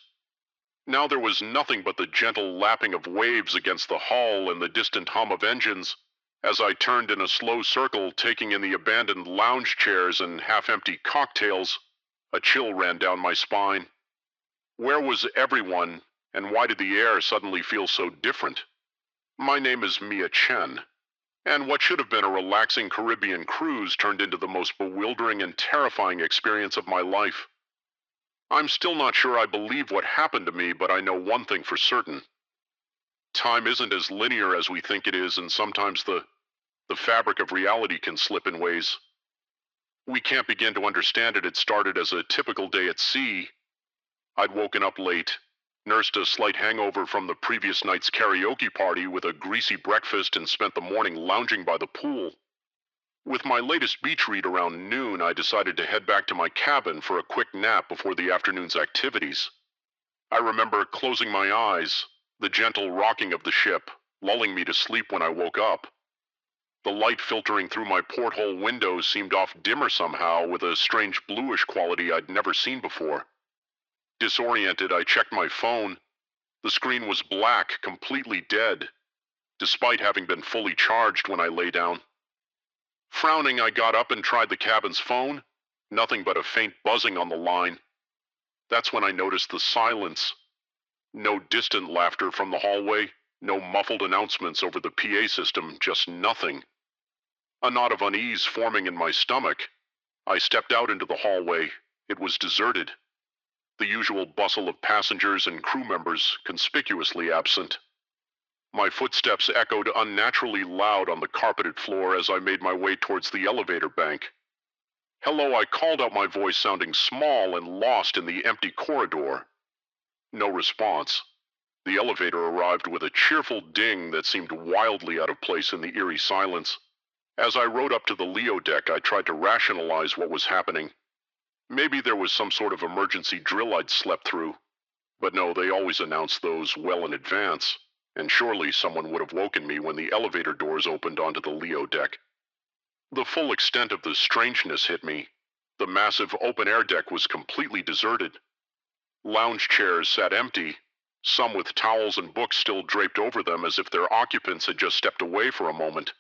Now there was nothing but the gentle lapping of waves against the hull and the distant hum of engines. As I turned in a slow circle, taking in the abandoned lounge chairs and half-empty cocktails, a chill ran down my spine. Where was everyone, and why did the air suddenly feel so different? My name is Mia Chen, and what should have been a relaxing Caribbean cruise turned into the most bewildering and terrifying experience of my life. I'm still not sure I believe what happened to me, but I know one thing for certain. Time isn't as linear as we think it is, and sometimes the fabric of reality can slip in ways we can't begin to understand it. It started as a typical day at sea. I'd woken up late, nursed a slight hangover from the previous night's karaoke party with a greasy breakfast, and spent the morning lounging by the pool. With my latest beach read around noon, I decided to head back to my cabin for a quick nap before the afternoon's activities. I remember closing my eyes, the gentle rocking of the ship, lulling me to sleep when I woke up. The light filtering through my porthole window seemed off dimmer somehow, with a strange bluish quality I'd never seen before. Disoriented, I checked my phone. The screen was black, completely dead, despite having been fully charged when I lay down. Frowning, I got up and tried the cabin's phone. Nothing but a faint buzzing on the line. That's when I noticed the silence. No distant laughter from the hallway, no muffled announcements over the PA system, just nothing. A knot of unease forming in my stomach. I stepped out into the hallway. It was deserted. The usual bustle of passengers and crew members conspicuously absent. My footsteps echoed unnaturally loud on the carpeted floor as I made my way towards the elevator bank. Hello, I called out, my voice sounding small and lost in the empty corridor. No response. The elevator arrived with a cheerful ding that seemed wildly out of place in the eerie silence. As I rode up to the Leo deck, I tried to rationalize what was happening. Maybe there was some sort of emergency drill I'd slept through. But no, they always announce those well in advance, and surely someone would have woken me when the elevator doors opened onto the Leo deck. The full extent of the strangeness hit me. The massive open-air deck was completely deserted. Lounge chairs sat empty, some with towels and books still draped over them as if their occupants had just stepped away for a moment.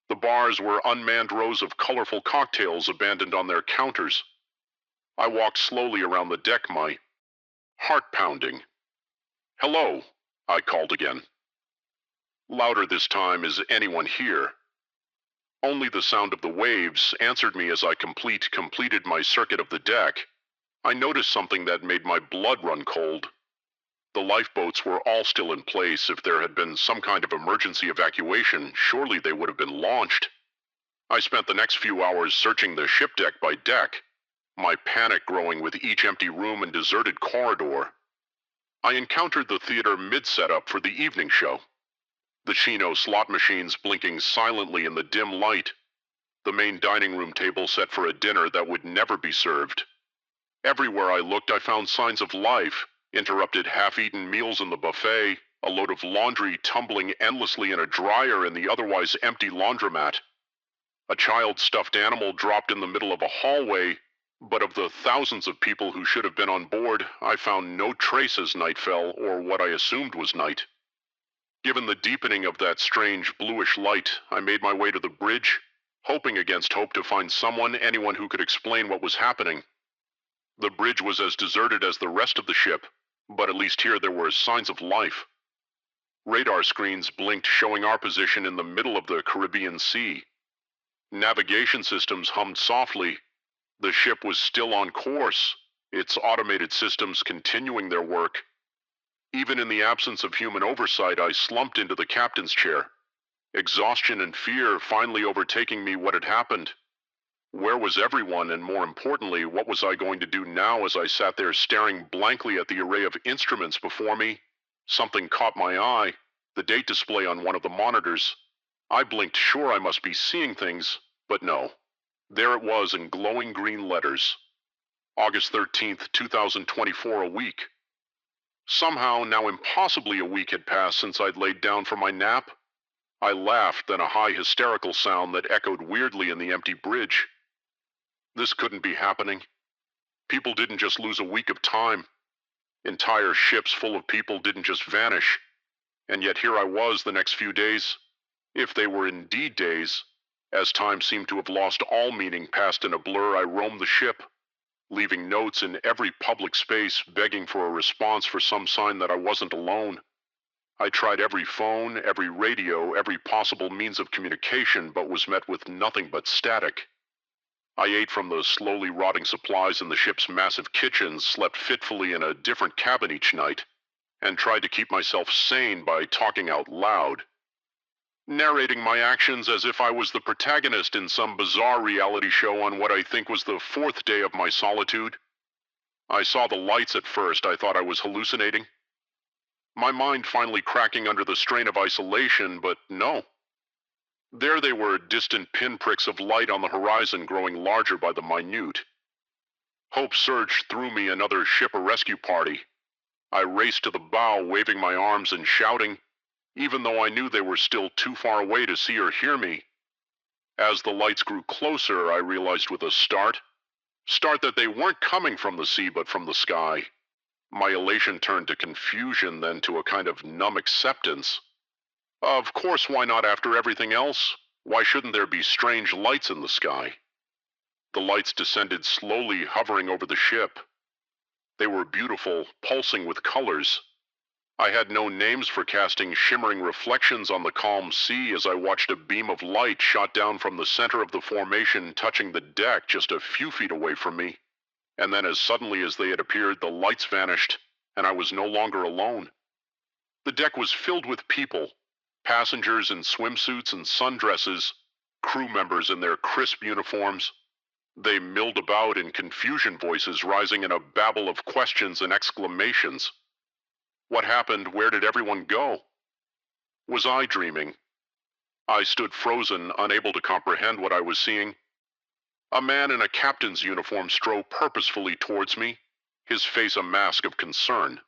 The bars were unmanned rows of colorful cocktails abandoned on their counters. I walked slowly around the deck, my heart pounding. Hello, I called again. Louder this time. Is anyone here? Only the sound of the waves answered me as I completed my circuit of the deck. I noticed something that made my blood run cold. The lifeboats were all still in place. If there had been some kind of emergency evacuation, surely they would have been launched. I spent the next few hours searching the ship deck by deck, my panic growing with each empty room and deserted corridor. I encountered the theater mid-setup for the evening show. The Chino slot machines blinking silently in the dim light. The main dining room table set for a dinner that would never be served. Everywhere I looked, I found signs of life. Interrupted half-eaten meals in the buffet, a load of laundry tumbling endlessly in a dryer in the otherwise empty laundromat. A child stuffed animal dropped in the middle of a hallway, but of the thousands of people who should have been on board, I found no trace as night fell, or what I assumed was night. Given the deepening of that strange bluish light, I made my way to the bridge, hoping against hope to find anyone who could explain what was happening. The bridge was as deserted as the rest of the ship, but at least here there were signs of life. Radar screens blinked, showing our position in the middle of the Caribbean Sea. Navigation systems hummed softly. The ship was still on course, its automated systems continuing their work. Even in the absence of human oversight, I slumped into the captain's chair, exhaustion and fear finally overtaking me. What had happened? Where was everyone, and more importantly, what was I going to do now as I sat there staring blankly at the array of instruments before me? Something caught my eye, the date display on one of the monitors. I blinked, sure I must be seeing things, but no. There it was in glowing green letters. August 13th, 2024, a week. Somehow, now impossibly a week had passed since I'd laid down for my nap. I laughed, then a high hysterical sound that echoed weirdly in the empty bridge. This couldn't be happening. People didn't just lose a week of time. Entire ships full of people didn't just vanish. And yet here I was the next few days, if they were indeed days. As time seemed to have lost all meaning, passed in a blur, I roamed the ship, leaving notes in every public space, begging for a response, for some sign that I wasn't alone. I tried every phone, every radio, every possible means of communication, but was met with nothing but static. I ate from the slowly rotting supplies in the ship's massive kitchen, slept fitfully in a different cabin each night, and tried to keep myself sane by talking out loud, narrating my actions as if I was the protagonist in some bizarre reality show on what I think was the 4th day of my solitude. I saw the lights at first. I thought I was hallucinating. My mind finally cracking under the strain of isolation, but no. There they were, distant pinpricks of light on the horizon growing larger by the minute. Hope surged through me, another ship, a rescue party. I raced to the bow, waving my arms and shouting, even though I knew they were still too far away to see or hear me. As the lights grew closer, I realized with a start that they weren't coming from the sea but from the sky. My elation turned to confusion, then to a kind of numb acceptance. Of course, why not after everything else? Why shouldn't there be strange lights in the sky? The lights descended slowly, hovering over the ship. They were beautiful, pulsing with colors. I had no names for casting shimmering reflections on the calm sea as I watched a beam of light shot down from the center of the formation, touching the deck just a few feet away from me. And then as suddenly as they had appeared, the lights vanished, and I was no longer alone. The deck was filled with people, passengers in swimsuits and sundresses, crew members in their crisp uniforms. They milled about in confusion, voices rising in a babble of questions and exclamations. What happened? Where did everyone go? Was I dreaming? I stood frozen, unable to comprehend what I was seeing. A man in a captain's uniform strode purposefully towards me, his face a mask of concern.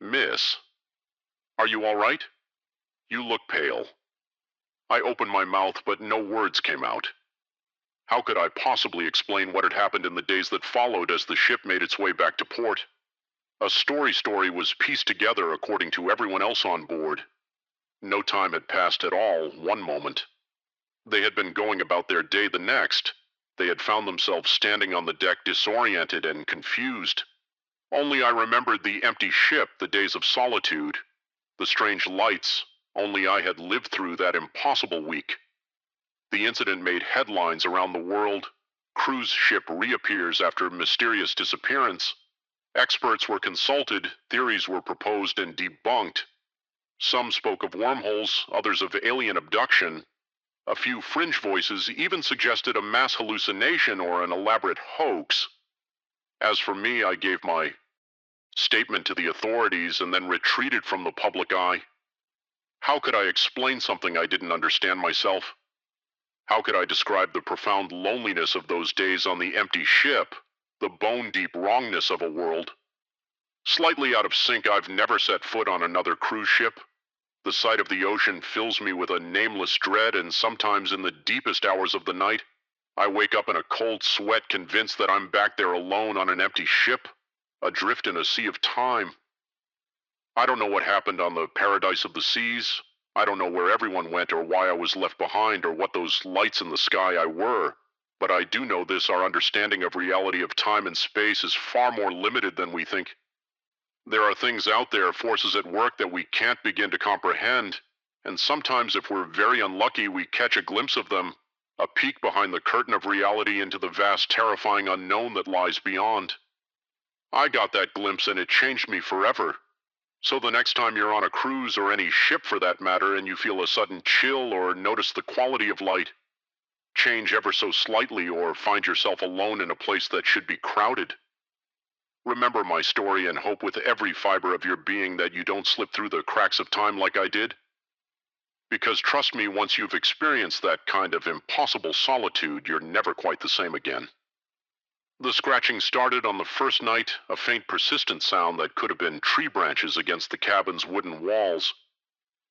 Miss, are you all right? You look pale. I opened my mouth, but no words came out. How could I possibly explain what had happened in the days that followed as the ship made its way back to port? A story was pieced together according to everyone else on board. No time had passed at all, one moment. They had been going about their day the next. They had found themselves standing on the deck disoriented and confused. Only I remembered the empty ship, the days of solitude, the strange lights. Only I had lived through that impossible week. The incident made headlines around the world. Cruise ship reappears after mysterious disappearance. Experts were consulted, theories were proposed and debunked. Some spoke of wormholes, others of alien abduction. A few fringe voices even suggested a mass hallucination or an elaborate hoax. As for me, I gave my statement to the authorities and then retreated from the public eye. How could I explain something I didn't understand myself? How could I describe the profound loneliness of those days on the empty ship, the bone-deep wrongness of a world? Slightly out of sync, I've never set foot on another cruise ship. The sight of the ocean fills me with a nameless dread, and sometimes in the deepest hours of the night, I wake up in a cold sweat, convinced that I'm back there alone on an empty ship, adrift in a sea of time. I don't know what happened on the Paradise of the Seas. I don't know where everyone went or why I was left behind or what those lights in the sky I were. But I do know this: our understanding of reality of time and space is far more limited than we think. There are things out there, forces at work that we can't begin to comprehend, and sometimes if we're very unlucky, we catch a glimpse of them, a peek behind the curtain of reality into the vast, terrifying unknown that lies beyond. I got that glimpse and it changed me forever. So the next time you're on a cruise, or any ship for that matter, and you feel a sudden chill or notice the quality of light change ever so slightly, or find yourself alone in a place that should be crowded, remember my story and hope with every fiber of your being that you don't slip through the cracks of time like I did. Because trust me, once you've experienced that kind of impossible solitude, you're never quite the same again. The scratching started on the first night, a faint persistent sound that could have been tree branches against the cabin's wooden walls.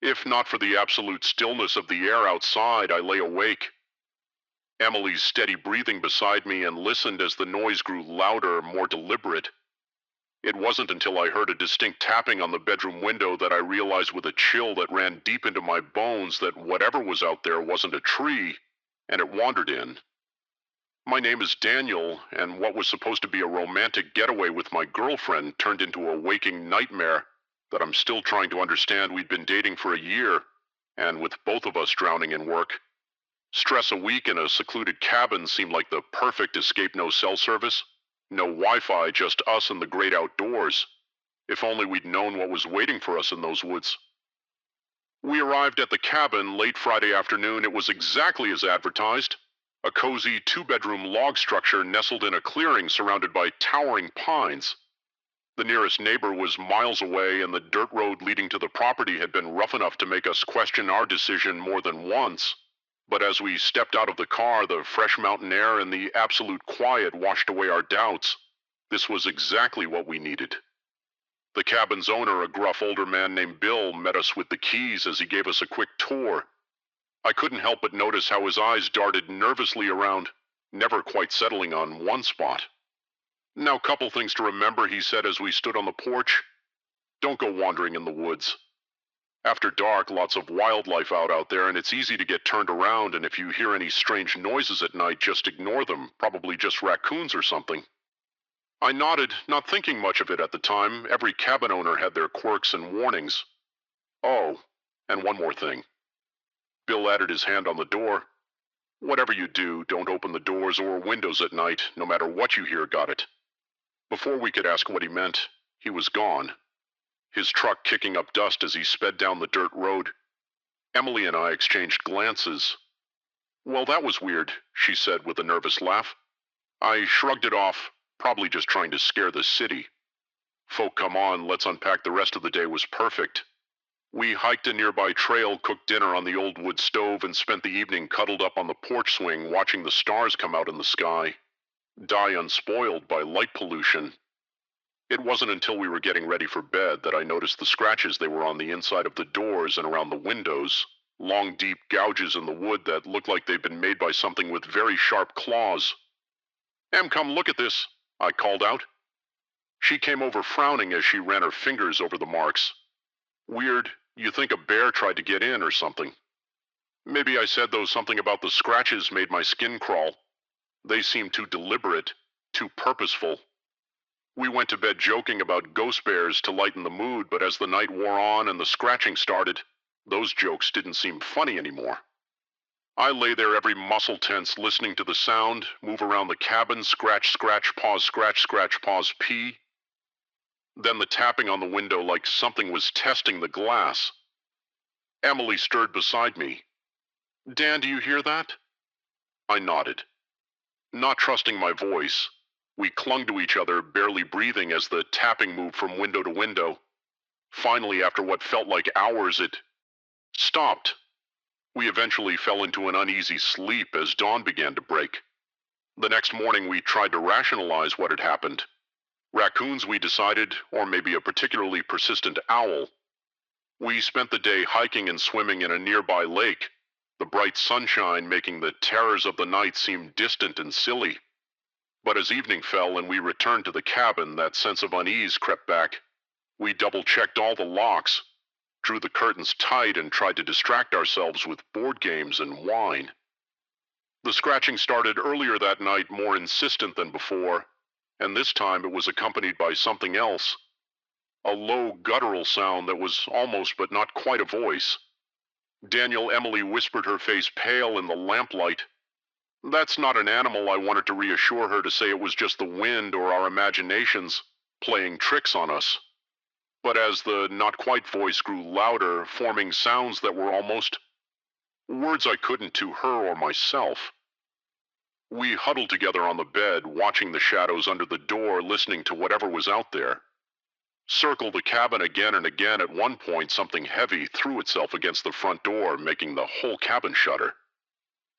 If not for the absolute stillness of the air outside, I lay awake. Emily's steady breathing beside me, and listened as the noise grew louder, more deliberate. It wasn't until I heard a distinct tapping on the bedroom window that I realized with a chill that ran deep into my bones that whatever was out there wasn't a tree, and it wandered in. My name is Daniel, and what was supposed to be a romantic getaway with my girlfriend turned into a waking nightmare that I'm still trying to understand. We'd been dating for a year, and with both of us drowning in work. Stress a week in a secluded cabin seemed like the perfect escape. No cell service, no Wi-Fi, just us and the great outdoors. If only we'd known what was waiting for us in those woods. We arrived at the cabin late Friday afternoon. It was exactly as advertised. A cozy two-bedroom log structure nestled in a clearing surrounded by towering pines. The nearest neighbor was miles away, and the dirt road leading to the property had been rough enough to make us question our decision more than once. But as we stepped out of the car, the fresh mountain air and the absolute quiet washed away our doubts. This was exactly what we needed. The cabin's owner, a gruff older man named Bill, met us with the keys as he gave us a quick tour. I couldn't help but notice how his eyes darted nervously around, never quite settling on one spot. Now, couple things to remember, he said as we stood on the porch. Don't go wandering in the woods. After dark, lots of wildlife out there, and it's easy to get turned around, and if you hear any strange noises at night, just ignore them, probably just raccoons or something. I nodded, not thinking much of it at the time. Every cabin owner had their quirks and warnings. Oh, and one more thing. Bill added his hand on the door. Whatever you do, don't open the doors or windows at night, no matter what you hear, got it? Before we could ask what he meant, he was gone, his truck kicking up dust as he sped down the dirt road. Emily and I exchanged glances. Well, that was weird, she said with a nervous laugh. I shrugged it off, probably just trying to scare the city. Folk, come on, let's unpack. The rest of the day was perfect. We hiked a nearby trail, cooked dinner on the old wood stove, and spent the evening cuddled up on the porch swing watching the stars come out in the sky, die unspoiled by light pollution. It wasn't until we were getting ready for bed that I noticed the scratches they were on the inside of the doors and around the windows, long deep gouges in the wood that looked like they'd been made by something with very sharp claws. Em, come look at this, I called out. She came over frowning as she ran her fingers over the marks. Weird, you think a bear tried to get in or something. Maybe I said, though, something about the scratches made my skin crawl. They seemed too deliberate, too purposeful. We went to bed joking about ghost bears to lighten the mood, but as the night wore on and the scratching started, those jokes didn't seem funny anymore. I lay there, every muscle tense, listening to the sound, move around the cabin, scratch, scratch, pause, pee. Then the tapping on the window like something was testing the glass. Emily stirred beside me. Dan, do you hear that? I nodded. Not trusting my voice, we clung to each other, barely breathing as the tapping moved from window to window. Finally, after what felt like hours, it stopped. We eventually fell into an uneasy sleep as dawn began to break. The next morning, we tried to rationalize what had happened. Raccoons, we decided, or maybe a particularly persistent owl. We spent the day hiking and swimming in a nearby lake, the bright sunshine making the terrors of the night seem distant and silly. But as evening fell and we returned to the cabin, that sense of unease crept back. We double-checked all the locks, drew the curtains tight, and tried to distract ourselves with board games and wine. The scratching started earlier that night, more insistent than before, and this time it was accompanied by something else. A low, guttural sound that was almost but not quite a voice. Emily whispered, her face pale in the lamplight. That's not an animal, I wanted to reassure her, to say it was just the wind or our imaginations playing tricks on us. But as the not-quite voice grew louder, forming sounds that were almost words I couldn't to her or myself. We huddled together on the bed, watching the shadows under the door, listening to whatever was out there. Circled the cabin again and again. At one point, something heavy threw itself against the front door, making the whole cabin shudder.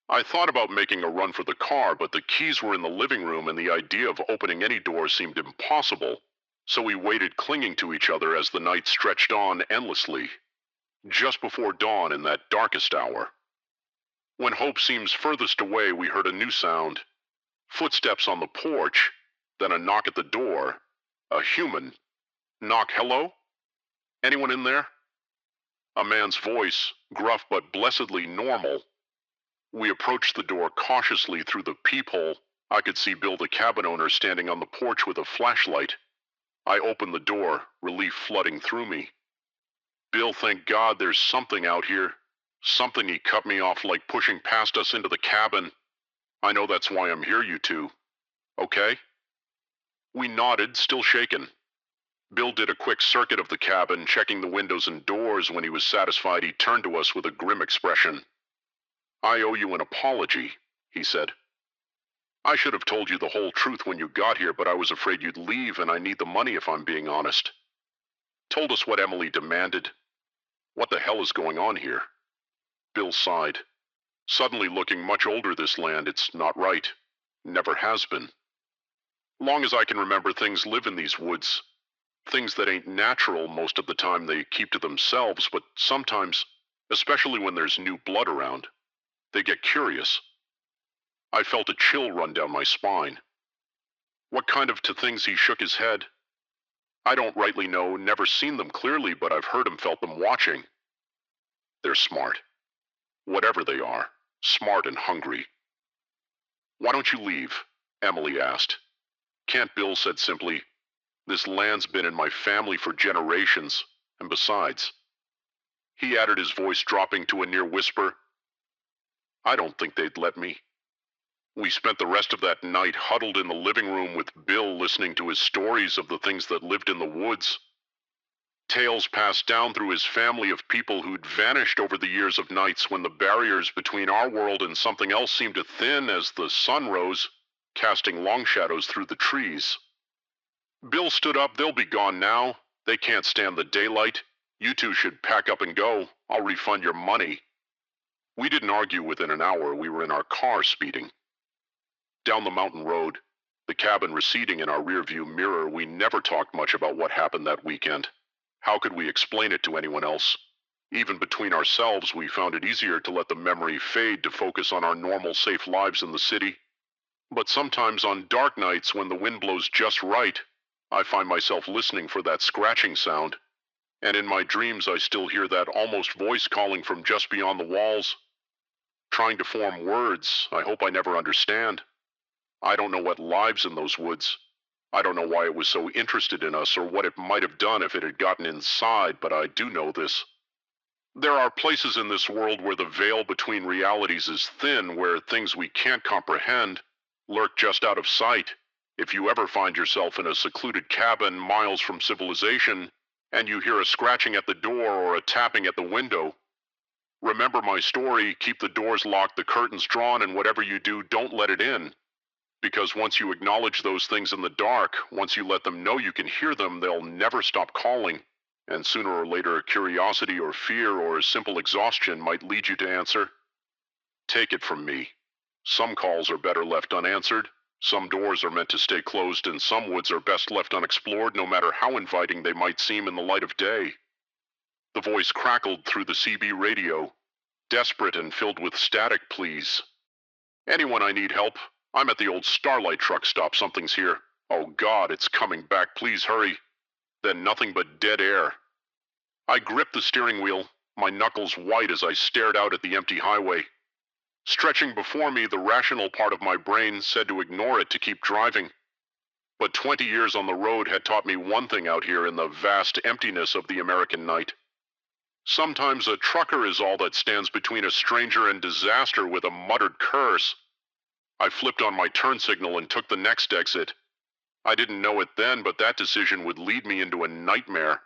I thought about making a run for the car, but the keys were in the living room and the idea of opening any door seemed impossible, so we waited, clinging to each other as the night stretched on endlessly. Just before dawn, in that darkest hour, when hope seems furthest away, we heard a new sound. Footsteps on the porch, then a knock at the door. A human. Knock. Hello? Anyone in there? A man's voice, gruff but blessedly normal. We approached the door cautiously. Through the peephole, I could see Bill, the cabin owner, standing on the porch with a flashlight. I opened the door, relief flooding through me. Bill, thank God there's something out here. Something. He cut me off, like pushing past us into the cabin. I know that's why I'm here, you two. Okay? We nodded, still shaken. Bill did a quick circuit of the cabin, checking the windows and doors. When he was satisfied, he turned to us with a grim expression. I owe you an apology, he said. I should have told you the whole truth when you got here, but I was afraid you'd leave, and I need the money if I'm being honest. Told us what Emily demanded. What the hell is going on here? Bill sighed. Suddenly looking much older, this land, it's not right. Never has been. Long as I can remember, things live in these woods. Things that ain't natural. Most of the time they keep to themselves, but sometimes, especially when there's new blood around, they get curious. I felt a chill run down my spine. What kind of to things? He shook his head. I don't rightly know, never seen them clearly, but I've heard him, felt them watching. They're smart. Whatever they are, smart and hungry. Why don't you leave? Emily asked. Can't Bill said simply, "This land's been in my family for generations, and besides," he added, his voice dropping to a near whisper, "I don't think they'd let me." We spent the rest of that night huddled in the living room with Bill listening to his stories of the things that lived in the woods. Tales passed down through his family of people who'd vanished over the years of nights when the barriers between our world and something else seemed to thin as the sun rose, casting long shadows through the trees. Bill stood up. "They'll be gone now. They can't stand the daylight. You two should pack up and go. I'll refund your money." We didn't argue within an hour. We were in our car speeding down the mountain road, the cabin receding in our rearview mirror. We never talked much about what happened that weekend. How could we explain it to anyone else? Even between ourselves, we found it easier to let the memory fade to focus on our normal, safe lives in the city. But sometimes on dark nights when the wind blows just right, I find myself listening for that scratching sound. And in my dreams, I still hear that almost voice calling from just beyond the walls, trying to form words I hope I never understand. I don't know what lives in those woods. I don't know why it was so interested in us or what it might have done if it had gotten inside, but I do know this. There are places in this world where the veil between realities is thin, where things we can't comprehend lurk just out of sight. If you ever find yourself in a secluded cabin miles from civilization, and you hear a scratching at the door or a tapping at the window, remember my story. Keep the doors locked, the curtains drawn, and whatever you do, don't let it in. Because once you acknowledge those things in the dark, once you let them know you can hear them, they'll never stop calling. And sooner or later, curiosity or fear or simple exhaustion might lead you to answer. Take it from me. Some calls are better left unanswered. Some doors are meant to stay closed, and some woods are best left unexplored, no matter how inviting they might seem in the light of day. The voice crackled through the CB radio, desperate and filled with static pleas. "Anyone, I need help. I'm at the old Starlight truck stop. Something's here. Oh God, it's coming back. Please hurry." Then nothing but dead air. I gripped the steering wheel, my knuckles white as I stared out at the empty highway. Stretching before me, the rational part of my brain said to ignore it, to keep driving. But 20 years on the road had taught me one thing out here in the vast emptiness of the American night. Sometimes a trucker is all that stands between a stranger and disaster with a muttered curse. I flipped on my turn signal and took the next exit. I didn't know it then, but that decision would lead me into a nightmare.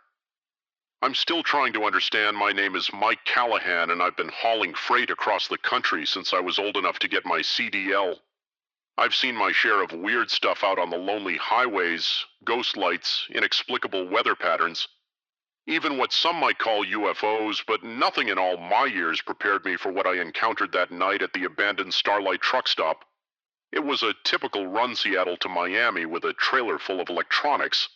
I'm still trying to understand. My name is Mike Callahan, and I've been hauling freight across the country since I was old enough to get my CDL. I've seen my share of weird stuff out on the lonely highways, ghost lights, inexplicable weather patterns, even what some might call UFOs, but nothing in all my years prepared me for what I encountered that night at the abandoned Starlight truck stop. It was a typical run Seattle to Miami with a trailer full of electronics.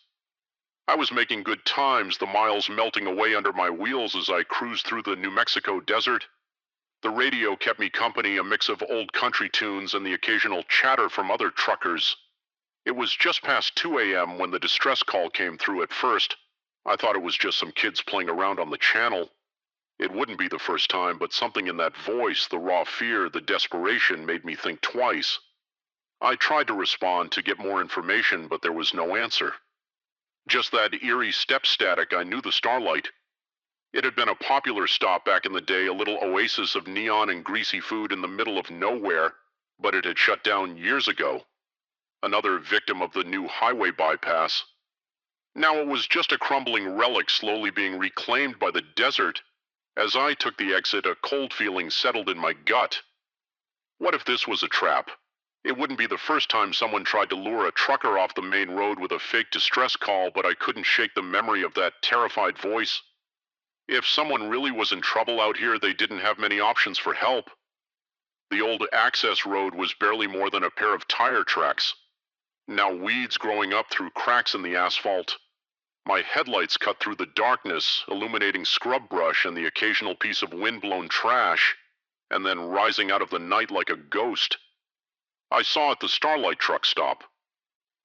I was making good times, the miles melting away under my wheels as I cruised through the New Mexico desert. The radio kept me company, a mix of old country tunes and the occasional chatter from other truckers. It was just past 2 a.m. when the distress call came through. At first, I thought it was just some kids playing around on the channel. It wouldn't be the first time, but something in that voice, the raw fear, the desperation, made me think twice. I tried to respond to get more information, but there was no answer. Just that eerie step static. I knew the Starlight. It had been a popular stop back in the day, a little oasis of neon and greasy food in the middle of nowhere, but it had shut down years ago. Another victim of the new highway bypass. Now it was just a crumbling relic slowly being reclaimed by the desert. As I took the exit, a cold feeling settled in my gut. What if this was a trap? It wouldn't be the first time someone tried to lure a trucker off the main road with a fake distress call, but I couldn't shake the memory of that terrified voice. If someone really was in trouble out here, they didn't have many options for help. The old access road was barely more than a pair of tire tracks. Now weeds growing up through cracks in the asphalt. My headlights cut through the darkness, illuminating scrub brush and the occasional piece of wind-blown trash, and then rising out of the night like a ghost. I saw at the Starlight truck stop.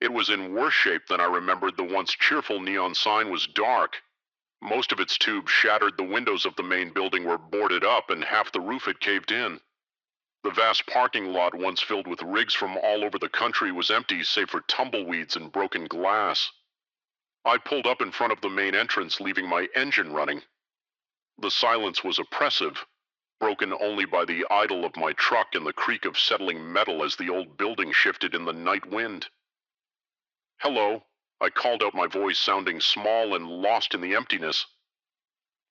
It was in worse shape than I remembered. The once cheerful neon sign was dark. Most of its tubes shattered, the windows of the main building were boarded up, and half the roof had caved in. The vast parking lot, once filled with rigs from all over the country, was empty save for tumbleweeds and broken glass. I pulled up in front of the main entrance, leaving my engine running. The silence was oppressive, broken only by the idle of my truck and the creak of settling metal as the old building shifted in the night wind. "Hello," I called out, my voice sounding small and lost in the emptiness.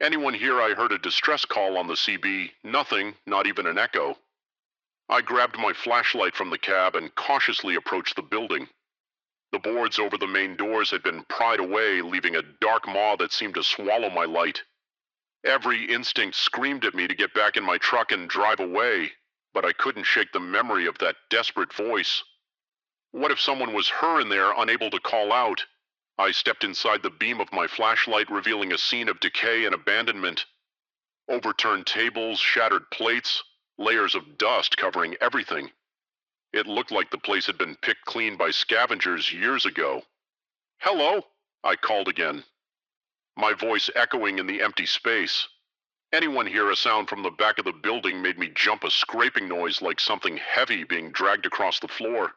"Anyone here?" I heard a distress call on the CB. Nothing, not even an echo. I grabbed my flashlight from the cab and cautiously approached the building. The boards over the main doors had been pried away, leaving a dark maw that seemed to swallow my light. Every instinct screamed at me to get back in my truck and drive away, but I couldn't shake the memory of that desperate voice. What if someone was her in there, unable to call out? I stepped inside the beam of my flashlight, revealing a scene of decay and abandonment. Overturned tables, shattered plates, layers of dust covering everything. It looked like the place had been picked clean by scavengers years ago. "Hello," I called again, my voice echoing in the empty space. "Anyone hear?" A sound from the back of the building made me jump, a scraping noise like something heavy being dragged across the floor.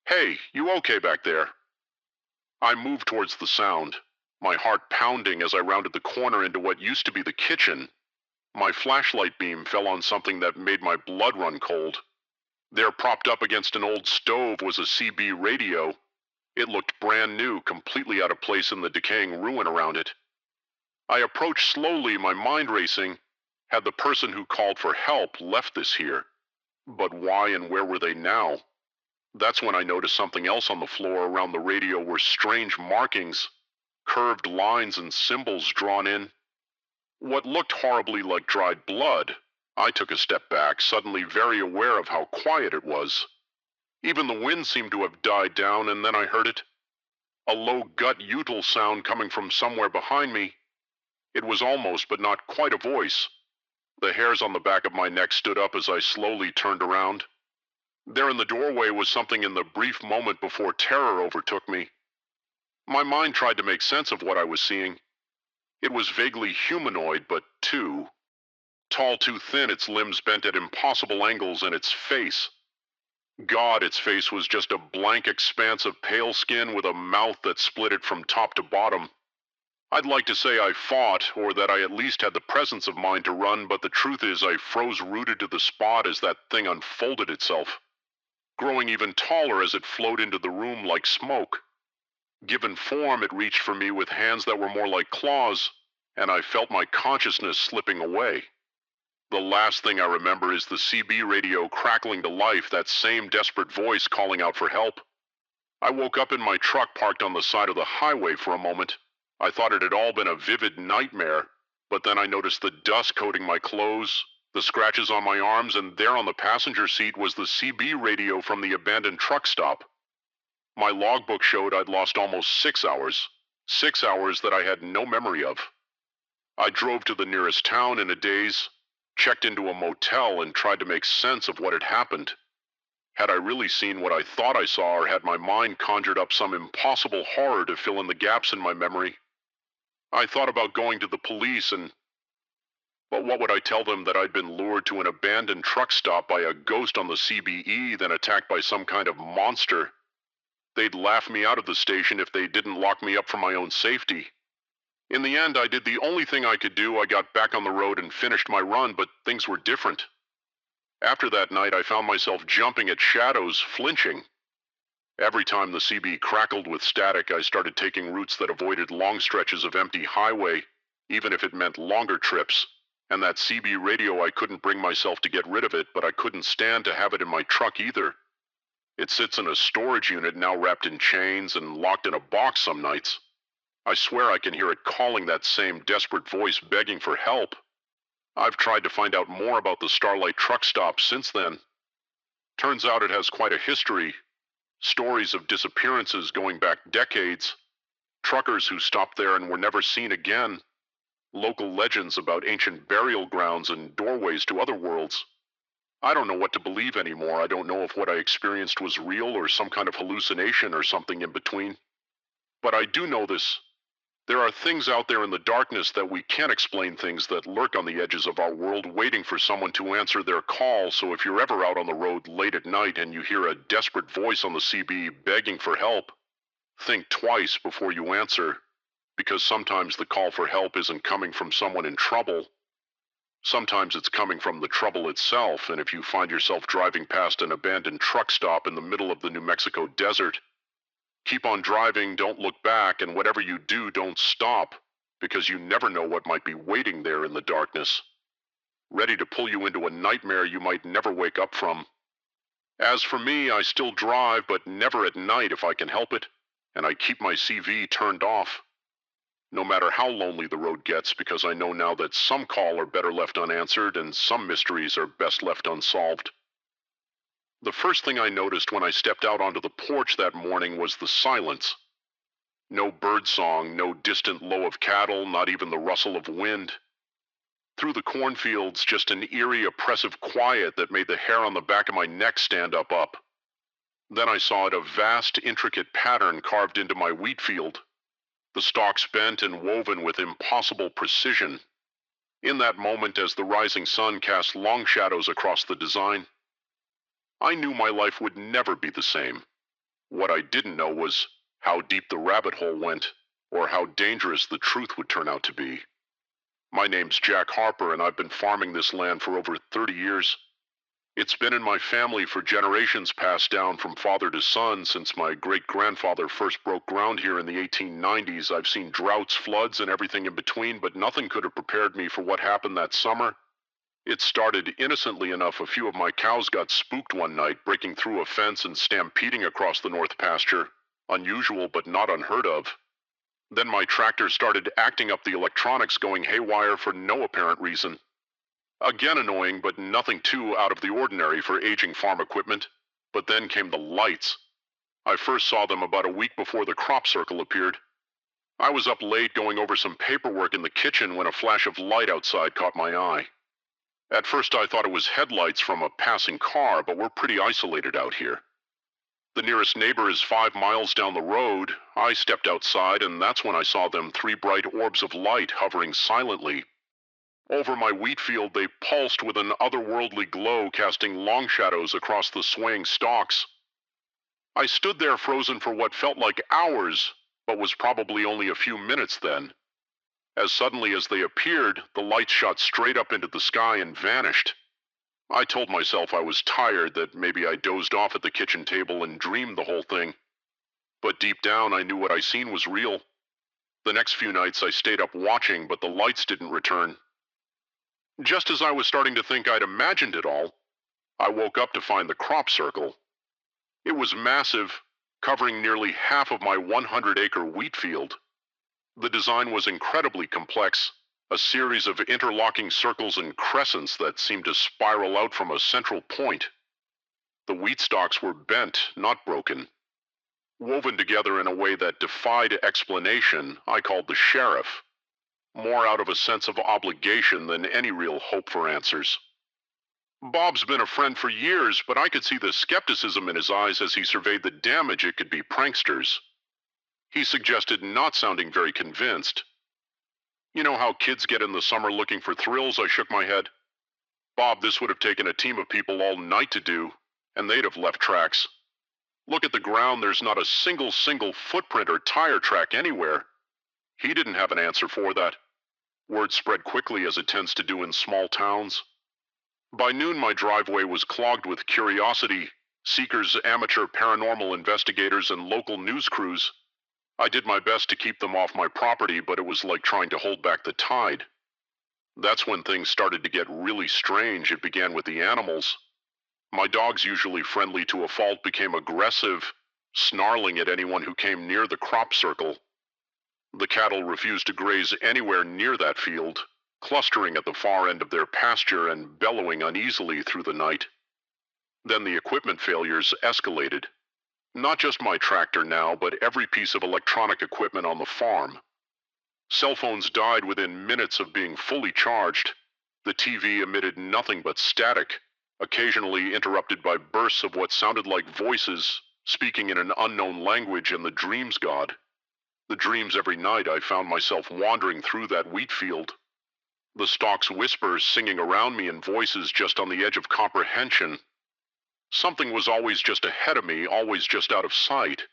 "Hey, you okay back there?" I moved towards the sound, my heart pounding as I rounded the corner into what used to be the kitchen. My flashlight beam fell on something that made my blood run cold. There, propped up against an old stove, was a CB radio. It looked brand new, completely out of place in the decaying ruin around it. I approached slowly, my mind racing. Had the person who called for help left this here? But why and where were they now? That's when I noticed something else on the floor around the radio were strange markings, curved lines and symbols drawn in. What looked horribly like dried blood. I took a step back, suddenly very aware of how quiet it was. Even the wind seemed to have died down, and then I heard it. A low gut-utal sound coming from somewhere behind me. It was almost, but not quite, a voice. The hairs on the back of my neck stood up as I slowly turned around. There in the doorway was something in the brief moment before terror overtook me. My mind tried to make sense of what I was seeing. It was vaguely humanoid, but too tall, too thin, its limbs bent at impossible angles, and its face. God, its face was just a blank expanse of pale skin with a mouth that split it from top to bottom. I'd like to say I fought, or that I at least had the presence of mind to run, but the truth is I froze rooted to the spot as that thing unfolded itself, growing even taller as it flowed into the room like smoke. Given form, it reached for me with hands that were more like claws, and I felt my consciousness slipping away. The last thing I remember is the CB radio crackling to life, that same desperate voice calling out for help. I woke up in my truck parked on the side of the highway for a moment. I thought it had all been a vivid nightmare, but then I noticed the dust coating my clothes, the scratches on my arms, and there on the passenger seat was the CB radio from the abandoned truck stop. My logbook showed I'd lost almost 6 hours. 6 hours that I had no memory of. I drove to the nearest town in a daze, checked into a motel, and tried to make sense of what had happened. Had I really seen what I thought I saw, or had my mind conjured up some impossible horror to fill in the gaps in my memory? I thought about going to the police but what would I tell them? That I'd been lured to an abandoned truck stop by a ghost on the CBE, then attacked by some kind of monster? They'd laugh me out of the station if they didn't lock me up for my own safety. In the end, I did the only thing I could do. I got back on the road and finished my run, but things were different. After that night, I found myself jumping at shadows, flinching. Every time the CB crackled with static, I started taking routes that avoided long stretches of empty highway, even if it meant longer trips. And that CB radio, I couldn't bring myself to get rid of it, but I couldn't stand to have it in my truck either. It sits in a storage unit now, wrapped in chains and locked in a box some nights. I swear I can hear it calling, that same desperate voice begging for help. I've tried to find out more about the Starlight truck stop since then. Turns out it has quite a history. Stories of disappearances going back decades. Truckers who stopped there and were never seen again. Local legends about ancient burial grounds and doorways to other worlds. I don't know what to believe anymore. I don't know if what I experienced was real or some kind of hallucination or something in between. But I do know this. There are things out there in the darkness that we can't explain, things that lurk on the edges of our world waiting for someone to answer their call. So if you're ever out on the road late at night and you hear a desperate voice on the CB begging for help, think twice before you answer, because sometimes the call for help isn't coming from someone in trouble. Sometimes it's coming from the trouble itself, and if you find yourself driving past an abandoned truck stop in the middle of the New Mexico desert, keep on driving, don't look back, and whatever you do, don't stop, because you never know what might be waiting there in the darkness, ready to pull you into a nightmare you might never wake up from. As for me, I still drive, but never at night if I can help it, and I keep my CV turned off. No matter how lonely the road gets, because I know now that some calls are better left unanswered and some mysteries are best left unsolved. The first thing I noticed when I stepped out onto the porch that morning was the silence. No birdsong, no distant low of cattle, not even the rustle of wind. Through the cornfields, just an eerie, oppressive quiet that made the hair on the back of my neck stand up. Then I saw it, a vast, intricate pattern carved into my wheat field, the stalks bent and woven with impossible precision. In that moment, as the rising sun cast long shadows across the design, I knew my life would never be the same. What I didn't know was how deep the rabbit hole went, or how dangerous the truth would turn out to be. My name's Jack Harper, and I've been farming this land for over 30 years. It's been in my family for generations, passed down from father to son since my great-grandfather first broke ground here in the 1890s. I've seen droughts, floods, and everything in between, but nothing could have prepared me for what happened that summer. It started innocently enough. A few of my cows got spooked one night, breaking through a fence and stampeding across the north pasture. Unusual, but not unheard of. Then my tractor started acting up the electronics, going haywire for no apparent reason. Again annoying, but nothing too out of the ordinary for aging farm equipment. But then came the lights. I first saw them about a week before the crop circle appeared. I was up late going over some paperwork in the kitchen when a flash of light outside caught my eye. At first I thought it was headlights from a passing car, but we're pretty isolated out here. The nearest neighbor is 5 miles down the road. I stepped outside, and that's when I saw them, 3 bright orbs of light hovering silently. Over my wheat field, they pulsed with an otherworldly glow, casting long shadows across the swaying stalks. I stood there frozen for what felt like hours, but was probably only a few minutes then. As suddenly as they appeared, the lights shot straight up into the sky and vanished. I told myself I was tired, that maybe I dozed off at the kitchen table and dreamed the whole thing. But deep down, I knew what I seen was real. The next few nights I stayed up watching, but the lights didn't return. Just as I was starting to think I'd imagined it all, I woke up to find the crop circle. It was massive, covering nearly half of my 100-acre wheat field. The design was incredibly complex, a series of interlocking circles and crescents that seemed to spiral out from a central point. The wheat stalks were bent, not broken. Woven together in a way that defied explanation, I called the sheriff, more out of a sense of obligation than any real hope for answers. Bob's been a friend for years, but I could see the skepticism in his eyes as he surveyed the damage. It could be pranksters. He suggested, not sounding very convinced. You know how kids get in the summer looking for thrills? I shook my head. Bob, this would have taken a team of people all night to do, and they'd have left tracks. Look at the ground, there's not a single footprint or tire track anywhere. He didn't have an answer for that. Word spread quickly, as it tends to do in small towns. By noon, my driveway was clogged with curiosity, seekers, amateur paranormal investigators, and local news crews. I did my best to keep them off my property, but it was like trying to hold back the tide. That's when things started to get really strange. It began with the animals. My dogs, usually friendly to a fault, became aggressive, snarling at anyone who came near the crop circle. The cattle refused to graze anywhere near that field, clustering at the far end of their pasture and bellowing uneasily through the night. Then the equipment failures escalated. Not just my tractor now, but every piece of electronic equipment on the farm. Cell phones died within minutes of being fully charged. The TV emitted nothing but static, occasionally interrupted by bursts of what sounded like voices speaking in an unknown language and the dream's god. The dreams every night I found myself wandering through that wheat field. The stalks whisper singing around me in voices just on the edge of comprehension. Something was always just ahead of me, always just out of sight.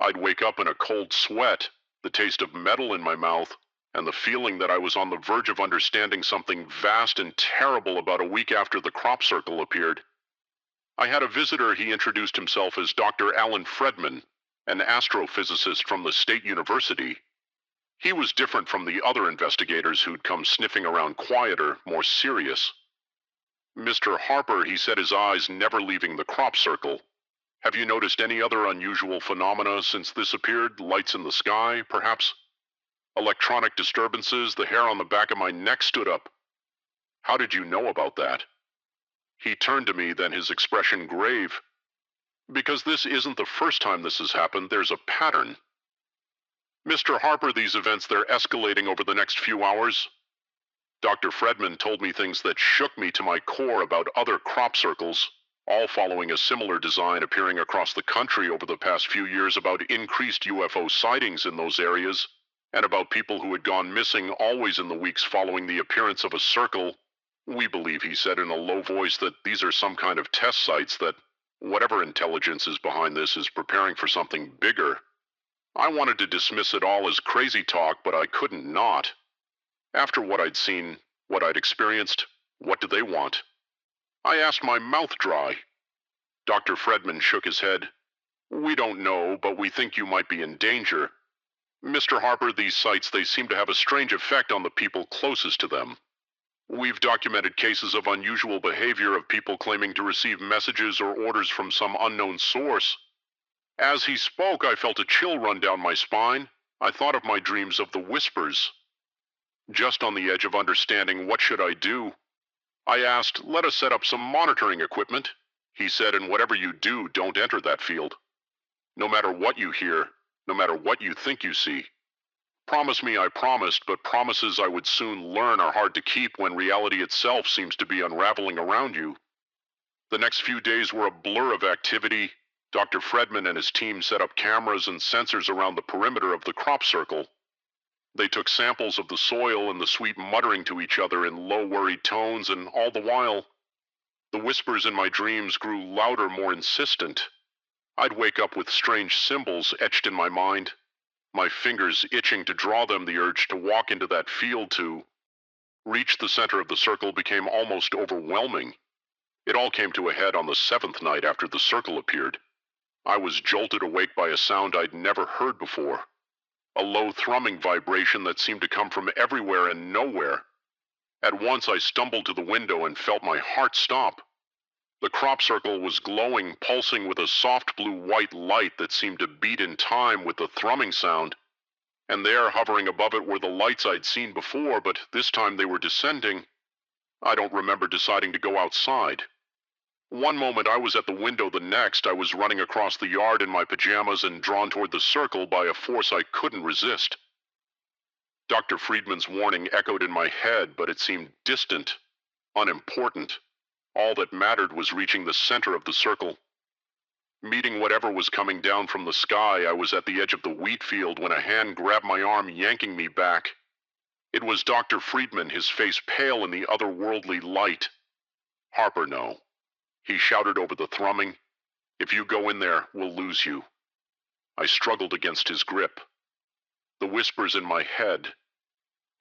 I'd wake up in a cold sweat, the taste of metal in my mouth, and the feeling that I was on the verge of understanding something vast and terrible about a week after the crop circle appeared. I had a visitor. He introduced himself as Dr. Alan Fredman, an astrophysicist from the State University. He was different from the other investigators who'd come sniffing around quieter, more serious. Mr. Harper, he said, his eyes never leaving the crop circle. Have you noticed any other unusual phenomena since this appeared? Lights in the sky, perhaps? Electronic disturbances? The hair on the back of my neck stood up. How did you know about that? He turned to me, then his expression grave. Because this isn't the first time this has happened, there's a pattern. Mr. Harper, these events, they're escalating over the next few hours. Dr. Fredman told me things that shook me to my core about other crop circles, all following a similar design appearing across the country over the past few years, about increased UFO sightings in those areas, and about people who had gone missing always in the weeks following the appearance of a circle. We believe, he said in a low voice, that these are some kind of test sites, that whatever intelligence is behind this is preparing for something bigger. I wanted to dismiss it all as crazy talk, but I couldn't not. After what I'd seen, what I'd experienced, what do they want? I asked, my mouth dry. Dr. Fredman shook his head. We don't know, but we think you might be in danger. Mr. Harper, these sites, they seem to have a strange effect on the people closest to them. We've documented cases of unusual behavior of people claiming to receive messages or orders from some unknown source. As he spoke, I felt a chill run down my spine. I thought of my dreams of the whispers. Just on the edge of understanding what should I do, I asked, let us set up some monitoring equipment. He said, and whatever you do, don't enter that field. No matter what you hear, no matter what you think you see. Promise me. I promised, but promises I would soon learn are hard to keep when reality itself seems to be unraveling around you. The next few days were a blur of activity. Dr. Fredman and his team set up cameras and sensors around the perimeter of the crop circle. They took samples of the soil and the sweet muttering to each other in low, worried tones, and all the while, the whispers in my dreams grew louder, more insistent. I'd wake up with strange symbols etched in my mind, my fingers itching to draw them. The urge to walk into that field, to reach the center of the circle, became almost overwhelming. It all came to a head on the 7th night after the circle appeared. I was jolted awake by a sound I'd never heard before. A low thrumming vibration that seemed to come from everywhere and nowhere. At once I stumbled to the window and felt my heart stop. The crop circle was glowing, pulsing with a soft blue-white light that seemed to beat in time with the thrumming sound. And there, hovering above it, were the lights I'd seen before, but this time they were descending. I don't remember deciding to go outside. One moment I was at the window, the next I was running across the yard in my pajamas and drawn toward the circle by a force I couldn't resist. Dr. Friedman's warning echoed in my head, but it seemed distant, unimportant. All that mattered was reaching the center of the circle. Meeting whatever was coming down from the sky, I was at the edge of the wheat field when a hand grabbed my arm, yanking me back. It was Dr. Friedman, his face pale in the otherworldly light. Harper, no. He shouted over the thrumming. If you go in there, we'll lose you. I struggled against his grip. The whispers in my head,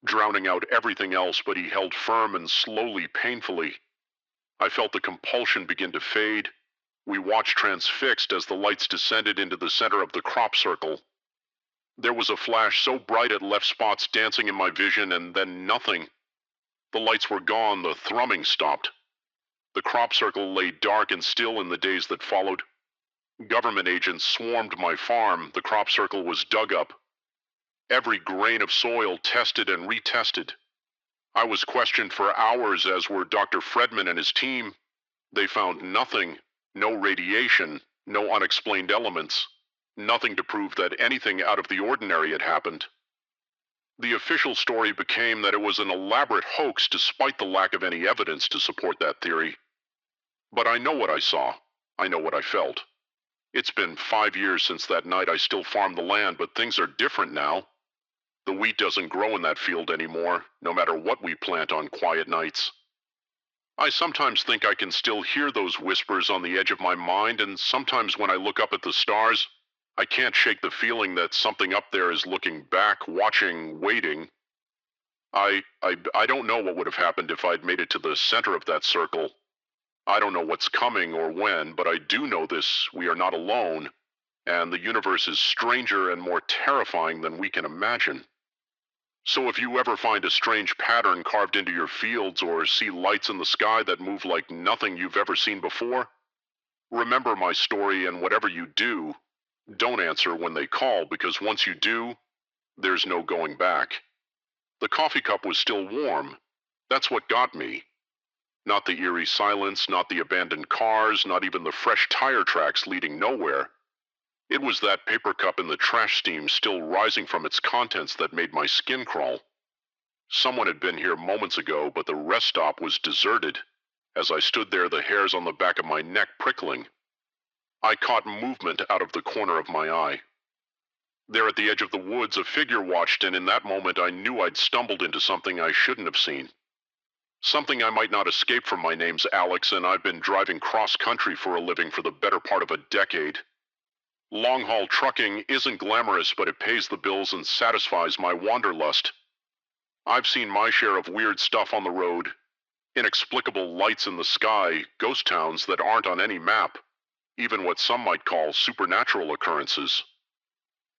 drowning out everything else, but he held firm and slowly, painfully. I felt the compulsion begin to fade. We watched transfixed as the lights descended into the center of the crop circle. There was a flash so bright it left spots dancing in my vision, and then nothing. The lights were gone, the thrumming stopped. The crop circle lay dark and still in the days that followed. Government agents swarmed my farm. The crop circle was dug up. Every grain of soil tested and retested. I was questioned for hours, as were Dr. Fredman and his team. They found nothing, no radiation, no unexplained elements, nothing to prove that anything out of the ordinary had happened. The official story became that it was an elaborate hoax despite the lack of any evidence to support that theory. But I know what I saw. I know what I felt. It's been 5 years since that night. I still farm the land, but things are different now. The wheat doesn't grow in that field anymore, no matter what we plant on quiet nights. I sometimes think I can still hear those whispers on the edge of my mind, and sometimes when I look up at the stars, I can't shake the feeling that something up there is looking back, watching, waiting. I don't know what would have happened if I'd made it to the center of that circle. I don't know what's coming or when, but I do know this: we are not alone, and the universe is stranger and more terrifying than we can imagine. So if you ever find a strange pattern carved into your fields or see lights in the sky that move like nothing you've ever seen before, remember my story, and whatever you do, don't answer when they call, because once you do, there's no going back. The coffee cup was still warm. That's what got me. Not the eerie silence, not the abandoned cars, not even the fresh tire tracks leading nowhere. It was that paper cup in the trash steam still rising from its contents that made my skin crawl. Someone had been here moments ago, but the rest stop was deserted. As I stood there, the hairs on the back of my neck prickling. I caught movement out of the corner of my eye. There at the edge of the woods, a figure watched, and in that moment I knew I'd stumbled into something I shouldn't have seen. Something I might not escape from. My name's Alex, and I've been driving cross-country for a living for the better part of a decade. Long-haul trucking isn't glamorous, but it pays the bills and satisfies my wanderlust. I've seen my share of weird stuff on the road. Inexplicable lights in the sky, ghost towns that aren't on any map, even what some might call supernatural occurrences.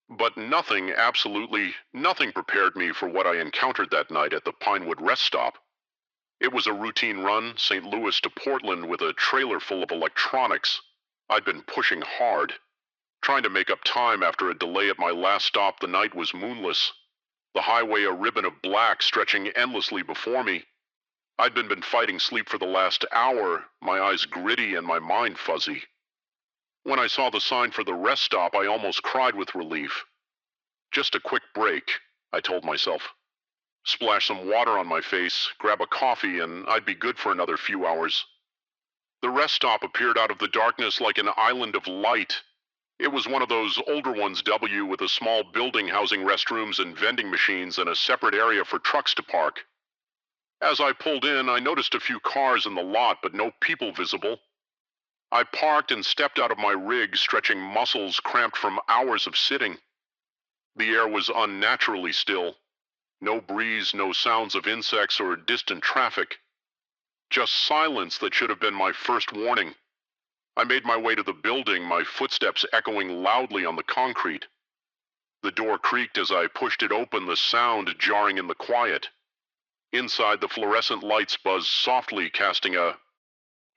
But nothing, absolutely nothing, prepared me for what I encountered that night at the Pinewood rest stop. It was a routine run, St. Louis to Portland, with a trailer full of electronics. I'd been pushing hard, trying to make up time after a delay at my last stop. The night was moonless, the highway a ribbon of black stretching endlessly before me. I'd been fighting sleep for the last hour, my eyes gritty and my mind fuzzy. When I saw the sign for the rest stop, I almost cried with relief. Just a quick break, I told myself. Splash some water on my face, grab a coffee, and I'd be good for another few hours. The rest stop appeared out of the darkness like an island of light. It was one of those older ones, with a small building housing restrooms and vending machines and a separate area for trucks to park. As I pulled in, I noticed a few cars in the lot, but no people visible. I parked and stepped out of my rig, stretching muscles cramped from hours of sitting. The air was unnaturally still. No breeze, no sounds of insects or distant traffic. Just silence that should have been my first warning. I made my way to the building, my footsteps echoing loudly on the concrete. The door creaked as I pushed it open, the sound jarring in the quiet. Inside, the fluorescent lights buzzed softly, casting a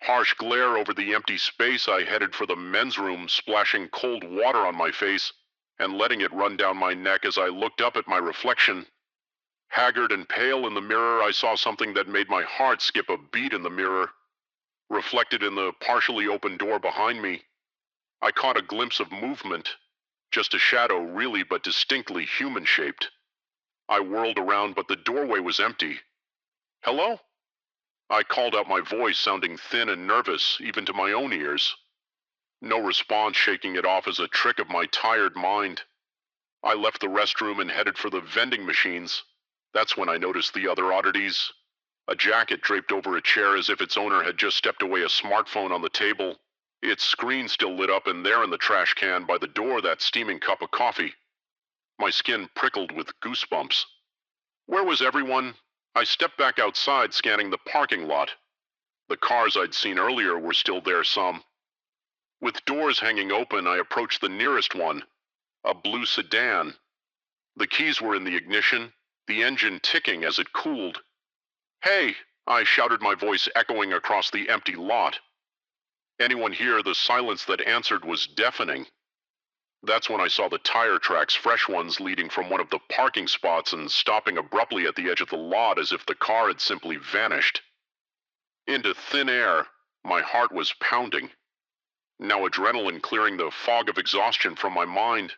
harsh glare over the empty space. I headed for the men's room, splashing cold water on my face and letting it run down my neck. As I looked up at my reflection, haggard and pale in the mirror, I saw something that made my heart skip a beat. In the mirror, reflected in the partially open door behind me, I caught a glimpse of movement. Just a shadow, really, but distinctly human-shaped. I whirled around, but the doorway was empty. "Hello?" I called out, my voice sounding thin and nervous, even to my own ears. No response, shaking it off as a trick of my tired mind. I left the restroom and headed for the vending machines. That's when I noticed the other oddities. A jacket draped over a chair as if its owner had just stepped away, a smartphone on the table, its screen still lit up, and there in the trash can by the door, that steaming cup of coffee. My skin prickled with goosebumps. Where was everyone? I stepped back outside, scanning the parking lot. The cars I'd seen earlier were still there, some. With doors hanging open, I approached the nearest one, a blue sedan. The keys were in the ignition, the engine ticking as it cooled. "Hey!" I shouted, my voice echoing across the empty lot. Anyone here? The silence that answered was deafening. That's when I saw the tire tracks, fresh ones leading from one of the parking spots and stopping abruptly at the edge of the lot, as if the car had simply vanished. Into thin air, my heart was pounding. Now adrenaline clearing the fog of exhaustion from my mind.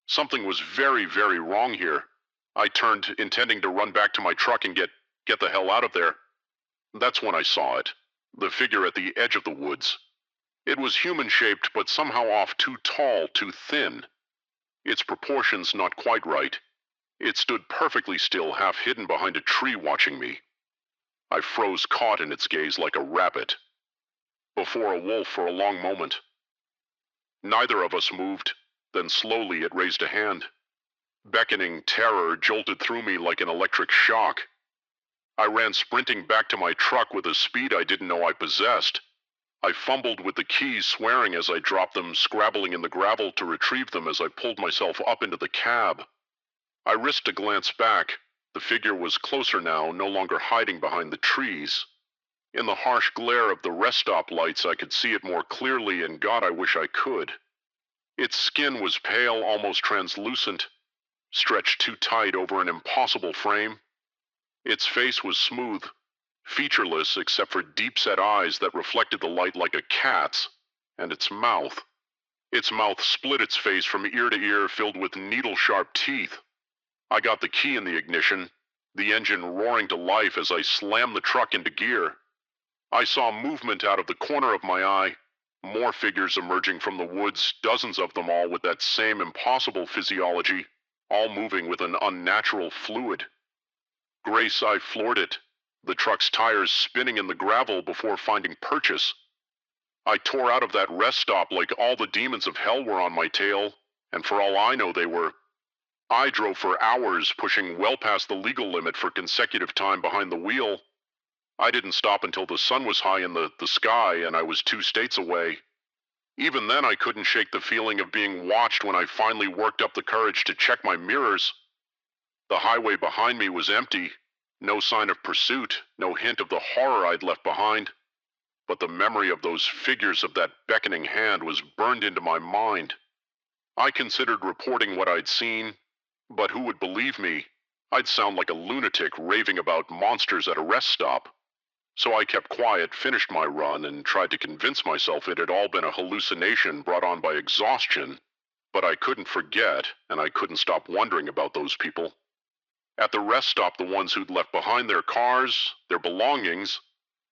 Something was very, very wrong here. I turned, intending to run back to my truck and get the hell out of there. That's when I saw it. The figure at the edge of the woods. It was human-shaped, but somehow off too tall, too thin. Its proportions not quite right. It stood perfectly still, half hidden behind a tree watching me. I froze caught in its gaze like a rabbit. Before a wolf for a long moment. Neither of us moved. Then slowly it raised a hand. Beckoning terror jolted through me like an electric shock. I ran sprinting back to my truck with a speed I didn't know I possessed. I fumbled with the keys, swearing as I dropped them, scrabbling in the gravel to retrieve them as I pulled myself up into the cab. I risked a glance back. The figure was closer now, no longer hiding behind the trees. In the harsh glare of the rest stop lights, I could see it more clearly, and God, I wish I could. Its skin was pale, almost translucent, stretched too tight over an impossible frame. Its face was smooth, featureless except for deep-set eyes that reflected the light like a cat's, and its mouth. Its mouth split its face from ear to ear, filled with needle-sharp teeth. I got the key in the ignition, the engine roaring to life as I slammed the truck into gear. I saw movement out of the corner of my eye, more figures emerging from the woods, dozens of them all with that same impossible physiology, all moving with an unnatural fluid. Grace, I floored it, the truck's tires spinning in the gravel before finding purchase. I tore out of that rest stop like all the demons of hell were on my tail, and for all I know they were. I drove for hours, pushing well past the legal limit for consecutive time behind the wheel. I didn't stop until the sun was high in the sky and I was 2 states away. Even then I couldn't shake the feeling of being watched when I finally worked up the courage to check my mirrors. The highway behind me was empty, no sign of pursuit, no hint of the horror I'd left behind. But the memory of those figures of that beckoning hand was burned into my mind. I considered reporting what I'd seen, but who would believe me? I'd sound like a lunatic raving about monsters at a rest stop. So I kept quiet, finished my run, and tried to convince myself it had all been a hallucination brought on by exhaustion. But I couldn't forget, and I couldn't stop wondering about those people. At the rest stop, the ones who'd left behind their cars, their belongings,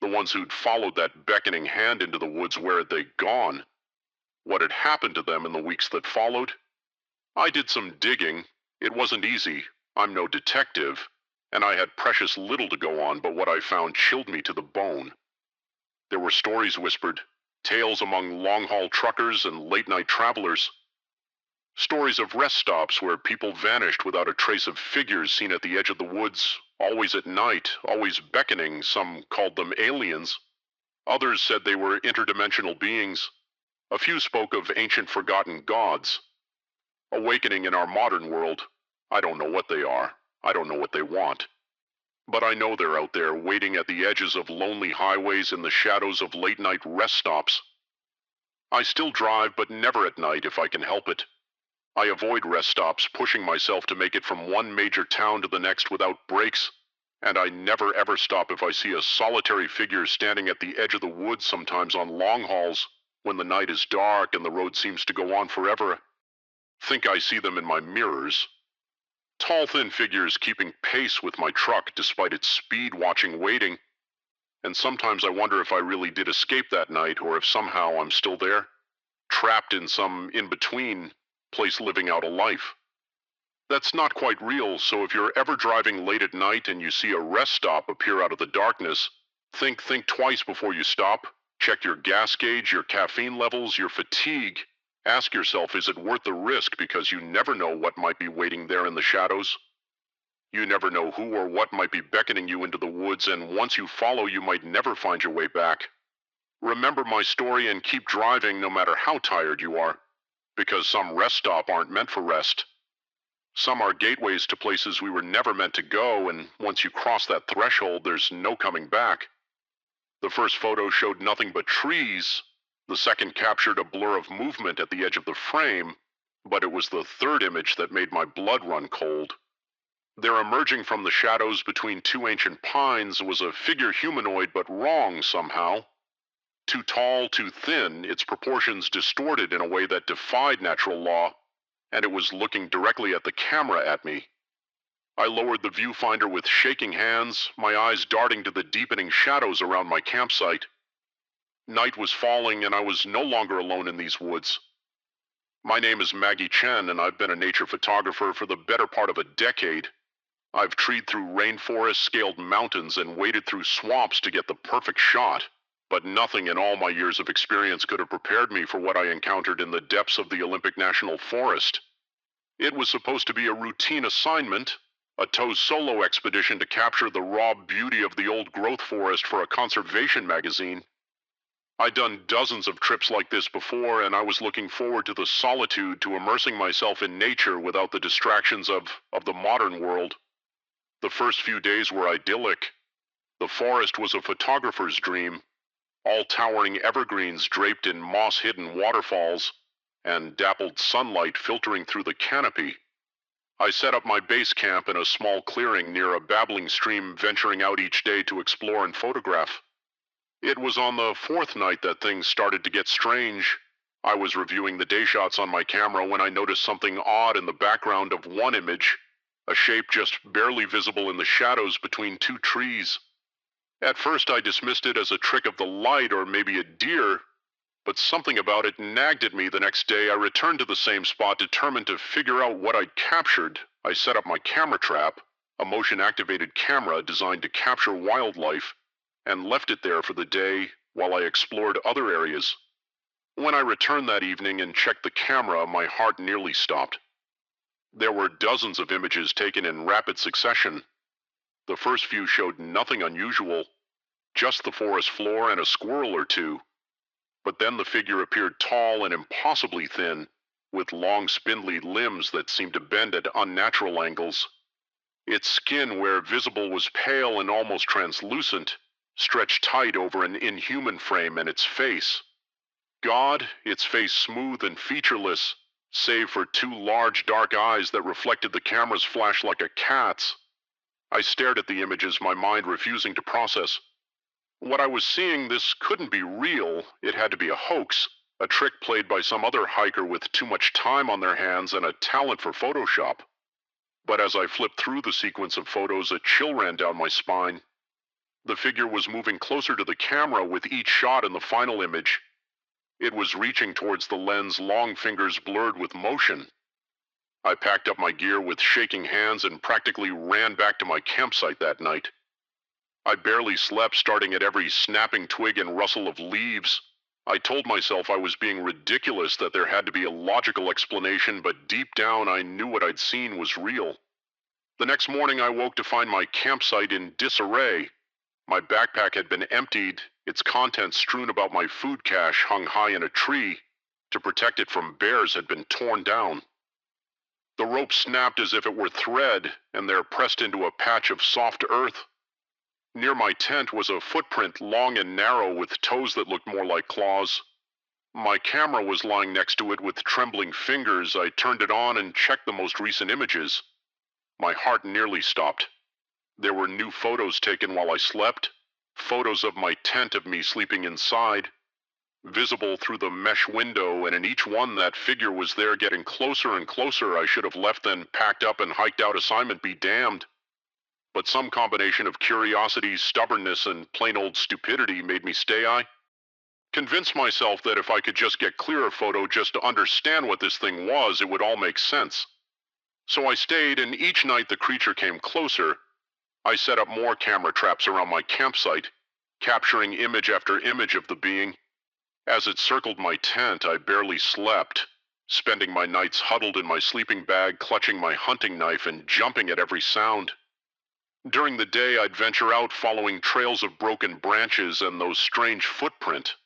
the ones who'd followed that beckoning hand into the woods, where had they gone? What had happened to them in the weeks that followed? I did some digging. It wasn't easy. I'm no detective, and I had precious little to go on, but what I found chilled me to the bone. There were stories whispered, tales among long-haul truckers and late-night travelers. Stories of rest stops where people vanished without a trace of figures seen at the edge of the woods, always at night, always beckoning. Some called them aliens. Others said they were interdimensional beings. A few spoke of ancient forgotten gods. Awakening in our modern world. I don't know what they are. I don't know what they want. But I know they're out there, waiting at the edges of lonely highways in the shadows of late-night rest stops. I still drive, but never at night if I can help it. I avoid rest stops, pushing myself to make it from one major town to the next without breaks, and I never ever stop if I see a solitary figure standing at the edge of the woods, sometimes on long hauls, when the night is dark and the road seems to go on forever. Think I see them in my mirrors. Tall, thin figures keeping pace with my truck despite its speed, watching, waiting. And sometimes I wonder if I really did escape that night, or if somehow I'm still there, trapped in some in-between place living out a life. That's not quite real, so if you're ever driving late at night and you see a rest stop appear out of the darkness, think twice before you stop. Check your gas gauge, your caffeine levels, your fatigue. Ask yourself, is it worth the risk, because you never know what might be waiting there in the shadows. You never know who or what might be beckoning you into the woods, and once you follow, you might never find your way back. Remember my story and keep driving no matter how tired you are, because some rest stop aren't meant for rest. Some are gateways to places we were never meant to go, and once you cross that threshold, there's no coming back. The first photo showed nothing but trees. The second captured a blur of movement at the edge of the frame, but it was the third image that made my blood run cold. There, emerging from the shadows between 2 ancient pines, was a figure humanoid but wrong somehow. Too tall, too thin, its proportions distorted in a way that defied natural law, and it was looking directly at the camera at me. I lowered the viewfinder with shaking hands, my eyes darting to the deepening shadows around my campsite. Night was falling and I was no longer alone in these woods. My name is Maggie Chen and I've been a nature photographer for the better part of a decade. I've treed through rainforests, scaled mountains, and waded through swamps to get the perfect shot. But nothing in all my years of experience could have prepared me for what I encountered in the depths of the Olympic National Forest. It was supposed to be a routine assignment, a tow solo expedition to capture the raw beauty of the old growth forest for a conservation magazine. I'd done dozens of trips like this before, and I was looking forward to the solitude, to immersing myself in nature without the distractions of the modern world. The first few days were idyllic. The forest was a photographer's dream, all towering evergreens draped in moss-hidden waterfalls, and dappled sunlight filtering through the canopy. I set up my base camp in a small clearing near a babbling stream, venturing out each day to explore and photograph. It was on the fourth night that things started to get strange. I was reviewing the day shots on my camera when I noticed something odd in the background of one image, a shape just barely visible in the shadows between two trees. At first I dismissed it as a trick of the light or maybe a deer, but something about it nagged at me. The next day I returned to the same spot, determined to figure out what I'd captured. I set up my camera trap, a motion-activated camera designed to capture wildlife, and left it there for the day while I explored other areas. When I returned that evening and checked the camera, my heart nearly stopped. There were dozens of images taken in rapid succession. The first few showed nothing unusual, just the forest floor and a squirrel or two. But then the figure appeared tall and impossibly thin, with long spindly limbs that seemed to bend at unnatural angles. Its skin, where visible, was pale and almost translucent, stretched tight over an inhuman frame, and its face. God, its face smooth and featureless, save for two large dark eyes that reflected the camera's flash like a cat's. I stared at the images, my mind refusing to process. What I was seeing, this couldn't be real. It had to be a hoax, a trick played by some other hiker with too much time on their hands and a talent for Photoshop. But as I flipped through the sequence of photos, a chill ran down my spine. The figure was moving closer to the camera with each shot in the final image. It was reaching towards the lens, long fingers blurred with motion. I packed up my gear with shaking hands and practically ran back to my campsite that night. I barely slept, starting at every snapping twig and rustle of leaves. I told myself I was being ridiculous, that there had to be a logical explanation, but deep down I knew what I'd seen was real. The next morning I woke to find my campsite in disarray. My backpack had been emptied, its contents strewn about. My food cache, hung high in a tree to protect it from bears, had been torn down. The rope snapped as if it were thread, and there, pressed into a patch of soft earth, near my tent, was a footprint, long and narrow, with toes that looked more like claws. My camera was lying next to it. With trembling fingers, I turned it on and checked the most recent images. My heart nearly stopped. There were new photos taken while I slept, photos of my tent, of me sleeping inside, visible through the mesh window, and in each one that figure was there, getting closer and closer. I should have left then, packed up and hiked out. Assignment be damned. But some combination of curiosity, stubbornness, and plain old stupidity made me stay. I convinced myself that if I could just get clearer photo, just to understand what this thing was, it would all make sense. So I stayed, and each night the creature came closer. I set up more camera traps around my campsite, capturing image after image of the being. As it circled my tent, I barely slept, spending my nights huddled in my sleeping bag, clutching my hunting knife and jumping at every sound. During the day, I'd venture out, following trails of broken branches and those strange footprint.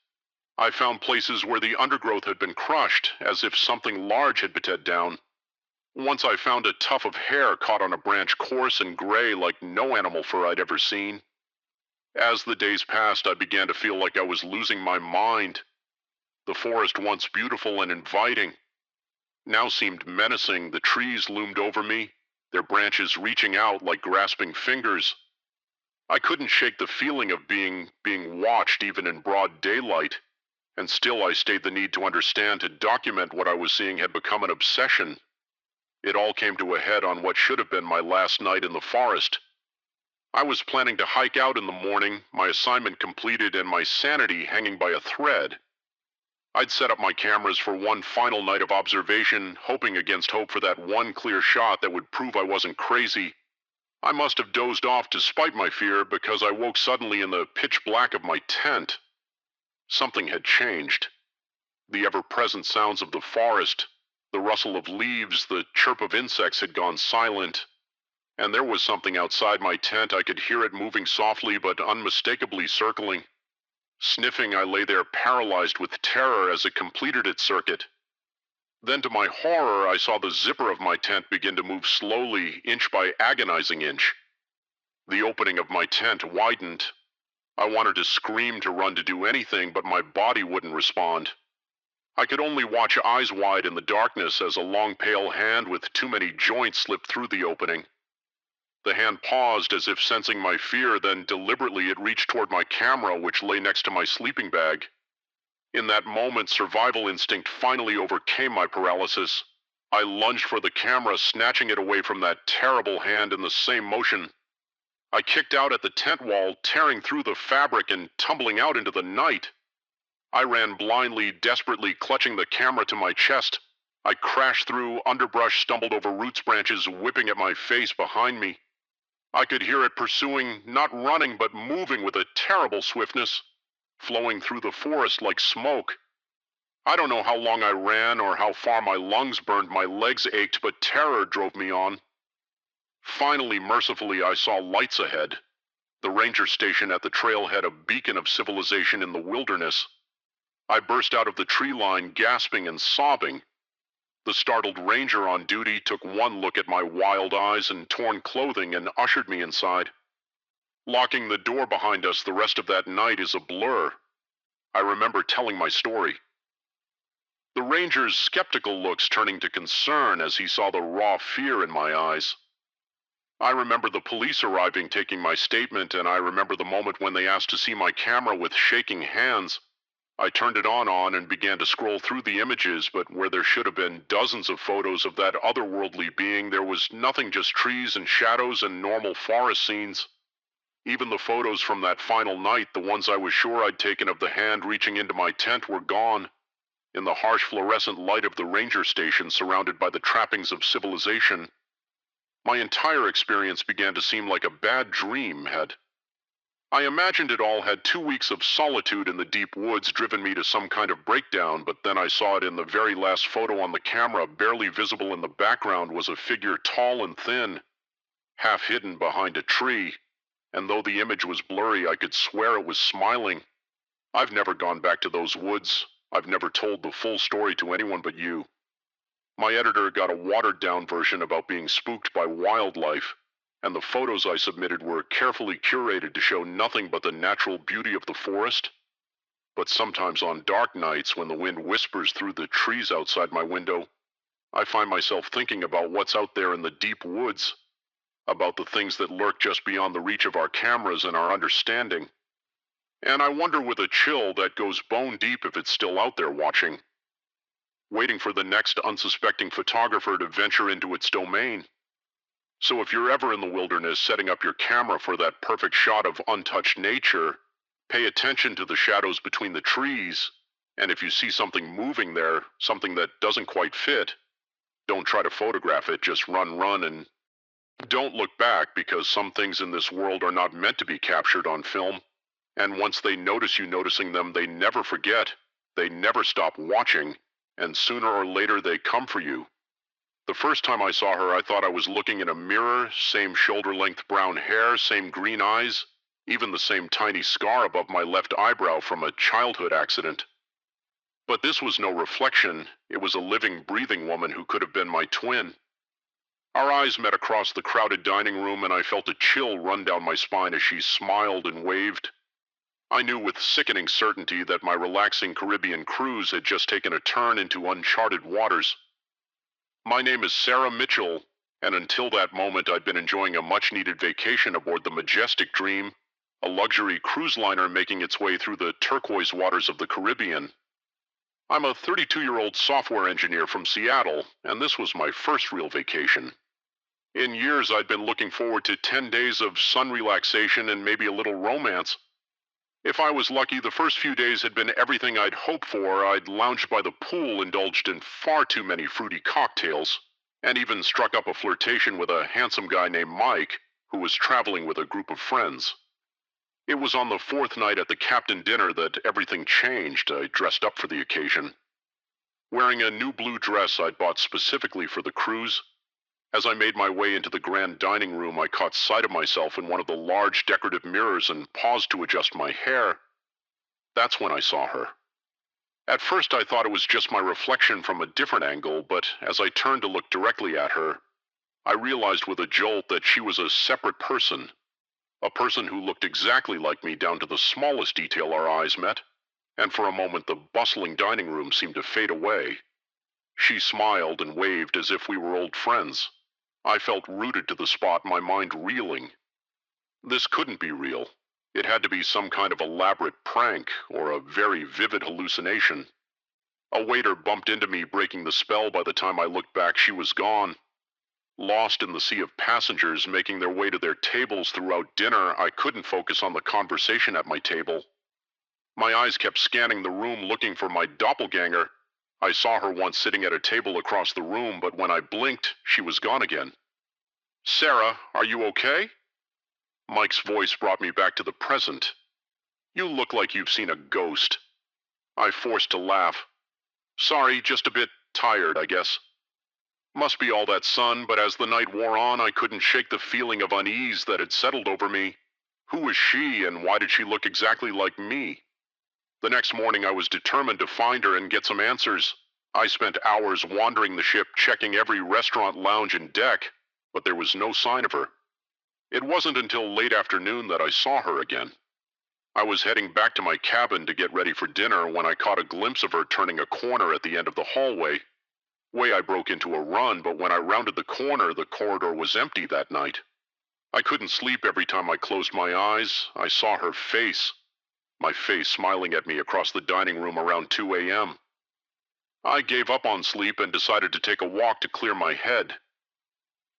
I found places where the undergrowth had been crushed, as if something large had bedded down. Once I found a tuft of hair caught on a branch, coarse and gray like no animal fur I'd ever seen. As the days passed, I began to feel like I was losing my mind. The forest, once beautiful and inviting, now seemed menacing. The trees loomed over me, their branches reaching out like grasping fingers. I couldn't shake the feeling of being watched, even in broad daylight, and still I stayed. The need to understand, to document what I was seeing, had become an obsession. It all came to a head on what should have been my last night in the forest. I was planning to hike out in the morning, my assignment completed and my sanity hanging by a thread. I'd set up my cameras for one final night of observation, hoping against hope for that one clear shot that would prove I wasn't crazy. I must have dozed off despite my fear because I woke suddenly in the pitch black of my tent. Something had changed. The ever-present sounds of the forest, the rustle of leaves, the chirp of insects had gone silent. And there was something outside my tent. I could hear it moving softly but unmistakably circling. Sniffing, I lay there paralyzed with terror as it completed its circuit. Then to my horror, I saw the zipper of my tent begin to move slowly, inch by agonizing inch. The opening of my tent widened. I wanted to scream, to run, to do anything, but my body wouldn't respond. I could only watch eyes wide in the darkness as a long pale hand with too many joints slipped through the opening. The hand paused as if sensing my fear, then deliberately it reached toward my camera, which lay next to my sleeping bag. In that moment, survival instinct finally overcame my paralysis. I lunged for the camera, snatching it away from that terrible hand in the same motion. I kicked out at the tent wall, tearing through the fabric and tumbling out into the night. I ran blindly, desperately clutching the camera to my chest. I crashed through underbrush, stumbled over roots branches, whipping at my face behind me. I could hear it pursuing, not running, but moving with a terrible swiftness, flowing through the forest like smoke. I don't know how long I ran or how far my lungs burned, my legs ached, but terror drove me on. Finally, mercifully, I saw lights ahead. The ranger station at the trailhead, a beacon of civilization in the wilderness. I burst out of the tree line, gasping and sobbing. The startled ranger on duty took one look at my wild eyes and torn clothing and ushered me inside. Locking the door behind us the rest of that night is a blur. I remember telling my story. The ranger's skeptical looks turning to concern as he saw the raw fear in my eyes. I remember the police arriving, taking my statement, and I remember the moment when they asked to see my camera with shaking hands. I turned it on and began to scroll through the images, but where there should have been dozens of photos of that otherworldly being, there was nothing, just trees and shadows and normal forest scenes. Even the photos from that final night, the ones I was sure I'd taken of the hand reaching into my tent, were gone. In the harsh fluorescent light of the ranger station, surrounded by the trappings of civilization, my entire experience began to seem like a bad dream had. I imagined it all had 2 weeks of solitude in the deep woods driven me to some kind of breakdown, but then I saw it in the very last photo on the camera. Barely visible in the background was a figure tall and thin, half hidden behind a tree, and though the image was blurry, I could swear it was smiling. I've never gone back to those woods. I've never told the full story to anyone but you. My editor got a watered-down version about being spooked by wildlife, and the photos I submitted were carefully curated to show nothing but the natural beauty of the forest. But sometimes on dark nights, when the wind whispers through the trees outside my window, I find myself thinking about what's out there in the deep woods, about the things that lurk just beyond the reach of our cameras and our understanding. And I wonder with a chill that goes bone deep if it's still out there watching, waiting for the next unsuspecting photographer to venture into its domain. So if you're ever in the wilderness setting up your camera for that perfect shot of untouched nature, pay attention to the shadows between the trees, and if you see something moving there, something that doesn't quite fit, don't try to photograph it, just run, and don't look back, because some things in this world are not meant to be captured on film, and once they notice you noticing them, they never forget, they never stop watching, and sooner or later they come for you. The first time I saw her, I thought I was looking in a mirror, same shoulder-length brown hair, same green eyes, even the same tiny scar above my left eyebrow from a childhood accident. But this was no reflection. It was a living, breathing woman who could have been my twin. Our eyes met across the crowded dining room, and I felt a chill run down my spine as she smiled and waved. I knew with sickening certainty that my relaxing Caribbean cruise had just taken a turn into uncharted waters. My name is Sarah Mitchell, and until that moment I'd been enjoying a much-needed vacation aboard the Majestic Dream, a luxury cruise liner making its way through the turquoise waters of the Caribbean. I'm a 32-year-old software engineer from Seattle, and this was my first real vacation. In years, I'd been looking forward to 10 days of sun relaxation and maybe a little romance. If I was lucky, the first few days had been everything I'd hoped for. I'd lounged by the pool, indulged in far too many fruity cocktails, and even struck up a flirtation with a handsome guy named Mike, who was traveling with a group of friends. It was on the fourth night at the captain dinner that everything changed. I dressed up for the occasion. Wearing a new blue dress I'd bought specifically for the cruise, as I made my way into the grand dining room, I caught sight of myself in one of the large decorative mirrors and paused to adjust my hair. That's when I saw her. At first, I thought it was just my reflection from a different angle, but as I turned to look directly at her, I realized with a jolt that she was a separate person. A person who looked exactly like me down to the smallest detail our eyes met, and for a moment the bustling dining room seemed to fade away. She smiled and waved as if we were old friends. I felt rooted to the spot, my mind reeling. This couldn't be real. It had to be some kind of elaborate prank or a very vivid hallucination. A waiter bumped into me, breaking the spell. By the time I looked back, she was gone. Lost in the sea of passengers making their way to their tables throughout dinner, I couldn't focus on the conversation at my table. My eyes kept scanning the room looking for my doppelganger. I saw her once sitting at a table across the room, but when I blinked, she was gone again. "Sarah, are you okay?" Mike's voice brought me back to the present. "You look like you've seen a ghost." I forced to laugh. "Sorry, just a bit tired, I guess." Must be all that sun, but as the night wore on, I couldn't shake the feeling of unease that had settled over me. Who was she, and why did she look exactly like me? The next morning, I was determined to find her and get some answers. I spent hours wandering the ship, checking every restaurant, lounge, and deck, but there was no sign of her. It wasn't until late afternoon that I saw her again. I was heading back to my cabin to get ready for dinner when I caught a glimpse of her turning a corner at the end of the hallway. I broke into a run, but when I rounded the corner, the corridor was empty that night. I couldn't sleep. Every time I closed my eyes, I saw her face. My face smiling at me across the dining room around 2 a.m. I gave up on sleep and decided to take a walk to clear my head.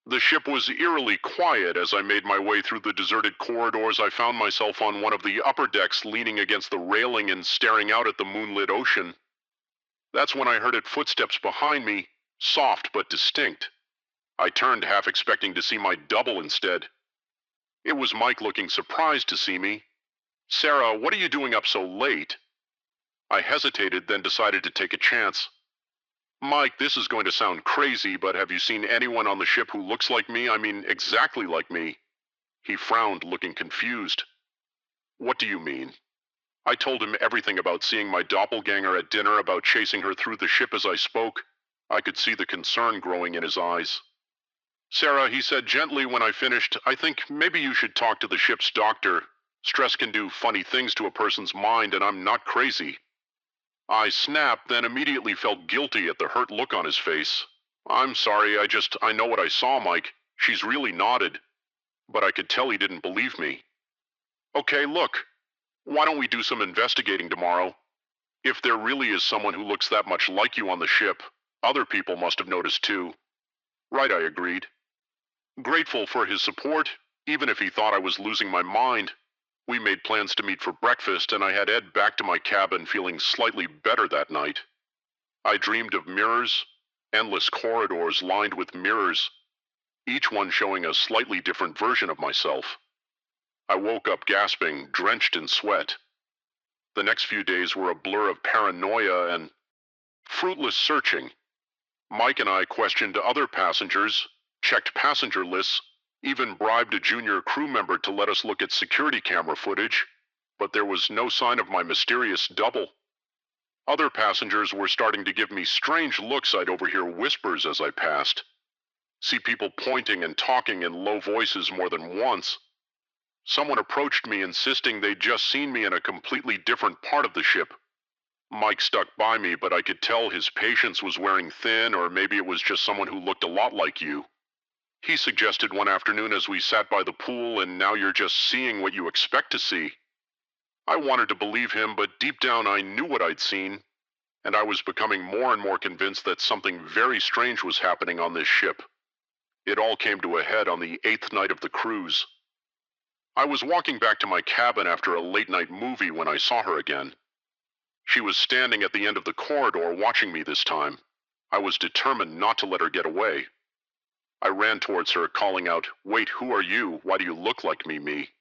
The ship was eerily quiet. As I made my way through the deserted corridors, I found myself on one of the upper decks, leaning against the railing and staring out at the moonlit ocean. That's when I heard footsteps behind me, soft but distinct. I turned, half expecting to see my double instead. It was Mike, looking surprised to see me. "Sarah, what are you doing up so late?" I hesitated, then decided to take a chance. "Mike, this is going to sound crazy, but have you seen anyone on the ship who looks like me? I mean, exactly like me." He frowned, looking confused. "What do you mean?" I told him everything about seeing my doppelganger at dinner, about chasing her through the ship as I spoke. I could see the concern growing in his eyes. "Sarah," he said gently when I finished, "I think maybe you should talk to the ship's doctor. Stress can do funny things to a person's mind, and I'm not crazy." I snapped, then immediately felt guilty at the hurt look on his face. "I'm sorry, I know what I saw, Mike." She's really nodded, but I could tell he didn't believe me. "Okay, look, why don't we do some investigating tomorrow? If there really is someone who looks that much like you on the ship, other people must have noticed too." "Right," I agreed, grateful for his support, even if he thought I was losing my mind. We made plans to meet for breakfast, and I had Ed back to my cabin feeling slightly better that night. I dreamed of mirrors, endless corridors lined with mirrors, each one showing a slightly different version of myself. I woke up gasping, drenched in sweat. The next few days were a blur of paranoia and fruitless searching. Mike and I questioned other passengers, checked passenger lists, even bribed a junior crew member to let us look at security camera footage, but there was no sign of my mysterious double. Other passengers were starting to give me strange looks. I'd overhear whispers as I passed, see people pointing and talking in low voices more than once. Someone approached me, insisting they'd just seen me in a completely different part of the ship. Mike stuck by me, but I could tell his patience was wearing thin, or maybe it was just someone who looked a lot like you. He suggested one afternoon as we sat by the pool, "And now you're just seeing what you expect to see." I wanted to believe him, but deep down I knew what I'd seen, and I was becoming more and more convinced that something very strange was happening on this ship. It all came to a head on the 8th night of the cruise. I was walking back to my cabin after a late-night movie when I saw her again. She was standing at the end of the corridor watching me this time. I was determined not to let her get away. I ran towards her, calling out, "Wait, who are you? Why do you look like me?"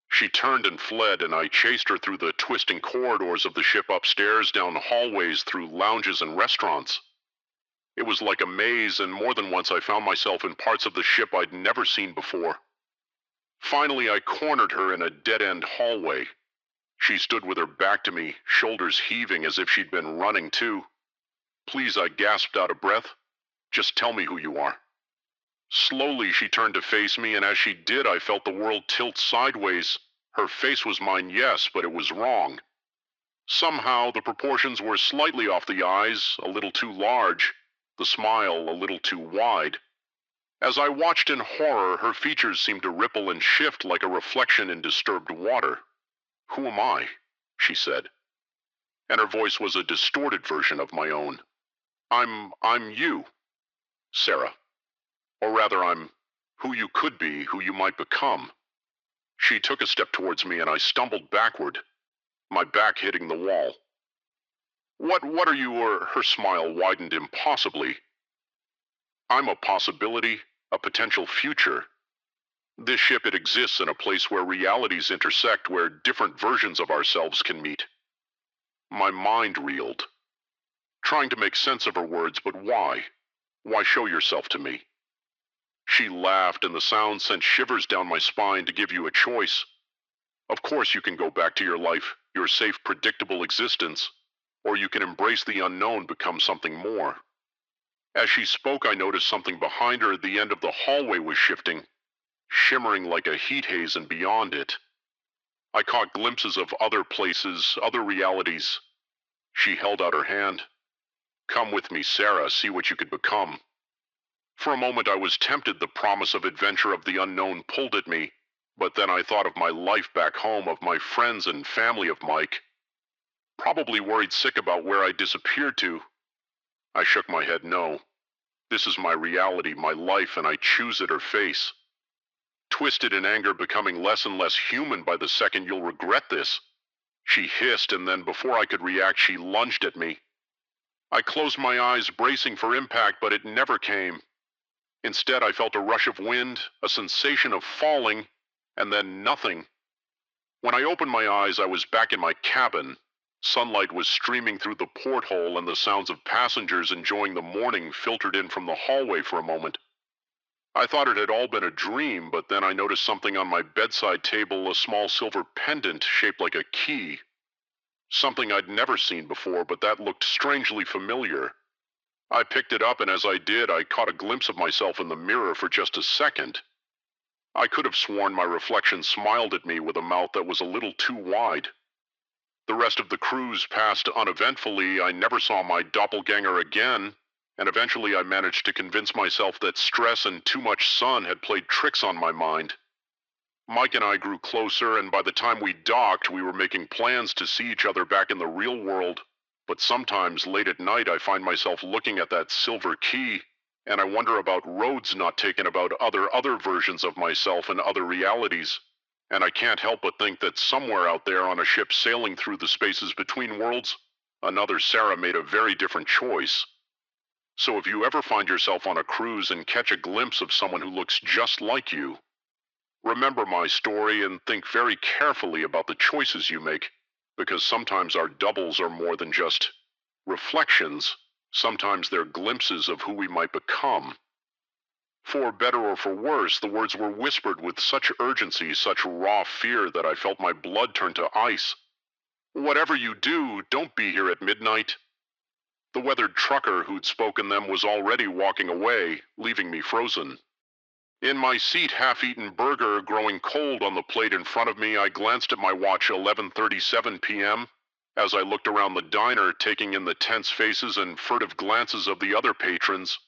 She turned and fled, and I chased her through the twisting corridors of the ship upstairs, down hallways, through lounges and restaurants. It was like a maze, and more than once I found myself in parts of the ship I'd never seen before. Finally, I cornered her in a dead-end hallway. She stood with her back to me, shoulders heaving as if she'd been running too. "Please," I gasped out of breath. "Just tell me who you are." Slowly, she turned to face me, and as she did, I felt the world tilt sideways. Her face was mine, yes, but it was wrong. Somehow, the proportions were slightly off the eyes, a little too large, the smile a little too wide. As I watched in horror, her features seemed to ripple and shift like a reflection in disturbed water. "Who am I?" she said, and her voice was a distorted version of my own. I'm you, Sarah. Or rather, I'm who you could be, who you might become." She took a step towards me, and I stumbled backward, my back hitting the wall. What are you?" Or her smile widened impossibly. "I'm a possibility, a potential future. This ship, it exists in a place where realities intersect, where different versions of ourselves can meet." My mind reeled, trying to make sense of her words, but why? Why show yourself to me? She laughed, and the sound sent shivers down my spine. "To give you a choice. Of course you can go back to your life, your safe, predictable existence, or you can embrace the unknown, become something more." As she spoke, I noticed something behind her. The end of the hallway was shifting, shimmering like a heat haze, and beyond it, I caught glimpses of other places, other realities. She held out her hand. "Come with me, Sarah, see what you could become." For a moment I was tempted. The promise of adventure, of the unknown, pulled at me. But then I thought of my life back home, of my friends and family, of Mike. Probably worried sick about where I disappeared to. I shook my head. No. This is my reality, my life, and I choose it or face. Twisted in anger, becoming less and less human by the second. "You'll regret this." She hissed, and then before I could react, she lunged at me. I closed my eyes, bracing for impact, but it never came. Instead, I felt a rush of wind, a sensation of falling, and then nothing. When I opened my eyes, I was back in my cabin. Sunlight was streaming through the porthole, and the sounds of passengers enjoying the morning filtered in from the hallway for a moment. I thought it had all been a dream, but then I noticed something on my bedside table, a small silver pendant shaped like a key. Something I'd never seen before, but that looked strangely familiar. I picked it up, and as I did, I caught a glimpse of myself in the mirror for just a second. I could have sworn my reflection smiled at me with a mouth that was a little too wide. The rest of the cruise passed uneventfully. I never saw my doppelganger again, and eventually I managed to convince myself that stress and too much sun had played tricks on my mind. Mike and I grew closer, and by the time we docked, we were making plans to see each other back in the real world. But sometimes, late at night, I find myself looking at that silver key, and I wonder about roads not taken, about other versions of myself and other realities. And I can't help but think that somewhere out there on a ship sailing through the spaces between worlds, another Sarah made a very different choice. So if you ever find yourself on a cruise and catch a glimpse of someone who looks just like you, remember my story and think very carefully about the choices you make, because sometimes our doubles are more than just reflections. Sometimes they're glimpses of who we might become. For better or for worse, the words were whispered with such urgency, such raw fear, that I felt my blood turn to ice. "Whatever you do, don't be here at midnight." The weathered trucker who'd spoken them was already walking away, leaving me frozen. In my seat, half-eaten burger growing cold on the plate in front of me, I glanced at my watch. 11:37 p.m. As I looked around the diner, taking in the tense faces and furtive glances of the other patrons,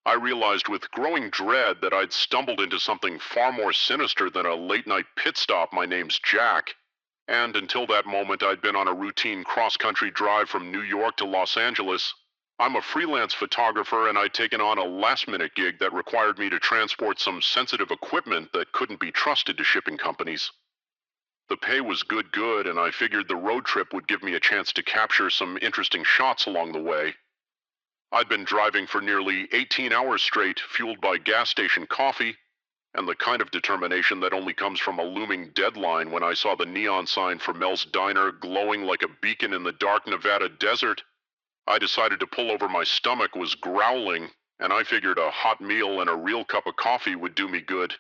I realized with growing dread that I'd stumbled into something far more sinister than a late-night pit stop. My name's Jack, and until that moment I'd been on a routine cross-country drive from New York to Los Angeles. I'm a freelance photographer and I'd taken on a last-minute gig that required me to transport some sensitive equipment that couldn't be trusted to shipping companies. The pay was good, and I figured the road trip would give me a chance to capture some interesting shots along the way. I'd been driving for nearly 18 hours straight, fueled by gas station coffee, and the kind of determination that only comes from a looming deadline when I saw the neon sign for Mel's Diner glowing like a beacon in the dark Nevada desert. I decided to pull over. My stomach was growling, and I figured a hot meal and a real cup of coffee would do me good.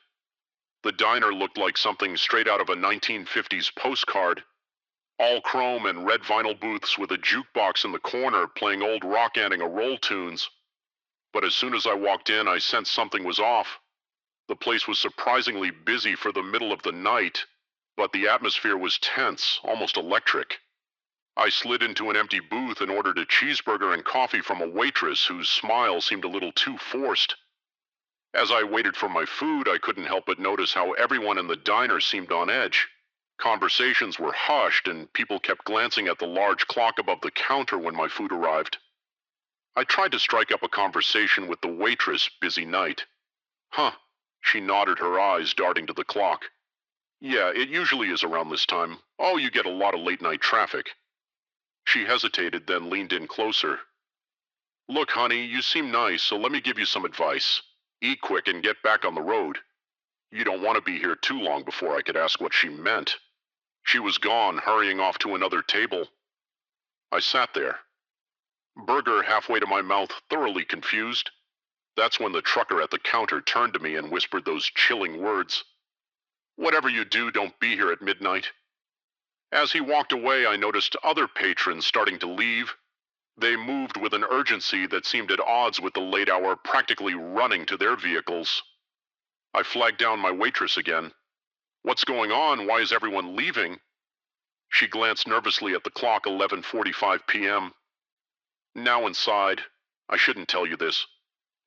The diner looked like something straight out of a 1950s postcard. All chrome and red vinyl booths with a jukebox in the corner playing old rock and roll tunes. But as soon as I walked in, I sensed something was off. The place was surprisingly busy for the middle of the night, but the atmosphere was tense, almost electric. I slid into an empty booth and ordered a cheeseburger and coffee from a waitress whose smile seemed a little too forced. As I waited for my food, I couldn't help but notice how everyone in the diner seemed on edge. Conversations were hushed, and people kept glancing at the large clock above the counter when my food arrived. I tried to strike up a conversation with the waitress, busy night. Huh. She nodded, her eyes darting to the clock. Yeah, it usually is around this time. Oh, you get a lot of late-night traffic. She hesitated, then leaned in closer. Look, honey, you seem nice, so let me give you some advice. Eat quick and get back on the road. You don't want to be here too long before I could ask what she meant. She was gone, hurrying off to another table. I sat there, burger halfway to my mouth, thoroughly confused. That's when the trucker at the counter turned to me and whispered those chilling words. Whatever you do, don't be here at midnight. As he walked away, I noticed other patrons starting to leave. They moved with an urgency that seemed at odds with the late hour, practically running to their vehicles. I flagged down my waitress again. What's going on? Why is everyone leaving? She glanced nervously at the clock, 11:45 p.m. Now inside, I shouldn't tell you this,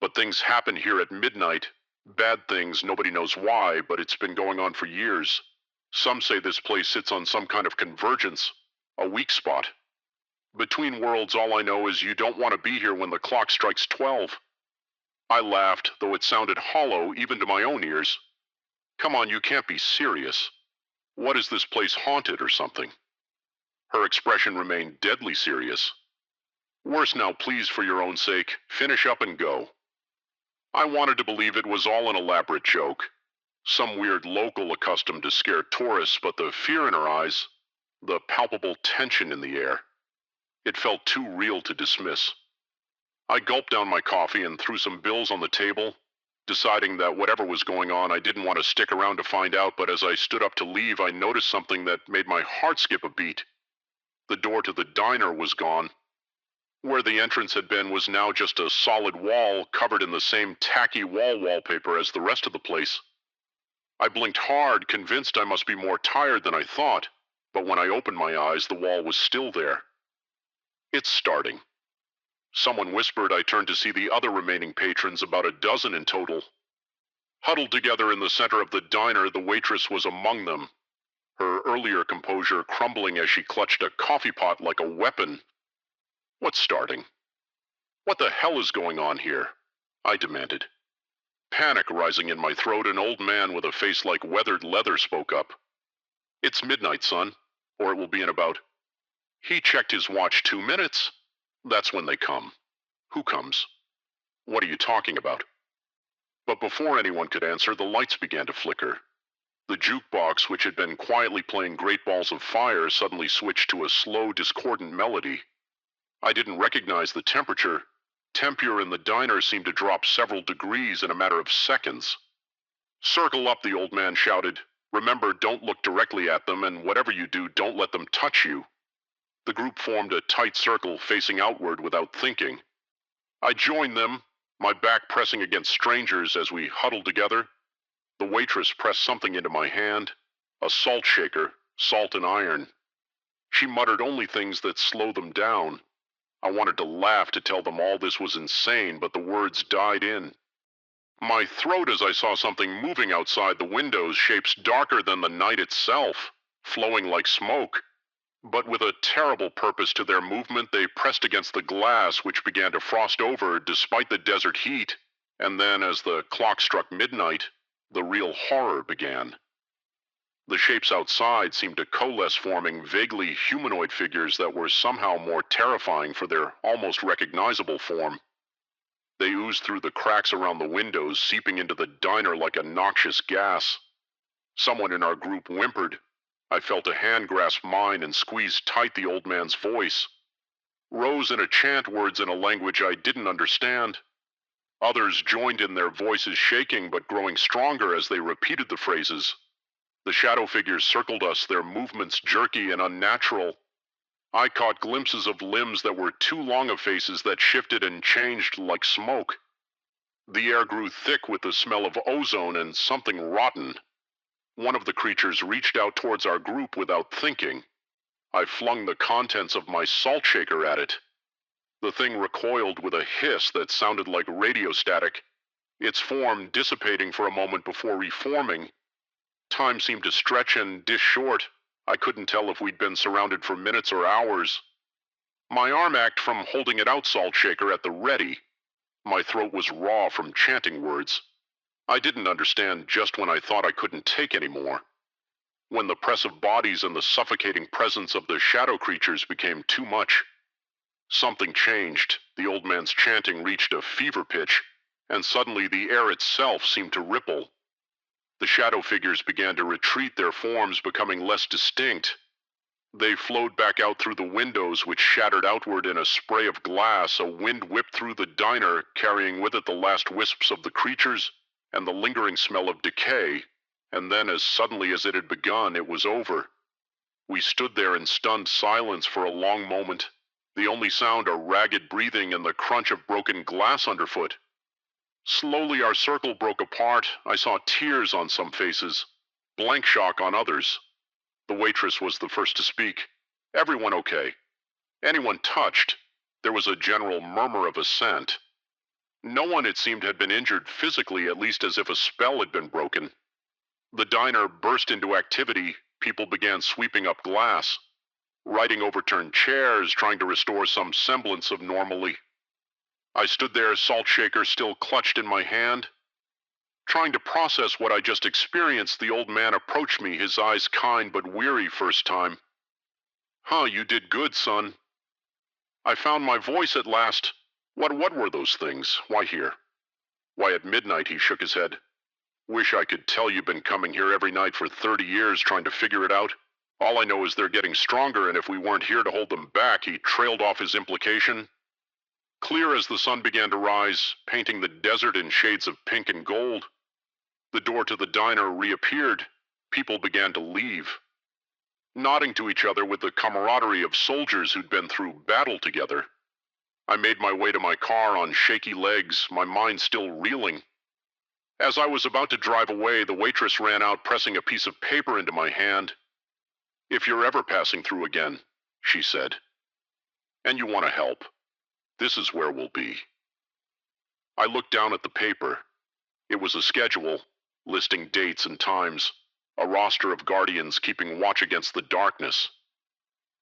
but things happen here at midnight. Bad things, nobody knows why, but it's been going on for years. Some say this place sits on some kind of convergence, a weak spot. Between worlds, all I know is you don't want to be here when the clock strikes 12. I laughed, though it sounded hollow even to my own ears. Come on, you can't be serious. What, is this place haunted or something? Her expression remained deadly serious. Worse now, please, for your own sake, finish up and go. I wanted to believe it was all an elaborate joke. Some weird local accustomed to scare tourists, but the fear in her eyes, the palpable tension in the air, it felt too real to dismiss. I gulped down my coffee and threw some bills on the table, deciding that whatever was going on, I didn't want to stick around to find out, but as I stood up to leave, I noticed something that made my heart skip a beat. The door to the diner was gone. Where the entrance had been was now just a solid wall covered in the same tacky wallpaper as the rest of the place. I blinked hard, convinced I must be more tired than I thought, but when I opened my eyes, the wall was still there. It's starting. Someone whispered. I turned to see the other remaining patrons, about a dozen in total. Huddled together in the center of the diner, the waitress was among them, her earlier composure crumbling as she clutched a coffee pot like a weapon. What's starting? What the hell is going on here? I demanded. Panic rising in my throat, an old man with a face like weathered leather spoke up. It's midnight, son, or it will be in about... He checked his watch. 2 minutes? That's when they come. Who comes? What are you talking about? But before anyone could answer, the lights began to flicker. The jukebox, which had been quietly playing Great Balls of Fire, suddenly switched to a slow, discordant melody. I didn't recognize the temperature. Temperature in the diner seemed to drop several degrees in a matter of seconds. Circle up, the old man shouted. Remember, don't look directly at them, and whatever you do, don't let them touch you. The group formed a tight circle, facing outward without thinking. I joined them, my back pressing against strangers as we huddled together. The waitress pressed something into my hand, a salt shaker, salt and iron. She muttered only things that slowed them down. I wanted to laugh, to tell them all this was insane, but the words died in my throat as I saw something moving outside the windows, shapes darker than the night itself, flowing like smoke. But with a terrible purpose to their movement, they pressed against the glass, which began to frost over despite the desert heat, and then as the clock struck midnight, the real horror began. The shapes outside seemed to coalesce, forming vaguely humanoid figures that were somehow more terrifying for their almost recognizable form. They oozed through the cracks around the windows, seeping into the diner like a noxious gas. Someone in our group whimpered. I felt a hand grasp mine and squeeze tight the old man's voice. Rose in a chant words in a language I didn't understand. Others joined in, their voices shaking but growing stronger as they repeated the phrases. The shadow figures circled us, their movements jerky and unnatural. I caught glimpses of limbs that were too long of faces that shifted and changed like smoke. The air grew thick with the smell of ozone and something rotten. One of the creatures reached out towards our group without thinking. I flung the contents of my salt shaker at it. The thing recoiled with a hiss that sounded like radio static, its form dissipating for a moment before reforming. Time seemed to stretch and dish short. I couldn't tell if we'd been surrounded for minutes or hours. My arm ached from holding it out salt shaker at the ready. My throat was raw from chanting words. I didn't understand just when I thought I couldn't take any more. When the press of bodies and the suffocating presence of the shadow creatures became too much. Something changed. The old man's chanting reached a fever pitch, and suddenly the air itself seemed to ripple. The shadow figures began to retreat, their forms becoming less distinct. They flowed back out through the windows, which shattered outward in a spray of glass. A wind whipped through the diner, carrying with it the last wisps of the creatures and the lingering smell of decay. And then, as suddenly as it had begun, it was over. We stood there in stunned silence for a long moment, the only sound a ragged breathing and the crunch of broken glass underfoot. Slowly our circle broke apart. I saw tears on some faces, blank shock on others. The waitress was the first to speak. Everyone okay? Anyone touched? There was a general murmur of assent. No one, it seemed, had been injured physically, at least as if a spell had been broken. The diner burst into activity. People began sweeping up glass, righting overturned chairs, trying to restore some semblance of normalcy. I stood there, salt shaker still clutched in my hand. Trying to process what I just experienced, the old man approached me, his eyes kind but weary first time. Huh, you did good, son. I found my voice at last. What were those things? Why here? Why at midnight, he shook his head. Wish I could tell you've been coming here every night for 30 years trying to figure it out. All I know is they're getting stronger, and if we weren't here to hold them back, he trailed off his implication. Clear as the sun began to rise, painting the desert in shades of pink and gold. The door to the diner reappeared. People began to leave, nodding to each other with the camaraderie of soldiers who'd been through battle together. I made my way to my car on shaky legs, my mind still reeling. As I was about to drive away, the waitress ran out, pressing a piece of paper into my hand. If you're ever passing through again, she said, and you want to help, this is where we'll be. I looked down at the paper. It was a schedule, listing dates and times, a roster of guardians keeping watch against the darkness.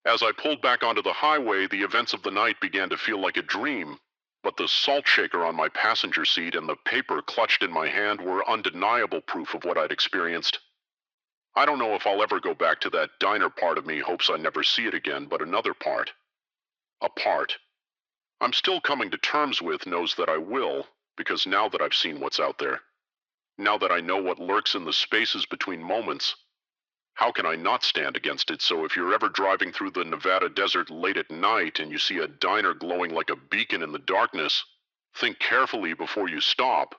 As I pulled back onto the highway, the events of the night began to feel like a dream, but the salt shaker on my passenger seat and the paper clutched in my hand were undeniable proof of what I'd experienced. I don't know if I'll ever go back to that diner. Part of me hopes I never see it again, but another part, a part I'm still coming to terms with, knows that I will, because now that I've seen what's out there, now that I know what lurks in the spaces between moments, how can I not stand against it? So if you're ever driving through the Nevada desert late at night and you see a diner glowing like a beacon in the darkness, think carefully before you stop.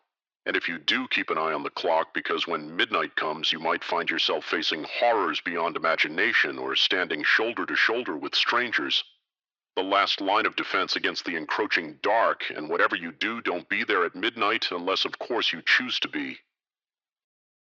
And if you do, keep an eye on the clock, because when midnight comes, you might find yourself facing horrors beyond imagination or standing shoulder to shoulder with strangers. The last line of defense against the encroaching dark, and whatever you do, don't be there at midnight unless, of course, you choose to be.